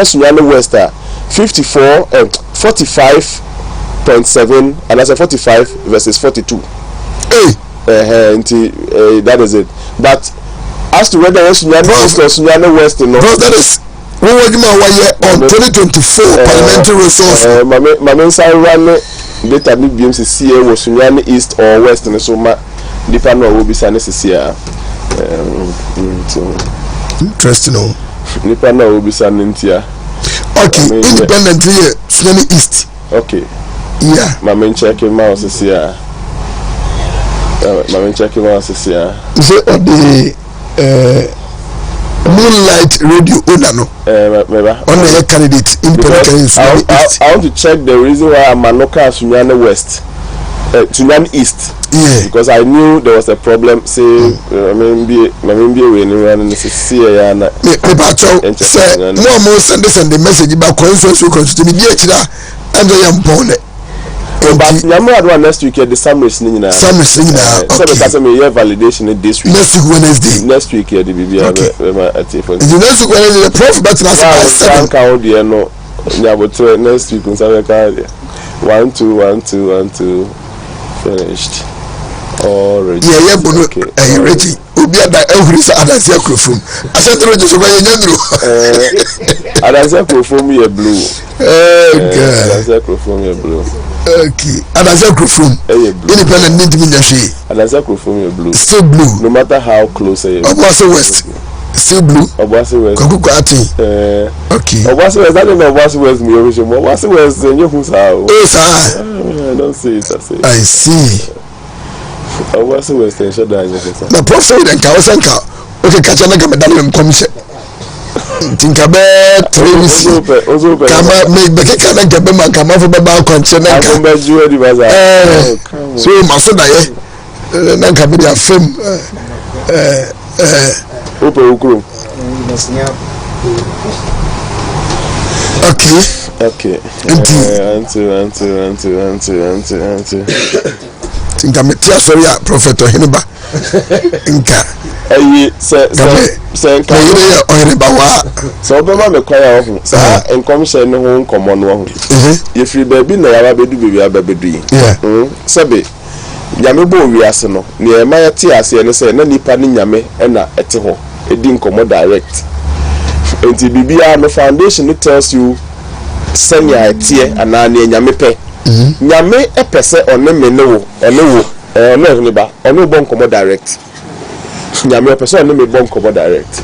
Sunyani West 54 and 45.7 and as a 45 versus 42. That is it. But as to whether Sunyani East or Sunyani West, no. That is we were on 2024 parliamentary resource. Mamen say run data ni BMCC was Sunyani East or West, and so ma depend on will be here. Interesting. Depend on will be here. Okay, independent here, Sunyani East. Okay. Yeah. Mamen checking mouse is here. Mamen checking mouse is here. So the Moonlight Radio owner no. On the candidate independent candidate. I want to check the reason why I'm Manoka Sunyani West. Sunyani East. Yeah. Because I knew there was a problem. Say, I mean, be anyone and see ya na. Say, no more send the message about constituency to be here. And I am born. But next week the summaries nina. Summaries nina. So because I may validation this week. Next week Wednesday. Next week the BB the next week Wednesday the Prof but na say count there no. Yeah, but next week on Saturday. 1 2 finished. Already. Yeah, Bono. Ready. Obi ada ehuri adanse akrofom. Asentro jeso ba yenyandro. Adanse akrofom ye blue. God. Adanse akrofom ye blue. Okay. And as a from independent need to be the and as a from blue. Still blue. No matter how close I am. Obuasi West. Still blue. Obuasi West. Kokukwati. Okay. Obuasi West. I don't know Obuasi West. Me wish him. Obuasi West. You who's how? Oh sir. I don't see it. I see. Obuasi West. I should die. The Prof said that Kawasanka. Okay, catch another medallion commission. Tinkabe televisi kama make kana gabe man kama fo baba kwanche na ka so maso da ye na ka be dia fam ope ukuru okay anti tinkame tia sorry ya prophet Ohiniba nka ayi se nka Ohiniba wa so obema me kwaya ohu sa enkomhye ne ho nkomo no ohu ye free baby na ya bedu bebi ababedu yi sebe nyame bo wiase no ne e ma yete ase ne se na nipa ne nyame na ete ho edi nkomo direct enti bibia no foundation it tells you senya etie ana ne nyame pe nyame epese one mene wo Ohiniba ono bo nkomo direct nyame epese one me bo nkomo direct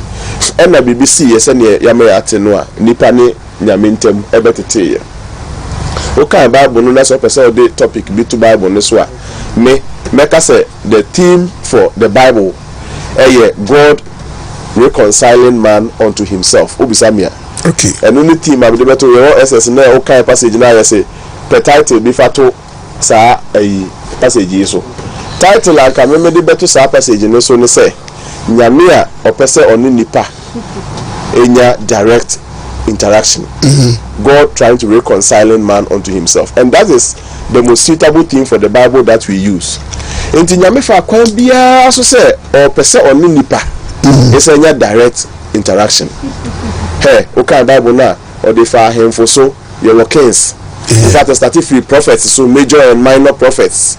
na BBC yese ne yame ate no a nipa ne nyame ntem ebetete ye o kan Bible no na so pese the topic be to Bible no so a me make say the theme for the Bible God reconciling man unto himself obisamia okay and only theme am the beto your SS na o kan passage na yese per title be fato sa passage so title aka me de beto sa passage no so ne say nyame a opese oni nipa enya direct interaction. God trying to reconciling man unto himself, and that is the most suitable thing for the Bible that we use. Enti nyame fa kwan bia so say opese oni nipa is enya direct interaction. Hey, okay Bible na or the fa hemfo so your kings. In fact, the free prophets, so major and minor prophets.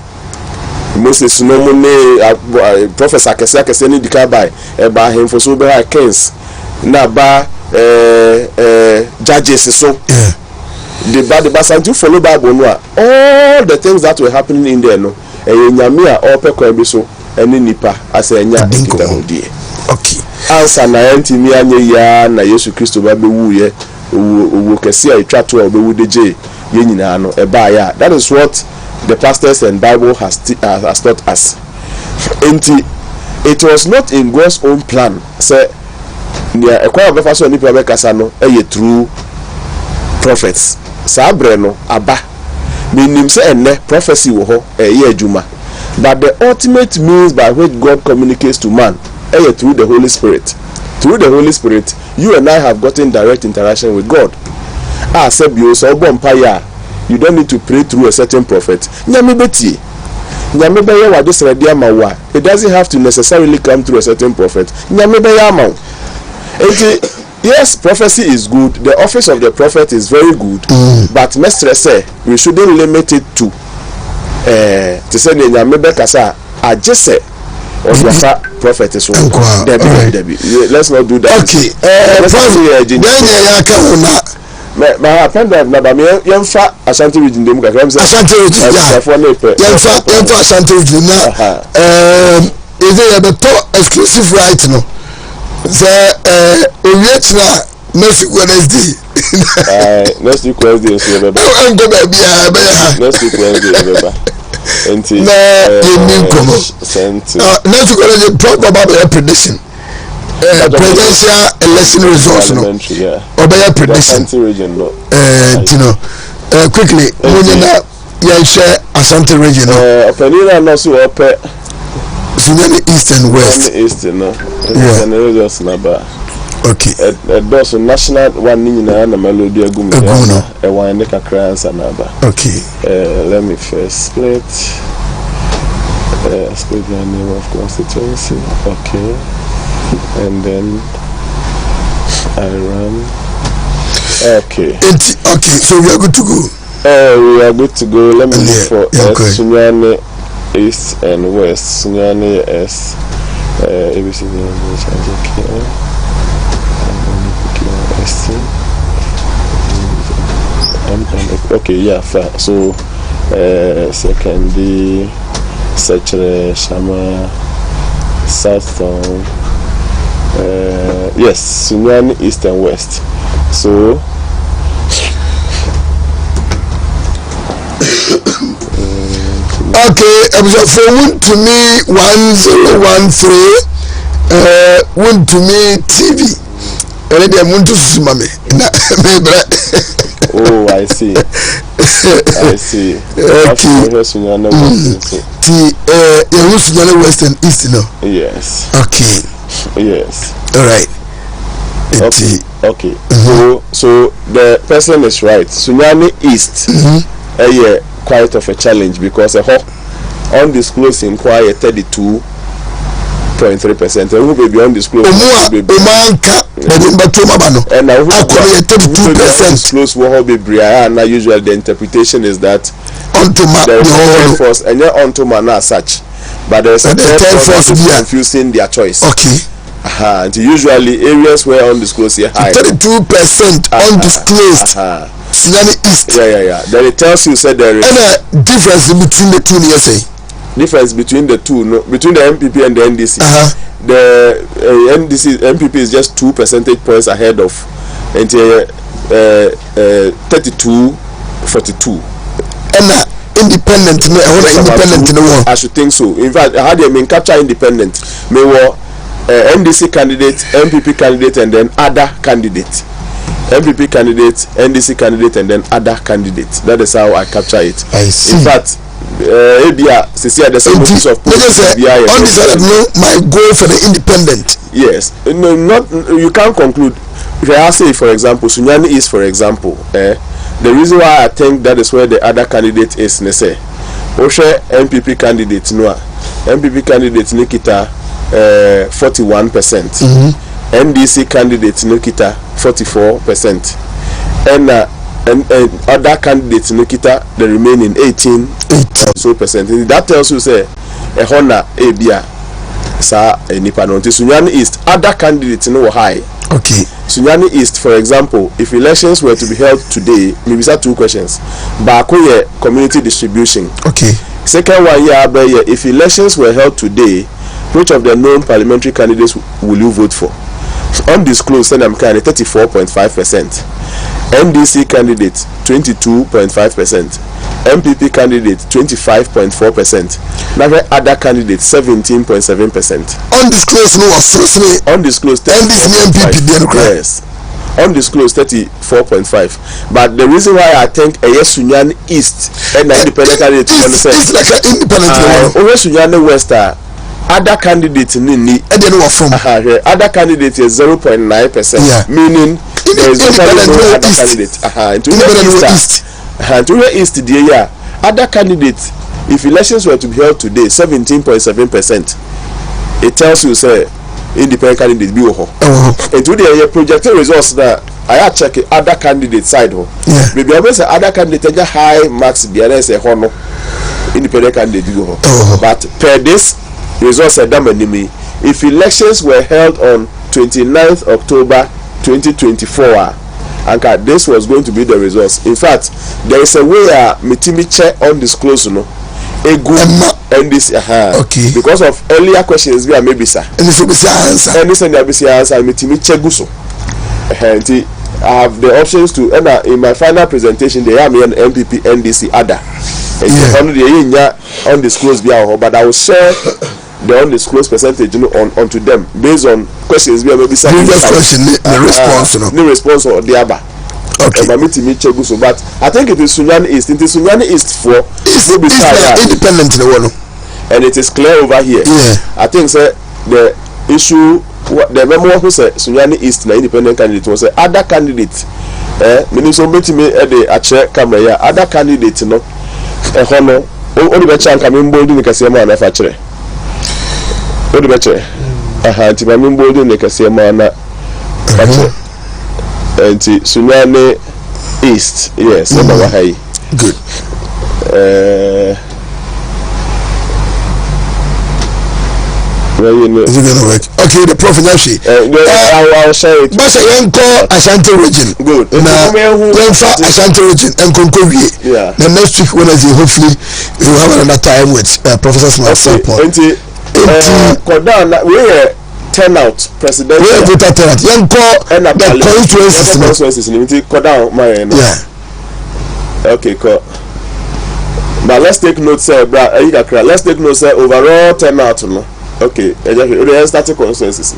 Moses no money prophets akese ni dika by eba hemfo so be kings na ba judges so the basantu follow Bible no all the things that were happening in there no nyame a all pekwa bi so eni nipa asenya kita hodie okay answer na ntimi anye ya na Yesu Kristo ba be wuye owo kese a etwa to obewu deje ye nyina no eba ya that is what the pastors and Bible has taught us. It was not in God's own plan say near a choir of person ni prabe kasa no through prophets sabre no aba menim say enne prophecy wo ho adwuma but the ultimate means by which God communicates to man through the Holy Spirit. Through the Holy Spirit you and I have gotten direct interaction with God. Sebio so bompaya you don't need to pray through a certain prophet. Nyame beti nyame be ya wade srade amawa. It doesn't have to necessarily come through a certain prophet. Nyame be ya amaw. Yes, prophecy is good. The office of the prophet is very good. But mestre say we shouldn't limit it to say nyame be kasa ajese or the prophet is one. Let's not do that. Okay. My friend na ba me yemfa Ashanti region dem kakra say Ashanti region yemfa Ashanti region na is there the top exclusive right no say owiechna next Wednesday next week Wednesday so beba go be next week Wednesday beba enti na yemi komo next Wednesday talk about the prediction presidential election results no obey prediction quickly when na ya share Ashanti region no openina no so ope Sunyani east and west no and results na ba okay those national one nyina na melody agum e wan ne kakra ansa na ba okay let me first split the name of constituency okay and then I run. Okay, so we are good to go. We are good to go. Let me look for Sunyani East and West. Sunyani S. ABC. Okay, yeah, fair. So secondary Sechere Shama Sarpong. Yes, Sunyani East and West. So okay, for Wontumi 1013 Wontumi TV. Already I'm going to Sumame. Oh, I see. I see. Okay. Sunyani West and East, no? Yes. Okay. Yes. All right. Okay. Okay. So the person is right. Sunyani East. Yeah, quite of a challenge because a undisclosed inquiry 32.3%. Who will be undisclosed? And now 32%. And usually the interpretation is that there is a third force and you're onto man as such. But there's a third force confusing their choice. Okay. And usually areas where undisclosed are high. 32% undisclosed. Sunyani East. Yeah. Then it tells you said there is a difference between the two. Difference between the two, no, between the MPP and the NDC. The MPP is just 2 percentage points ahead of 32-42. And independent, I should think so. In fact, how they mean capture independent? May NDC candidate, MPP candidate, and then other candidate. MPP candidate, NDC candidate, and then other candidates. That is how I capture it. I see. In fact, ABR, the symbols of my goal for the independent. Yes, no, not you can't conclude. If I say, for example, Sunyani is, for example, the reason why I think that is where the other candidate is, say, Oshe MPP candidate, no, MPP candidate Nikita 41%, NDC candidate Nikita 44%, and other candidates Nikita the remaining 18%. That tells you say a honor ABA sa nipa no Sunyani East other candidates no high. Okay. Sunyani East, for example, if elections were to be held today, maybe say 2 questions. Baako ye community distribution. Okay. Second one if elections were held today, which of the known parliamentary candidates will you vote for? Undisclosed, then I'm kind of 34.5%. NDC candidate 22.5%. MPP candidate 25.4%. Now other candidate 17.7%. Undisclosed no firstly. Undisclosed MPP. Yes. Undisclosed 34.5. But the reason why I think a Sunyani East and independent candidate is like an independent Sunyani West other candidate nini other candidate is 0.9%. Meaning there is no other candidate. To the East the year other candidates, if elections were to be held today 17.7%, it tells you say independent candidate be and to the projected results that I check other candidate side maybe I say other candidate high marks be say no independent candidate go but per this results are done enemy. If elections were held on 29th October 2024 and this was going to be the results. In fact, there is a way Mitimi check undisclosed no a good and this okay because of earlier questions we are maybe sir and this will be answer and this and answer Mitimi check guso and I have the options to in my final presentation they have me an MPP NDC other and the undisclosed but I will share the undisclosed percentage onto them based on questions we maybe say the response or the other. Okay. But I think it is Sunyani East. It is Sunyani East for independent and it is clear over here. Yeah. I think the issue the memo who said Sunyani East na independent candidate was other candidate meaning so me the ache camera other candidate no hono only be chan come bold ni kase ma na fa kire only be chere ti ma bold ni kase ma na fa kire and Sunyani East yes number high good Is it gonna work? Okay, the Prof Nyashi. I'll share it. But I call Ashanti region. Good. Now, Ashanti region and Konkovi. Yeah. The next week Wednesday, hopefully, we will have another time with Professor Sarpong. We turnout president. We have voter turnout. Young call the constituencies. Yeah. Okay, cool. But let's take note, sir. Let's take note, sir. Overall turnout, no. Okay, let's start the consensus.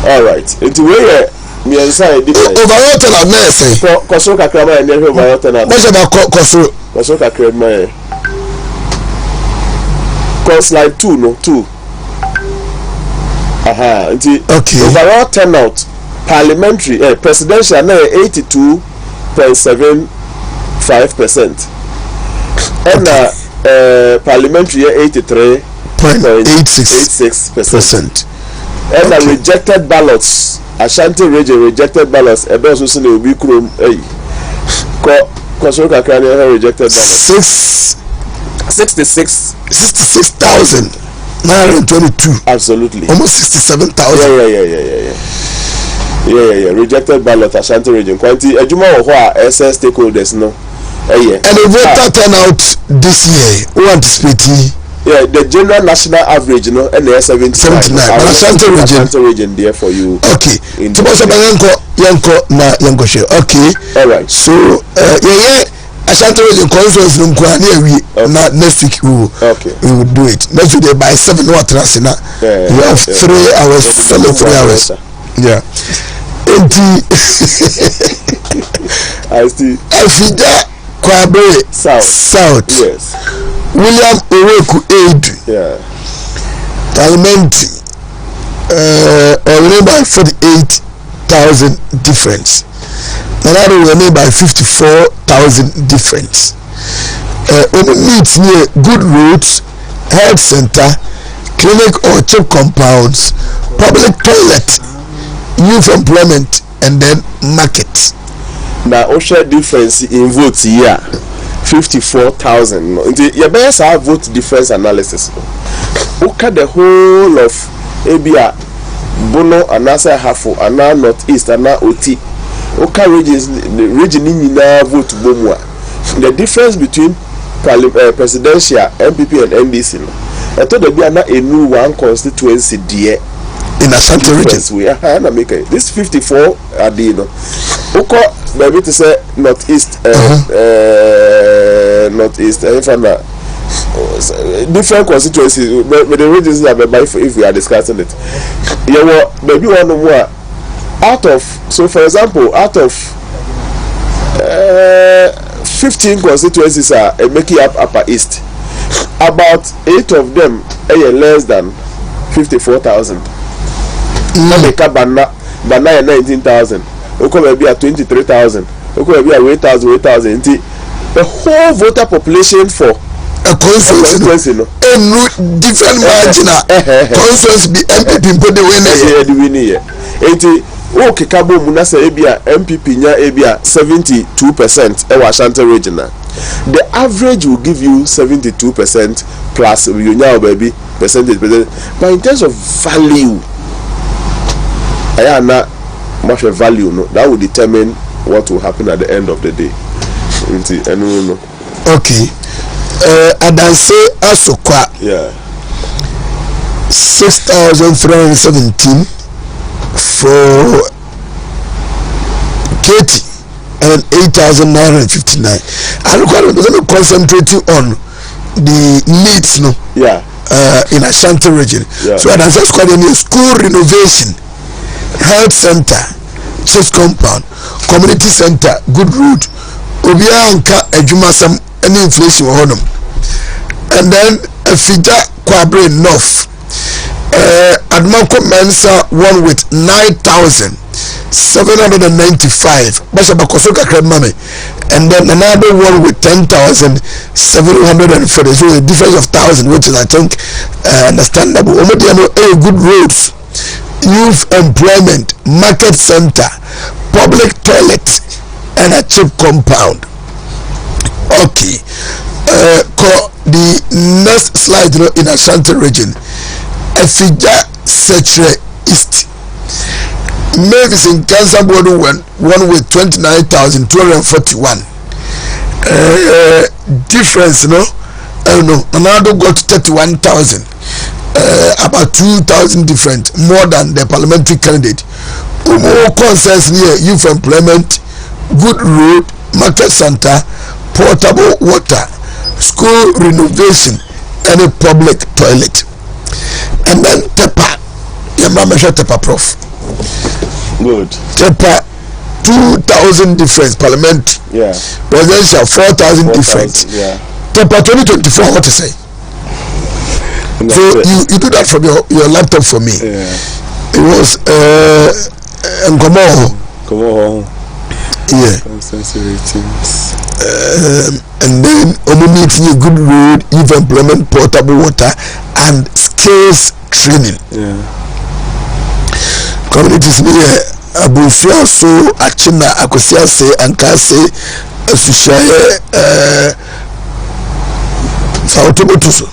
All right. Into where me inside overall turnout, no say. Koso kakrama and overall turnout. What's about koso kakrama? Cause slide 2, no 2. Aha. Okay. Overall turnout, parliamentary, presidential, na 82.75%. And parliamentary 83.86%. And the rejected ballots, Ashanti region rejected ballots, and those who say will be chrome. Kosoka can rejected ballots. 66,922. Absolutely. Almost 67,000. Yeah. Rejected ballot Ashanti region. Quantity. Ejuma ohwa SS stakeholders no. And the voter turnout this year, who anticipate? Yeah, the general national average, and the 79. Ashanti region there for you. Okay. Okay. All right. So, Ashanti region conference room next week we will do it. Next week by 7 what rasina. You have 3 hours, follow 3 hours. Yeah. I see. Afida Kwabe South. Yes. William Oweku Aid. Yeah. Parliamentary. Only by 48,000 difference. Another will by 54,000 difference. Needs near good roads, health center, clinic or chip compounds, public toilet, youth employment, and then market. Now, also difference in votes here, 54,000. Your best have vote difference analysis. Look at the whole of Abia, Bono, Anasa Hafo, Ana Northeast, Ana Oti. Okay, region in vote bomwa. The difference between presidential, MPP and NDC. I thought there be a new one constituency there in Ashanti region. We are make this 54 are the okay, maybe to say northeast, northeast, different constituencies. But the regions are if we are discussing it. You know, maybe one more. Out of, so for example, out of 15 constituencies are making up Upper East, about 8 of them are less than 54,000. Nameka Bana 19,000. Oko maybe at 23,000. Oko maybe at 8,000. The whole voter population for a constituency, no, different marginal constituency be MPP put the winner. Okay, Kabo Munasa Abia MPP nya Abia 72% ewa Ashanti region. The average will give you 72% plus you know baby percentage. But in terms of value, I am not much of value. No, that will determine what will happen at the end of the day. Okay. Adanse Asokwa. Yeah. 6,317 for Katie and 8,959. I require them concentrating on the needs, no. Yeah. In Ashanti region. Yeah. So that's just quite a school renovation, health center, church compound, community center, good road, Obianka Ejumasam, any inflation on them. And then Fija Kwabre North. Admako Mensa one with 9,795. Bashabakosoka Kremame. And then another one with 10,740. So a difference of 1,000, which is I think understandable. Omodiano good roads, youth employment, market center, public toilet, and a chip compound. Okay. The next slide, in Ashanti region. Efija Setre East. Mavis in Cancer Board one with 29,241. Difference, no? Another got 31,000. About 2,000 different, more than the parliamentary candidate. More concerns near youth employment, good road, market center, portable water, school renovation, and a public toilet. And then TEPA, your mama shot TEPA Prof. Good. TEPA 2,000 difference parliament. Yeah. Presidential 4,000 difference. Yeah. TEPA 2024, what to say? So you do that from your laptop for me. Yeah. It was Come on. Yeah. And then meeting a good road, youth employment, portable water, and skills training. Yeah. Communities near Abufia so Achina Akosia say and can say Sushaye Fautobotuso.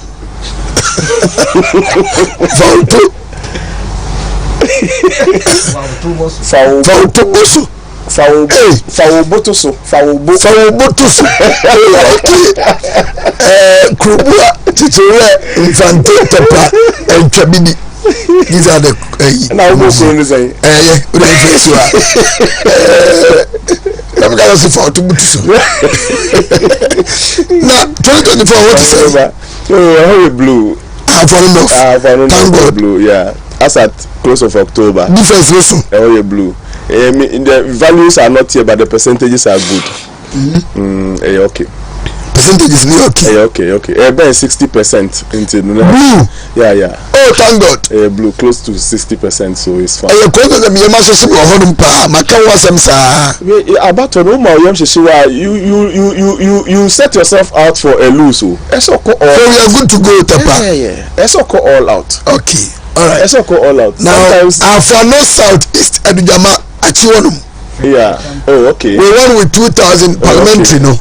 Fautoboso. Faubotoso. Krubua Titore Infante Tepa and Chabini. These are the now almost saying I'm gonna say for to now 2024 what to say? Oh, blue. I've fallen off. Thank blue, yeah. As at close of October. Difference also. Oh, blue. The values are not here, but the percentages are good. Okay. Percentages is okay. Okay. About 60% into blue. Yeah. Oh, thank God. Blue close to 60%, so it's fine. You set yourself out for a lose. So we are good to go, Tapa. Yeah. It's all out. Okay. All right. It's all out. Now, for North Southeast Adujama Achiwanum. Yeah. Oh, okay. We won with 2,000 parliamentary, no.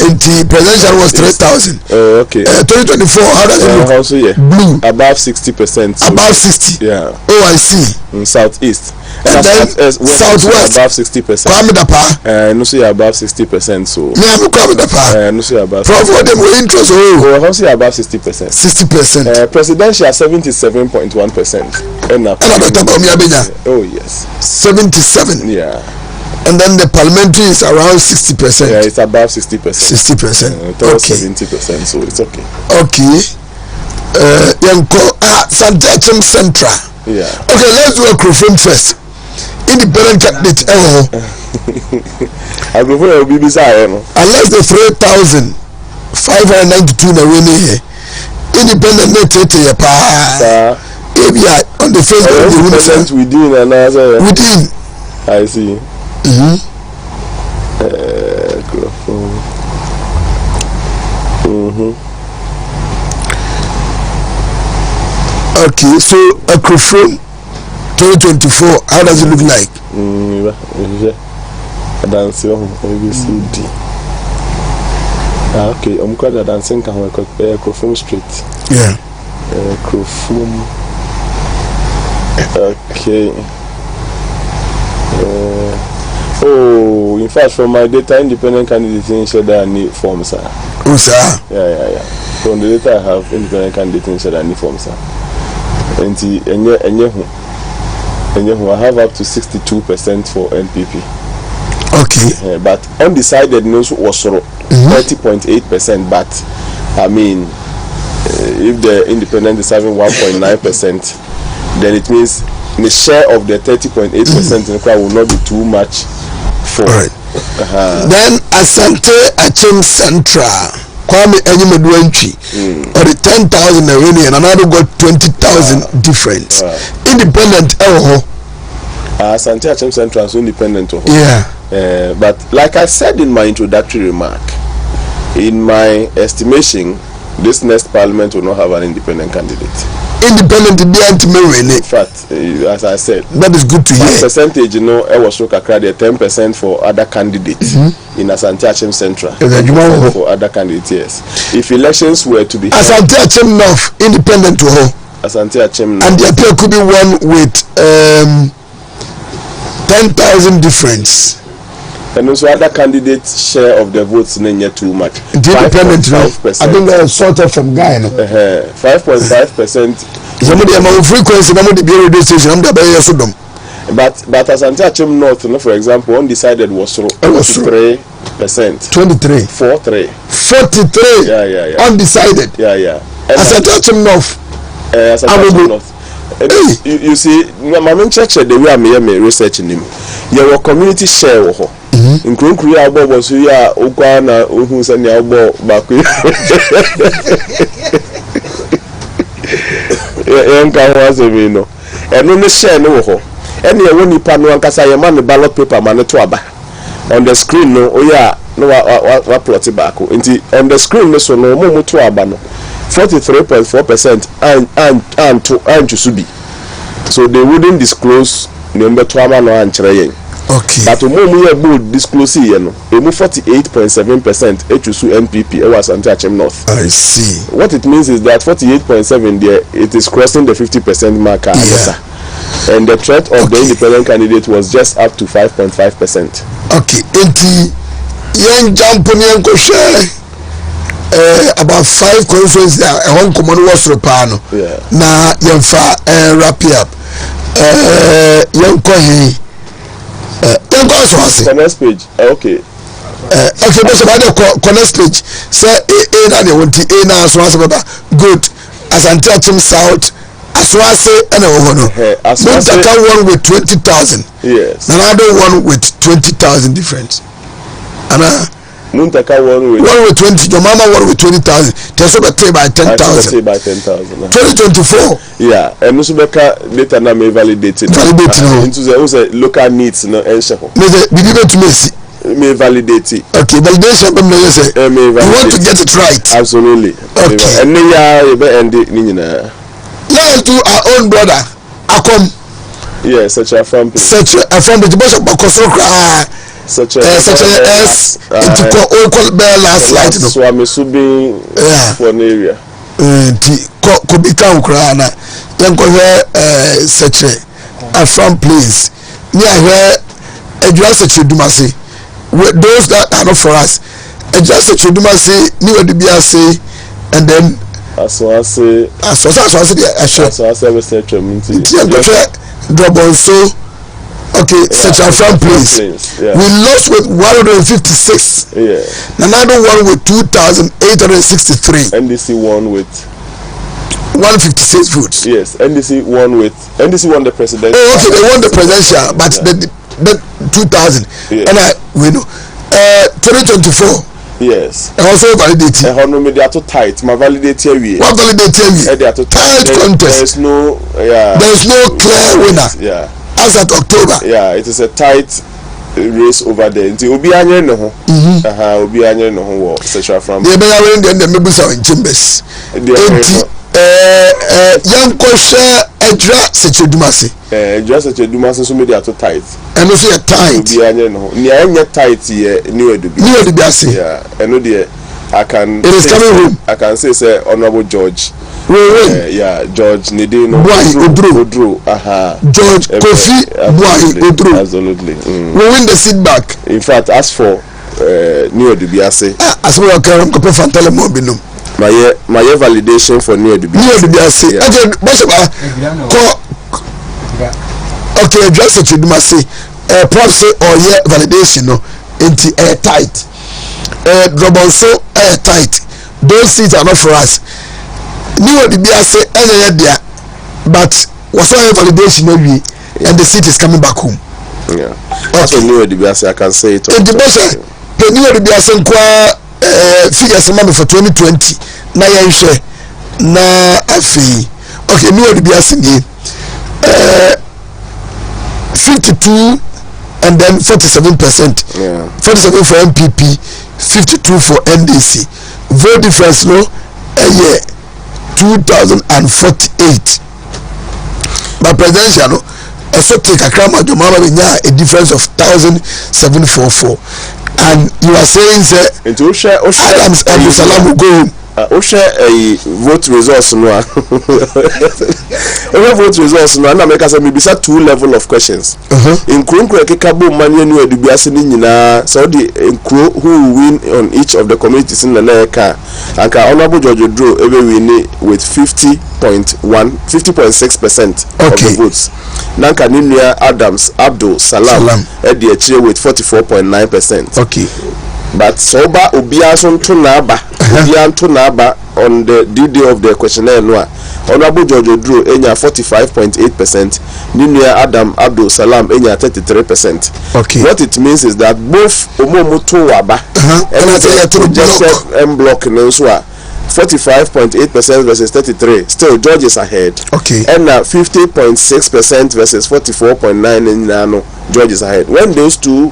And the presidential was 3,000. Oh, okay. 2024, how does it look? Also, yeah. Blue. Above 60%. So above 60. Yeah. Oh, I see. Southeast. And then Southwest. Above 60%. Kwamidapa. No, see above 60%. So. Yeah, I'm Kwamidapa. No, see above. Prof, what them were interest? Oh, also above 60%. 60%. Presidential 77.1%. Oh yes. 77. Yeah. And then the parliamentary is around 60%. Yeah, it's above 60%. 60%. Okay. 70%, so it's okay. Okay. Santiachim Central. Yeah. Okay, let's do a Crofom first. Independent candidate. I prefer be bizarre. Unless the 3,592 na winning here. Independent net ya pa. On the Facebook within another. Within. I see. Okay, so a Crofom 2024, how does it look like? ABCD. Okay, I'm quite a dancing Crofom Street. Yeah. Crofom. Okay. In fact, from my data, independent candidate in Shada need forms, sir. Oh, sir. Yeah. From the data I have, independent candidate in Shada need forms, sir. And I have up to 62% for NPP. Okay. But undecided news was 30.8%. But I mean, if the independent is having 1.9%, then it means the share of the 30.8% in the crowd will not be too much for. Right. Then Asante Achim Central, Kwame Enyimedwenchi, or the 10,000 and another got 20,000 difference. Independent, Asante Achim Central is independent. Yeah. But like I said in my introductory remark, in my estimation, this next parliament will not have an independent candidate. Independent in fact, as I said, that is good to hear. Percentage, I was so crowded 10% for other candidates in Asante Achim Central. For other candidates, yes. If elections were to be Asante Achim North, independent to her. Asante Achim. And the appeal could be won with 10,000 difference. And also other candidates' share of the votes in too much. Independent, 5%. I think they're sorted from Guyana. 5.5%. Somebody among frequency, somebody be radio station. I'm the Bay Sodom. But Asante Achim North, for example, undecided was 23%. 23. 43. Yeah. Undecided. Yeah. Asante Achim North. Asante Achim North. You see, my main church the way I'm researching him. Your community share. In Korea, was here, Okwana, who's an elbow back. And on the share no ho. Any one you pan one cassa man the ballot paper man to aba. On the screen no what plot back. On the screen no so no mo to aba no 43.4% and to subi. So they wouldn't disclose number to aba no anchire. Okay. But we are bold disclose here no. We 48.7% HUSU NPP was Asante North. I see. What it means is that 48.7 there it is crossing the 50% marker. Yeah. And the threat of the independent candidate was just up to 5.5%. Okay. Young jump on young share about 5 conferences there. A home common was repano. Yeah. Na young fa wrap up. Young kohi. The next page. Okay. Okay, but about the next page. Say na they want to na so good. Asante Achim South. Aswase and Muntaka one with 20,000. Yes. Another one with 20,000 difference. And Muntaka one with 20. Your mama one with 20,000. Tesobete by 10,000. 2024. Yeah, and Musubeka later now may validate it. Into the local needs no ensure. May validate it. Okay, validation you want to get it right. Absolutely. Okay. And then let's do our own brother. Akom. Yes, such a family. Such a family. Such a S. It's called last light. So I'm assuming for an area. Kobika Ukraina. Such a from place. Near where a dress that you do must say. Those that are not for us. A dress that you do must say. Near the BRC. And then. As I say, okay, such a front place. Yeah. We lost with 156. Yeah. Another one with 2,863. NDC won with 156 votes. Yes, NDC won the presidential. Oh, okay, they won the presidential, but the 2,000. Yeah. And we know 2024. Yes. And also validate. They are too tight. My validate here. What validate here? They are too tight contest. There is no clear winner. Yeah. As at October. Yeah, it is a tight race over there. Until Obi Anye no ho. Obi Anye no ho sexual from. They be wearing the members of chambers. Young question Edra Sechedumasi. Edra Sechedumasi so media too tight. And also a tight. Obi Anye no ho. Ni anya tight here new edubi. New edubi. Yeah, and no there I can. It is coming home. I can say Honorable George. Yeah, George Nidino Odro. George Kofi Odro. Absolutely. We win the seat back. In fact, as for New Dubiase, as we are carrying Kofi Fantale Mobinum. My validation for New Dubiase. Okay, just what you do must say. Prof say validation no into tight. Drop also tight. Those seats are not for us. New Dubiase but was all validation maybe and the seat is coming back home. Yeah. Okay. New Dubiase I can say it. The best the New Dubiase figures money for 2020. Na ya share na afi. Okay, New Dubiase 52 and then 47%. Yeah. 47 for MPP, 52 for NDC. Vote difference no a year 2048. But presidential no also take a crime of a difference of 1,744. And you are saying say into Adams Abu Salam will go home. share a vote results no vote results no na make say maybe 2 level of questions in kro kekabo manye no edubiase ni nyina so the kro who will win on each of the communities in the neka anka honorable George Odro ebe win with 50.6% of the votes nanka Ninia Adams Abdul Salam e dey chire with 44.9%. Okay, but soba obia so nto na aba on the day of the questionnaire no honorable George Odro enya 45.8%, Ninia Adam Abdul Salam enya 33%. Okay, what it means is that both omomoto waba and block no so 45.8% versus 33, still George is ahead. Okay, and 50.6% versus 44.9 in George is ahead. When those two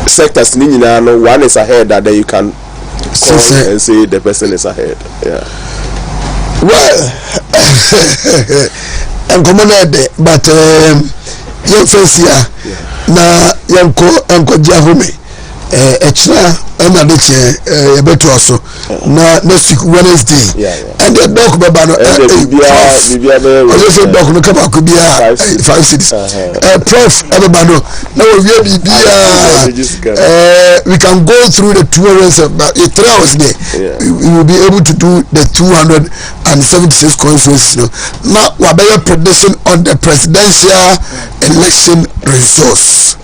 sectors one is ahead, that then you can call and say the person is ahead. Yeah. Well, I'm coming but young face here na yanko Jahome extra another better also na next week Wednesday and the dog baba no also dog no come could be 5 cities Prof everybody now we can go through the 2 hours about 3 hours there. We will be able to do the 276 conferences now we are prediction on the presidential election results.